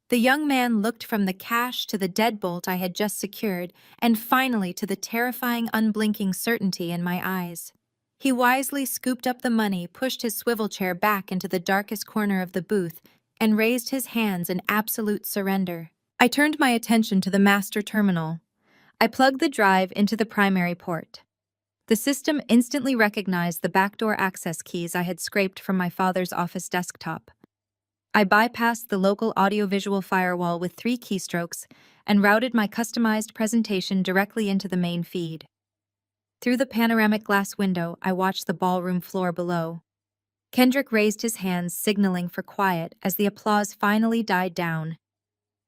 [SPEAKER 1] The young man looked from the cash to the deadbolt I had just secured, and finally to the terrifying, unblinking certainty in my eyes. He wisely scooped up the money, pushed his swivel chair back into the darkest corner of the booth, and raised his hands in absolute surrender. I turned my attention to the master terminal. I plugged the drive into the primary port. The system instantly recognized the backdoor access keys I had scraped from my father's office desktop. I bypassed the local audiovisual firewall with 3 keystrokes and routed my customized presentation directly into the main feed. Through the panoramic glass window, I watched the ballroom floor below. Kendrick raised his hands, signaling for quiet as the applause finally died down.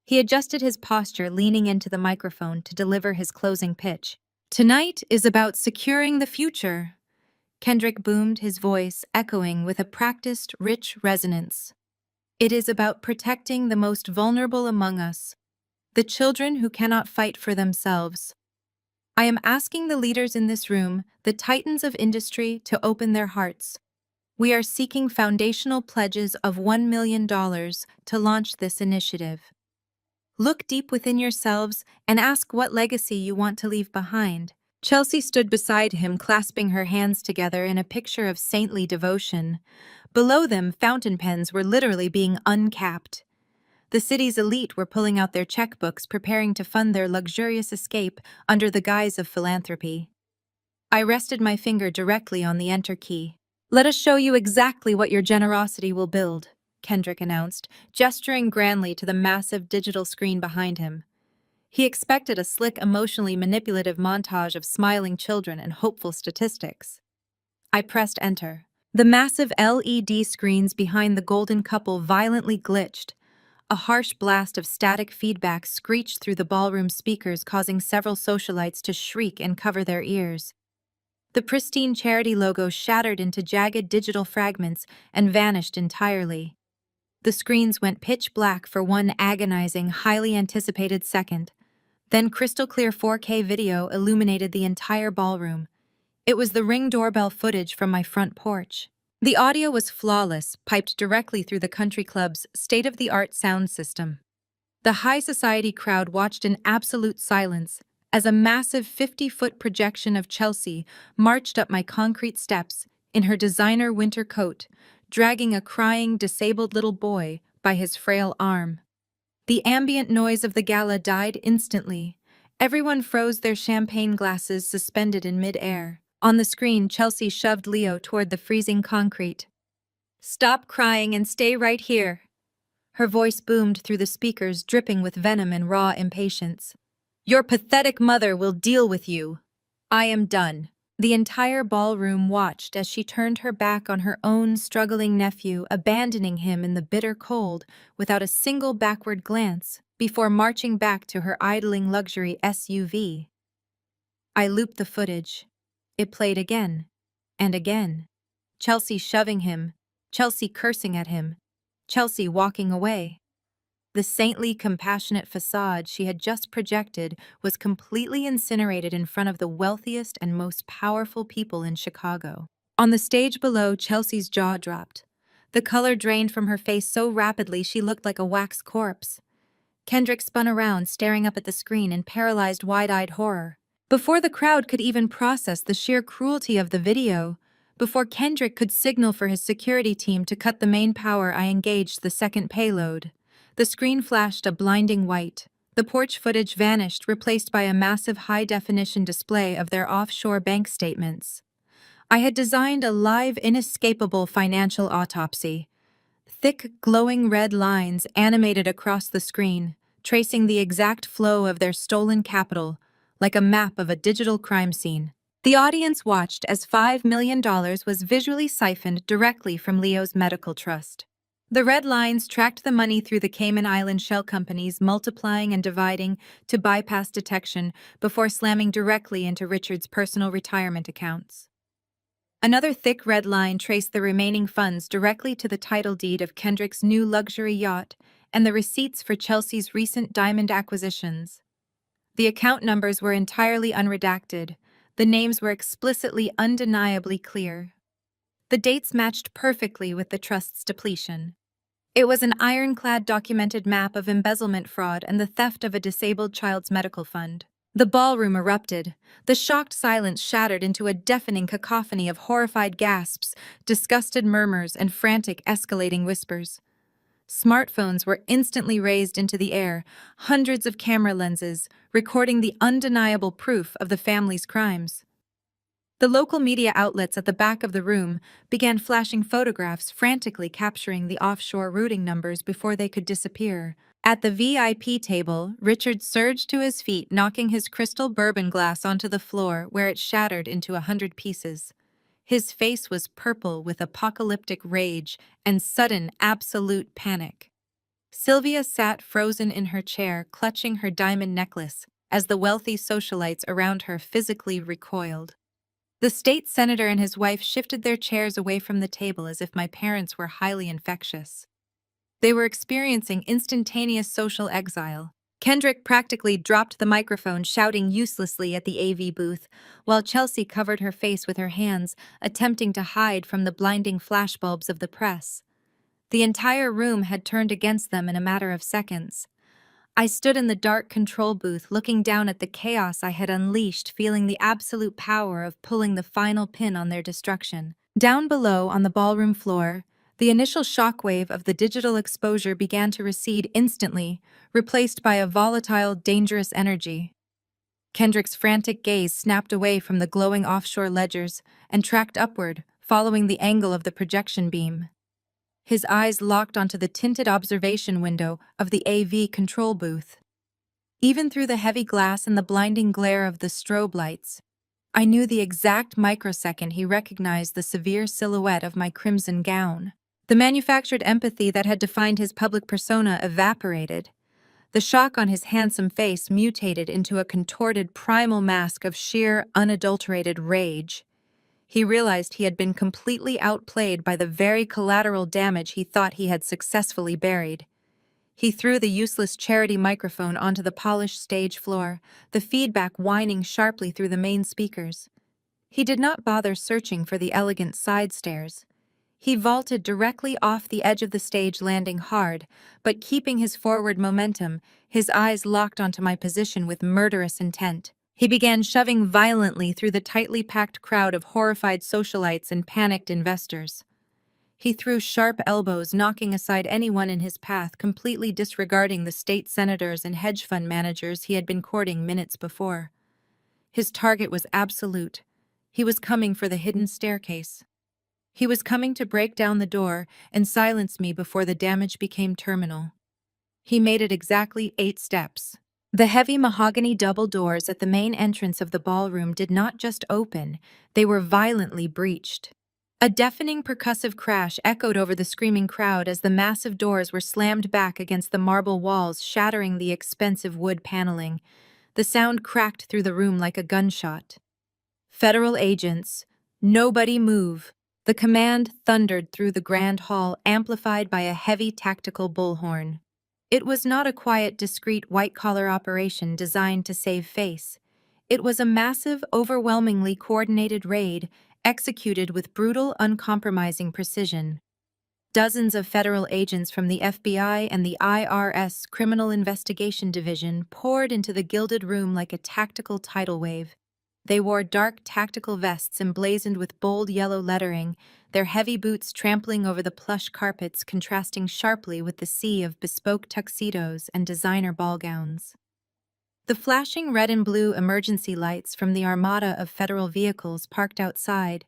[SPEAKER 1] He adjusted his posture, leaning into the microphone to deliver his closing pitch. "Tonight is about securing the future," Kendrick boomed, his voice echoing with a practiced, rich resonance. "It is about protecting the most vulnerable among us, the children who cannot fight for themselves. I am asking the leaders in this room, the titans of industry, to open their hearts. We are seeking foundational pledges of $1 million to launch this initiative. Look deep within yourselves and ask what legacy you want to leave behind." Chelsea stood beside him, clasping her hands together in a picture of saintly devotion. Below them, fountain pens were literally being uncapped. The city's elite were pulling out their checkbooks, preparing to fund their luxurious escape under the guise of philanthropy. I rested my finger directly on the enter key. "Let us show you exactly what your generosity will build," Kendrick announced, gesturing grandly to the massive digital screen behind him. He expected a slick, emotionally manipulative montage of smiling children and hopeful statistics. I pressed enter. The massive LED screens behind the golden couple violently glitched. A harsh blast of static feedback screeched through the ballroom speakers, causing several socialites to shriek and cover their ears. The pristine charity logo shattered into jagged digital fragments and vanished entirely. The screens went pitch black for one agonizing, highly anticipated second. Then crystal-clear 4K video illuminated the entire ballroom. It was the Ring doorbell footage from my front porch. The audio was flawless, piped directly through the country club's state-of-the-art sound system. The high society crowd watched in absolute silence as a massive 50-foot projection of Chelsea marched up my concrete steps in her designer winter coat, dragging a crying, disabled little boy by his frail arm. The ambient noise of the gala died instantly. Everyone froze, their champagne glasses suspended in mid-air. On the screen, Chelsea shoved Leo toward the freezing concrete. "Stop crying and stay right here." Her voice boomed through the speakers, dripping with venom and raw impatience. "Your pathetic mother will deal with you. I am done." The entire ballroom watched as she turned her back on her own struggling nephew, abandoning him in the bitter cold without a single backward glance, before marching back to her idling luxury SUV. I looped the footage. It played again and again. Chelsea shoving him, Chelsea cursing at him, Chelsea walking away. The saintly, compassionate facade she had just projected was completely incinerated in front of the wealthiest and most powerful people in Chicago. On the stage below, Chelsea's jaw dropped. The color drained from her face so rapidly she looked like a wax corpse. Kendrick spun around, staring up at the screen in paralyzed, wide-eyed horror. Before the crowd could even process the sheer cruelty of the video, before Kendrick could signal for his security team to cut the main power, I engaged the second payload. The screen flashed a blinding white. The porch footage vanished, replaced by a massive high-definition display of their offshore bank statements. I had designed a live, inescapable financial autopsy. Thick, glowing red lines animated across the screen, tracing the exact flow of their stolen capital, like a map of a digital crime scene. The audience watched as $5 million was visually siphoned directly from Leo's medical trust. The red lines tracked the money through the Cayman Island shell companies, multiplying and dividing to bypass detection before slamming directly into Richard's personal retirement accounts. Another thick red line traced the remaining funds directly to the title deed of Kendrick's new luxury yacht and the receipts for Chelsea's recent diamond acquisitions. The account numbers were entirely unredacted. The names were explicitly, undeniably clear. The dates matched perfectly with the trust's depletion. It was an ironclad documented map of embezzlement fraud and the theft of a disabled child's medical fund. The ballroom erupted. The shocked silence shattered into a deafening cacophony of horrified gasps, disgusted murmurs, and frantic, escalating whispers. Smartphones were instantly raised into the air, hundreds of camera lenses, recording the undeniable proof of the family's crimes. The local media outlets at the back of the room began flashing photographs, frantically capturing the offshore routing numbers before they could disappear. At the VIP table, Richard surged to his feet, knocking his crystal bourbon glass onto the floor, where it shattered into 100 pieces. His face was purple with apocalyptic rage and sudden, absolute panic. Sylvia sat frozen in her chair, clutching her diamond necklace, as the wealthy socialites around her physically recoiled. The state senator and his wife shifted their chairs away from the table as if my parents were highly infectious. They were experiencing instantaneous social exile. Kendrick practically dropped the microphone, shouting uselessly at the AV booth, while Chelsea covered her face with her hands, attempting to hide from the blinding flashbulbs of the press. The entire room had turned against them in a matter of seconds. I stood in the dark control booth, looking down at the chaos I had unleashed, feeling the absolute power of pulling the final pin on their destruction. Down below, on the ballroom floor, the initial shockwave of the digital exposure began to recede instantly, replaced by a volatile, dangerous energy. Kendrick's frantic gaze snapped away from the glowing offshore ledgers and tracked upward, following the angle of the projection beam. His eyes locked onto the tinted observation window of the AV control booth. Even through the heavy glass and the blinding glare of the strobe lights, I knew the exact microsecond he recognized the severe silhouette of my crimson gown. The manufactured empathy that had defined his public persona evaporated. The shock on his handsome face mutated into a contorted primal mask of sheer, unadulterated rage. He realized he had been completely outplayed by the very collateral damage he thought he had successfully buried. He threw the useless charity microphone onto the polished stage floor, the feedback whining sharply through the main speakers. He did not bother searching for the elegant side stairs. He vaulted directly off the edge of the stage, landing hard, but keeping his forward momentum, his eyes locked onto my position with murderous intent. He began shoving violently through the tightly packed crowd of horrified socialites and panicked investors. He threw sharp elbows, knocking aside anyone in his path, completely disregarding the state senators and hedge fund managers he had been courting minutes before. His target was absolute. He was coming for the hidden staircase. He was coming to break down the door and silence me before the damage became terminal. He made it exactly 8 steps. The heavy mahogany double doors at the main entrance of the ballroom did not just open, they were violently breached. A deafening percussive crash echoed over the screaming crowd as the massive doors were slammed back against the marble walls, shattering the expensive wood paneling. The sound cracked through the room like a gunshot. "Federal agents, nobody move." The command thundered through the grand hall, amplified by a heavy tactical bullhorn. It was not a quiet, discreet white-collar operation designed to save face. It was a massive, overwhelmingly coordinated raid, executed with brutal, uncompromising precision. Dozens of federal agents from the FBI and the IRS Criminal Investigation Division poured into the gilded room like a tactical tidal wave. They wore dark tactical vests emblazoned with bold yellow lettering, their heavy boots trampling over the plush carpets, contrasting sharply with the sea of bespoke tuxedos and designer ball gowns. The flashing red and blue emergency lights from the armada of federal vehicles parked outside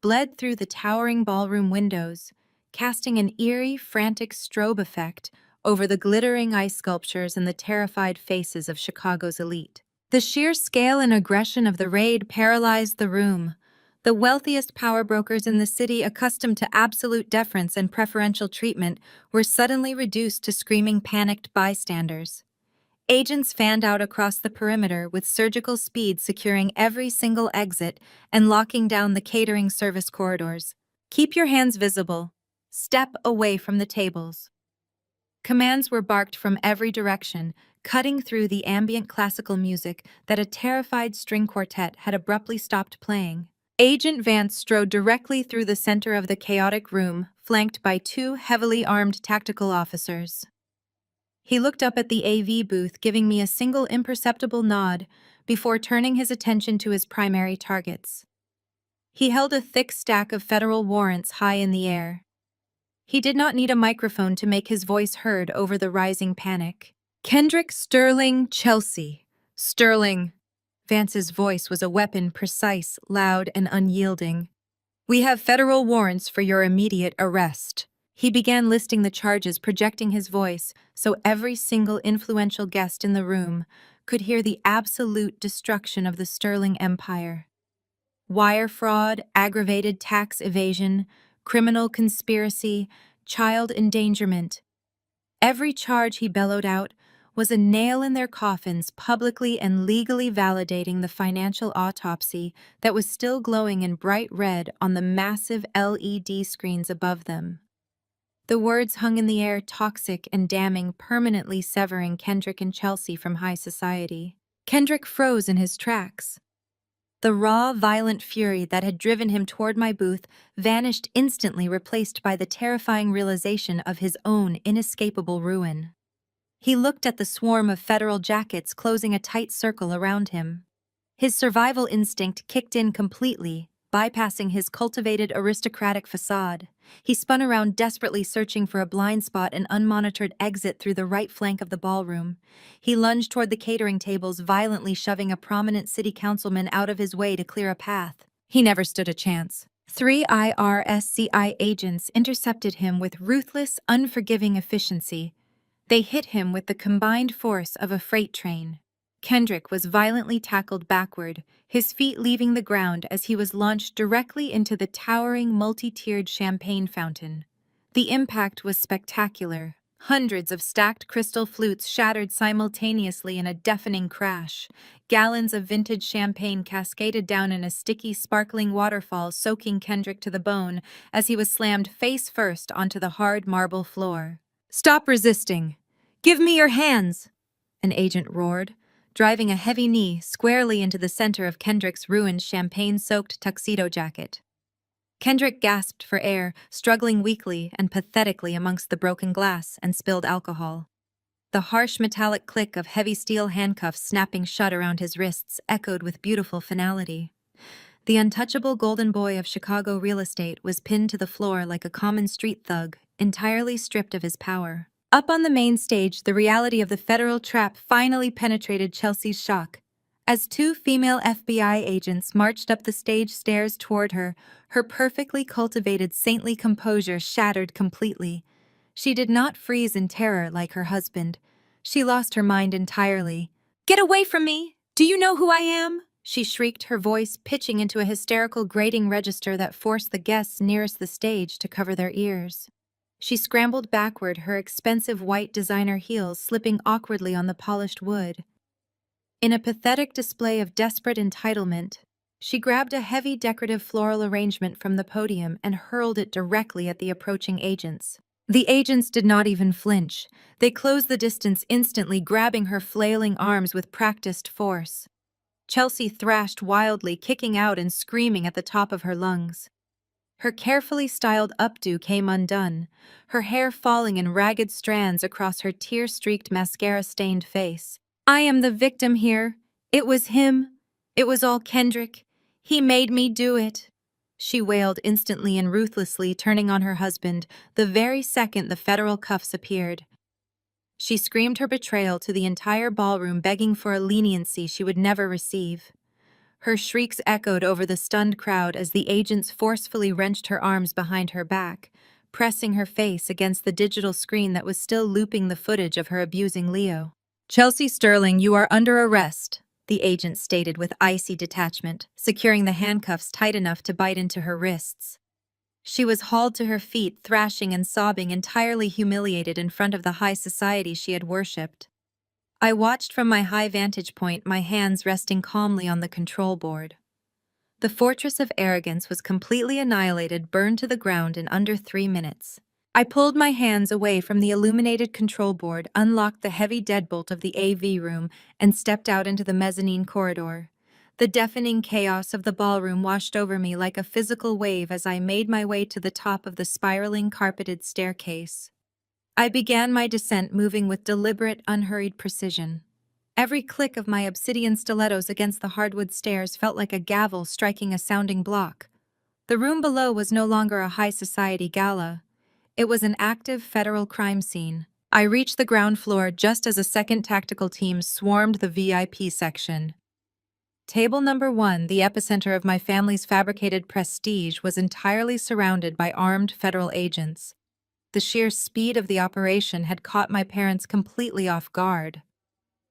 [SPEAKER 1] bled through the towering ballroom windows, casting an eerie, frantic strobe effect over the glittering ice sculptures and the terrified faces of Chicago's elite. The sheer scale and aggression of the raid paralyzed the room. The wealthiest power brokers in the city, accustomed to absolute deference and preferential treatment, were suddenly reduced to screaming, panicked bystanders. Agents fanned out across the perimeter with surgical speed, securing every single exit and locking down the catering service corridors. "Keep your hands visible. Step away from the tables." Commands were barked from every direction, cutting through the ambient classical music that a terrified string quartet had abruptly stopped playing. Agent Vance strode directly through the center of the chaotic room, flanked by 2 heavily armed tactical officers. He looked up at the AV booth, giving me a single imperceptible nod before turning his attention to his primary targets. He held a thick stack of federal warrants high in the air. He did not need a microphone to make his voice heard over the rising panic. "Kendrick Sterling Chelsea. Sterling." Vance's voice was a weapon, precise, loud, and unyielding. "We have federal warrants for your immediate arrest." He began listing the charges, projecting his voice so every single influential guest in the room could hear the absolute destruction of the Sterling empire. Wire fraud, aggravated tax evasion, criminal conspiracy, child endangerment. Every charge, he bellowed out, was a nail in their coffins, publicly and legally validating the financial autopsy that was still glowing in bright red on the massive LED screens above them. The words hung in the air, toxic and damning, permanently severing Kendrick and Chelsea from high society. Kendrick froze in his tracks. The raw, violent fury that had driven him toward my booth vanished instantly, replaced by the terrifying realization of his own inescapable ruin. He looked at the swarm of federal jackets closing a tight circle around him. His survival instinct kicked in completely, bypassing his cultivated aristocratic facade. He spun around, desperately searching for a blind spot, an unmonitored exit through the right flank of the ballroom. He lunged toward the catering tables, violently shoving a prominent city councilman out of his way to clear a path. He never stood a chance. 3 IRSCI agents intercepted him with ruthless, unforgiving efficiency. They hit him with the combined force of a freight train. Kendrick was violently tackled backward, his feet leaving the ground as he was launched directly into the towering, multi-tiered champagne fountain. The impact was spectacular. Hundreds of stacked crystal flutes shattered simultaneously in a deafening crash. Gallons of vintage champagne cascaded down in a sticky, sparkling waterfall, soaking Kendrick to the bone as he was slammed face first onto the hard marble floor. "Stop resisting! Give me your hands!" an agent roared, driving a heavy knee squarely into the center of Kendrick's ruined champagne-soaked tuxedo jacket. Kendrick gasped for air, struggling weakly and pathetically amongst the broken glass and spilled alcohol. The harsh metallic click of heavy steel handcuffs snapping shut around his wrists echoed with beautiful finality. The untouchable golden boy of Chicago real estate was pinned to the floor like a common street thug, entirely stripped of his power. Up on the main stage, the reality of the federal trap finally penetrated Chelsea's shock. As two female FBI agents marched up the stage stairs toward her, her perfectly cultivated saintly composure shattered completely. She did not freeze in terror like her husband. She lost her mind entirely. "Get away from me! Do you know who I am?" she shrieked, her voice pitching into a hysterical grating register that forced the guests nearest the stage to cover their ears. She scrambled backward, her expensive white designer heels slipping awkwardly on the polished wood. In a pathetic display of desperate entitlement, she grabbed a heavy decorative floral arrangement from the podium and hurled it directly at the approaching agents. The agents did not even flinch. They closed the distance instantly, grabbing her flailing arms with practiced force. Chelsea thrashed wildly, kicking out and screaming at the top of her lungs. Her carefully styled updo came undone, her hair falling in ragged strands across her tear-streaked, mascara-stained face. "I am the victim here. It was him. It was all Kendrick. He made me do it," she wailed instantly and ruthlessly, turning on her husband the very second the federal cuffs appeared. She screamed her betrayal to the entire ballroom, begging for a leniency she would never receive. Her shrieks echoed over the stunned crowd as the agents forcefully wrenched her arms behind her back, pressing her face against the digital screen that was still looping the footage of her abusing Leo. "Chelsea Sterling, you are under arrest," the agent stated with icy detachment, securing the handcuffs tight enough to bite into her wrists. She was hauled to her feet, thrashing and sobbing, entirely humiliated in front of the high society she had worshipped. I watched from my high vantage point, my hands resting calmly on the control board. The fortress of arrogance was completely annihilated, burned to the ground in under 3 minutes. I pulled my hands away from the illuminated control board, unlocked the heavy deadbolt of the AV room, and stepped out into the mezzanine corridor. The deafening chaos of the ballroom washed over me like a physical wave as I made my way to the top of the spiraling carpeted staircase. I began my descent, moving with deliberate, unhurried precision. Every click of my obsidian stilettos against the hardwood stairs felt like a gavel striking a sounding block. The room below was no longer a high society gala. It was an active federal crime scene. I reached the ground floor just as a second tactical team swarmed the VIP section. Table number 1, the epicenter of my family's fabricated prestige, was entirely surrounded by armed federal agents. The sheer speed of the operation had caught my parents completely off guard.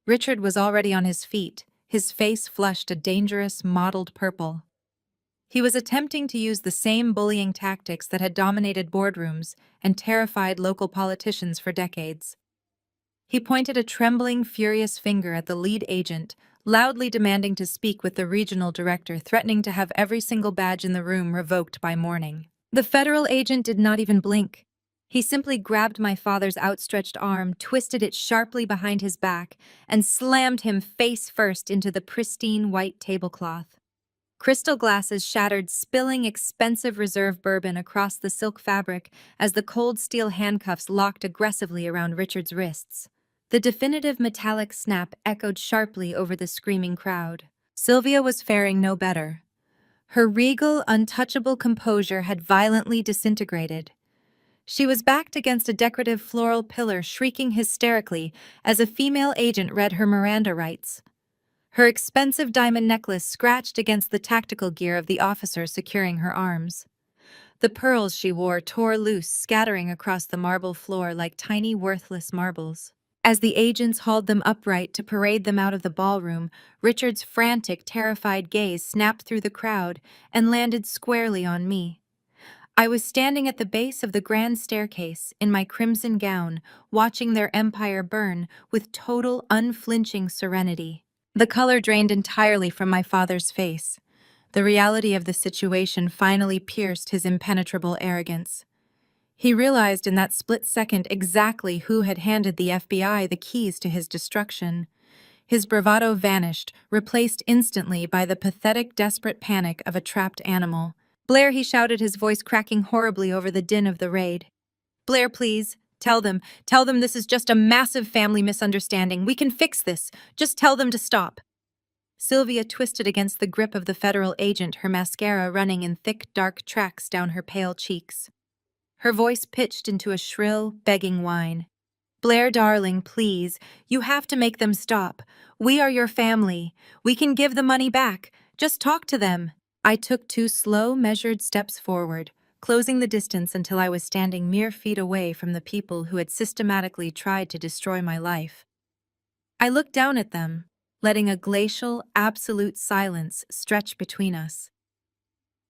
[SPEAKER 1] Richard was already on his feet, his face flushed a dangerous, mottled purple. He was attempting to use the same bullying tactics that had dominated boardrooms and terrified local politicians for decades. He pointed a trembling, furious finger at the lead agent, loudly demanding to speak with the regional director, threatening to have every single badge in the room revoked by morning. The federal agent did not even blink. He simply grabbed my father's outstretched arm, twisted it sharply behind his back, and slammed him face first into the pristine white tablecloth. Crystal glasses shattered, spilling expensive reserve bourbon across the silk fabric as the cold steel handcuffs locked aggressively around Richard's wrists. The definitive metallic snap echoed sharply over the screaming crowd. Sylvia was faring no better. Her regal, untouchable composure had violently disintegrated. She was backed against a decorative floral pillar, shrieking hysterically as a female agent read her Miranda rights. Her expensive diamond necklace scratched against the tactical gear of the officer securing her arms. The pearls she wore tore loose, scattering across the marble floor like tiny, worthless marbles. As the agents hauled them upright to parade them out of the ballroom, Richard's frantic, terrified gaze snapped through the crowd and landed squarely on me. I was standing at the base of the grand staircase in my crimson gown, watching their empire burn with total, unflinching serenity. The color drained entirely from my father's face. The reality of the situation finally pierced his impenetrable arrogance. He realized in that split second exactly who had handed the FBI the keys to his destruction. His bravado vanished, replaced instantly by the pathetic, desperate panic of a trapped animal. Blair, he shouted, his voice cracking horribly over the din of the raid. Blair, please. Tell them this is just a massive family misunderstanding. We can fix this. Just tell them to stop. Sylvia twisted against the grip of the federal agent, her mascara running in thick, dark tracks down her pale cheeks. Her voice pitched into a shrill, begging whine. Blair, darling, please. You have to make them stop. We are your family. We can give the money back. Just talk to them. I took 2 slow, measured steps forward, closing the distance until I was standing mere feet away from the people who had systematically tried to destroy my life. I looked down at them, letting a glacial, absolute silence stretch between us.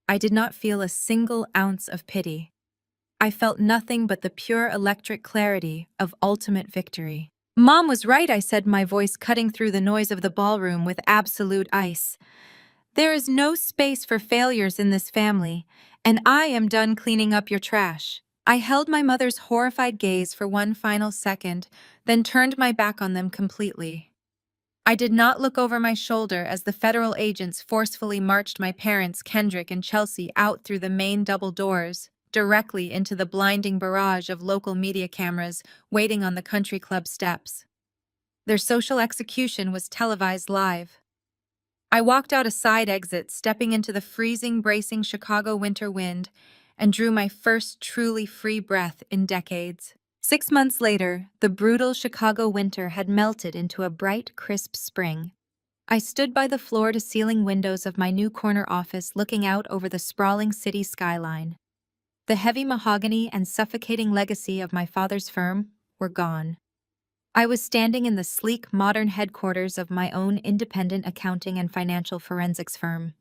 [SPEAKER 1] I did not feel a single ounce of pity. I felt nothing but the pure electric clarity of ultimate victory. Mom was right, I said, my voice cutting through the noise of the ballroom with absolute ice. There is no space for failures in this family, and I am done cleaning up your trash. I held my mother's horrified gaze for one final second, then turned my back on them completely. I did not look over my shoulder as the federal agents forcefully marched my parents, Kendrick and Chelsea, out through the main double doors, directly into the blinding barrage of local media cameras waiting on the country club steps. Their social execution was televised live. I walked out a side exit, stepping into the freezing, bracing Chicago winter wind, and drew my first truly free breath in decades. 6 months later, the brutal Chicago winter had melted into a bright, crisp spring. I stood by the floor-to-ceiling windows of my new corner office, looking out over the sprawling city skyline. The heavy mahogany and suffocating legacy of my father's firm were gone. I was standing in the sleek, modern headquarters of my own independent accounting and financial forensics firm.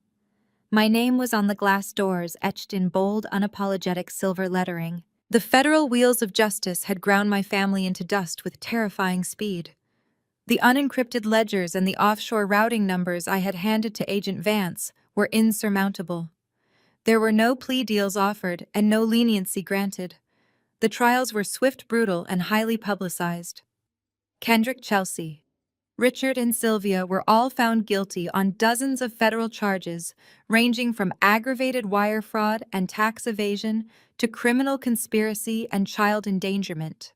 [SPEAKER 1] My name was on the glass doors, etched in bold, unapologetic silver lettering. The federal wheels of justice had ground my family into dust with terrifying speed. The unencrypted ledgers and the offshore routing numbers I had handed to Agent Vance were insurmountable. There were no plea deals offered and no leniency granted. The trials were swift, brutal, and highly publicized. Kendrick, Chelsea, Richard, and Sylvia were all found guilty on dozens of federal charges, ranging from aggravated wire fraud and tax evasion to criminal conspiracy and child endangerment.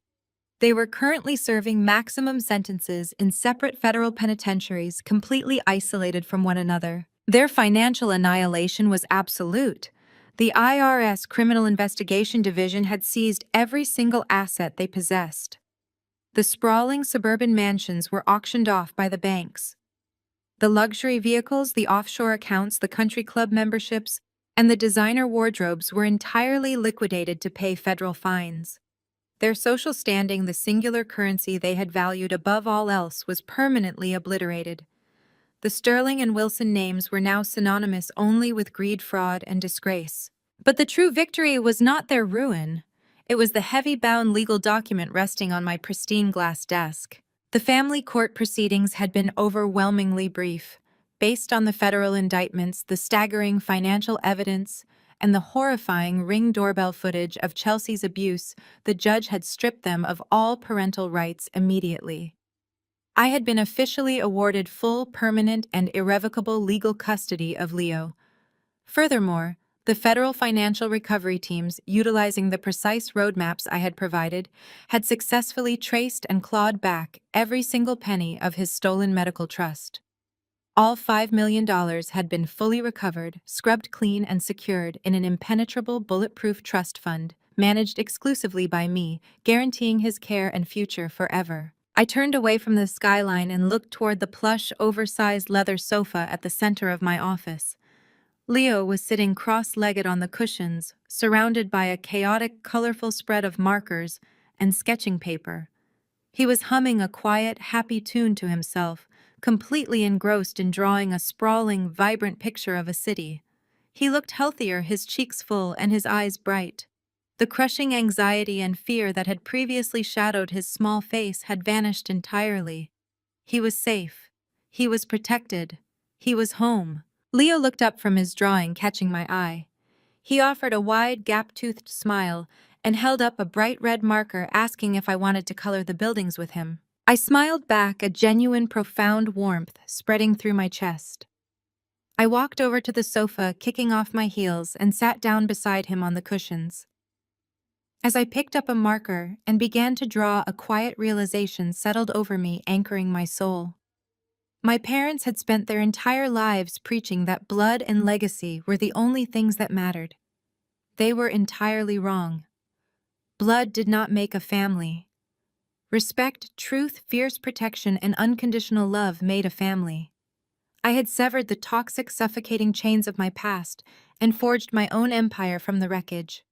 [SPEAKER 1] They were currently serving maximum sentences in separate federal penitentiaries, completely isolated from one another. Their financial annihilation was absolute. The IRS Criminal Investigation Division had seized every single asset they possessed. The sprawling suburban mansions were auctioned off by the banks. The luxury vehicles, the offshore accounts, the country club memberships, and the designer wardrobes were entirely liquidated to pay federal fines. Their social standing, the singular currency they had valued above all else, was permanently obliterated. The Sterling and Wilson names were now synonymous only with greed, fraud, and disgrace. But the true victory was not their ruin. It was the heavy-bound legal document resting on my pristine glass desk. The family court proceedings had been overwhelmingly brief. Based on the federal indictments, the staggering financial evidence, and the horrifying Ring doorbell footage of Chelsea's abuse, the judge had stripped them of all parental rights immediately. I had been officially awarded full, permanent, and irrevocable legal custody of Leo. Furthermore, the federal financial recovery teams, utilizing the precise roadmaps I had provided, had successfully traced and clawed back every single penny of his stolen medical trust. All $5 million had been fully recovered, scrubbed clean, and secured in an impenetrable, bulletproof trust fund, managed exclusively by me, guaranteeing his care and future forever. I turned away from the skyline and looked toward the plush, oversized leather sofa at the center of my office. Leo was sitting cross-legged on the cushions, surrounded by a chaotic, colorful spread of markers and sketching paper. He was humming a quiet, happy tune to himself, completely engrossed in drawing a sprawling, vibrant picture of a city. He looked healthier, his cheeks full and his eyes bright. The crushing anxiety and fear that had previously shadowed his small face had vanished entirely. He was safe. He was protected. He was home. Leo looked up from his drawing, catching my eye. He offered a wide, gap-toothed smile and held up a bright red marker, asking if I wanted to color the buildings with him. I smiled back, a genuine, profound warmth spreading through my chest. I walked over to the sofa, kicking off my heels, and sat down beside him on the cushions. As I picked up a marker and began to draw, a quiet realization settled over me, anchoring my soul. My parents had spent their entire lives preaching that blood and legacy were the only things that mattered. They were entirely wrong. Blood did not make a family. Respect, truth, fierce protection, and unconditional love made a family. I had severed the toxic, suffocating chains of my past and forged my own empire from the wreckage.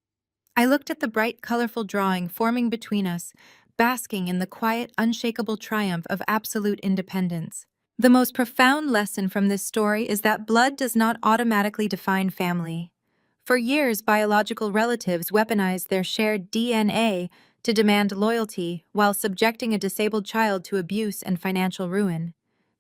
[SPEAKER 1] I looked at the bright, colorful drawing forming between us, basking in the quiet, unshakable triumph of absolute independence. The most profound lesson from this story is that blood does not automatically define family. For years, biological relatives weaponized their shared DNA to demand loyalty while subjecting a disabled child to abuse and financial ruin.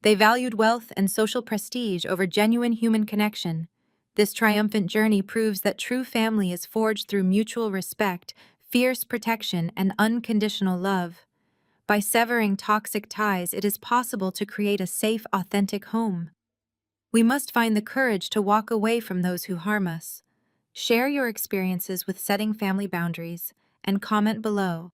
[SPEAKER 1] They valued wealth and social prestige over genuine human connection. This triumphant journey proves that true family is forged through mutual respect, fierce protection, and unconditional love. By severing toxic ties, it is possible to create a safe, authentic home. We must find the courage to walk away from those who harm us. Share your experiences with setting family boundaries and comment below.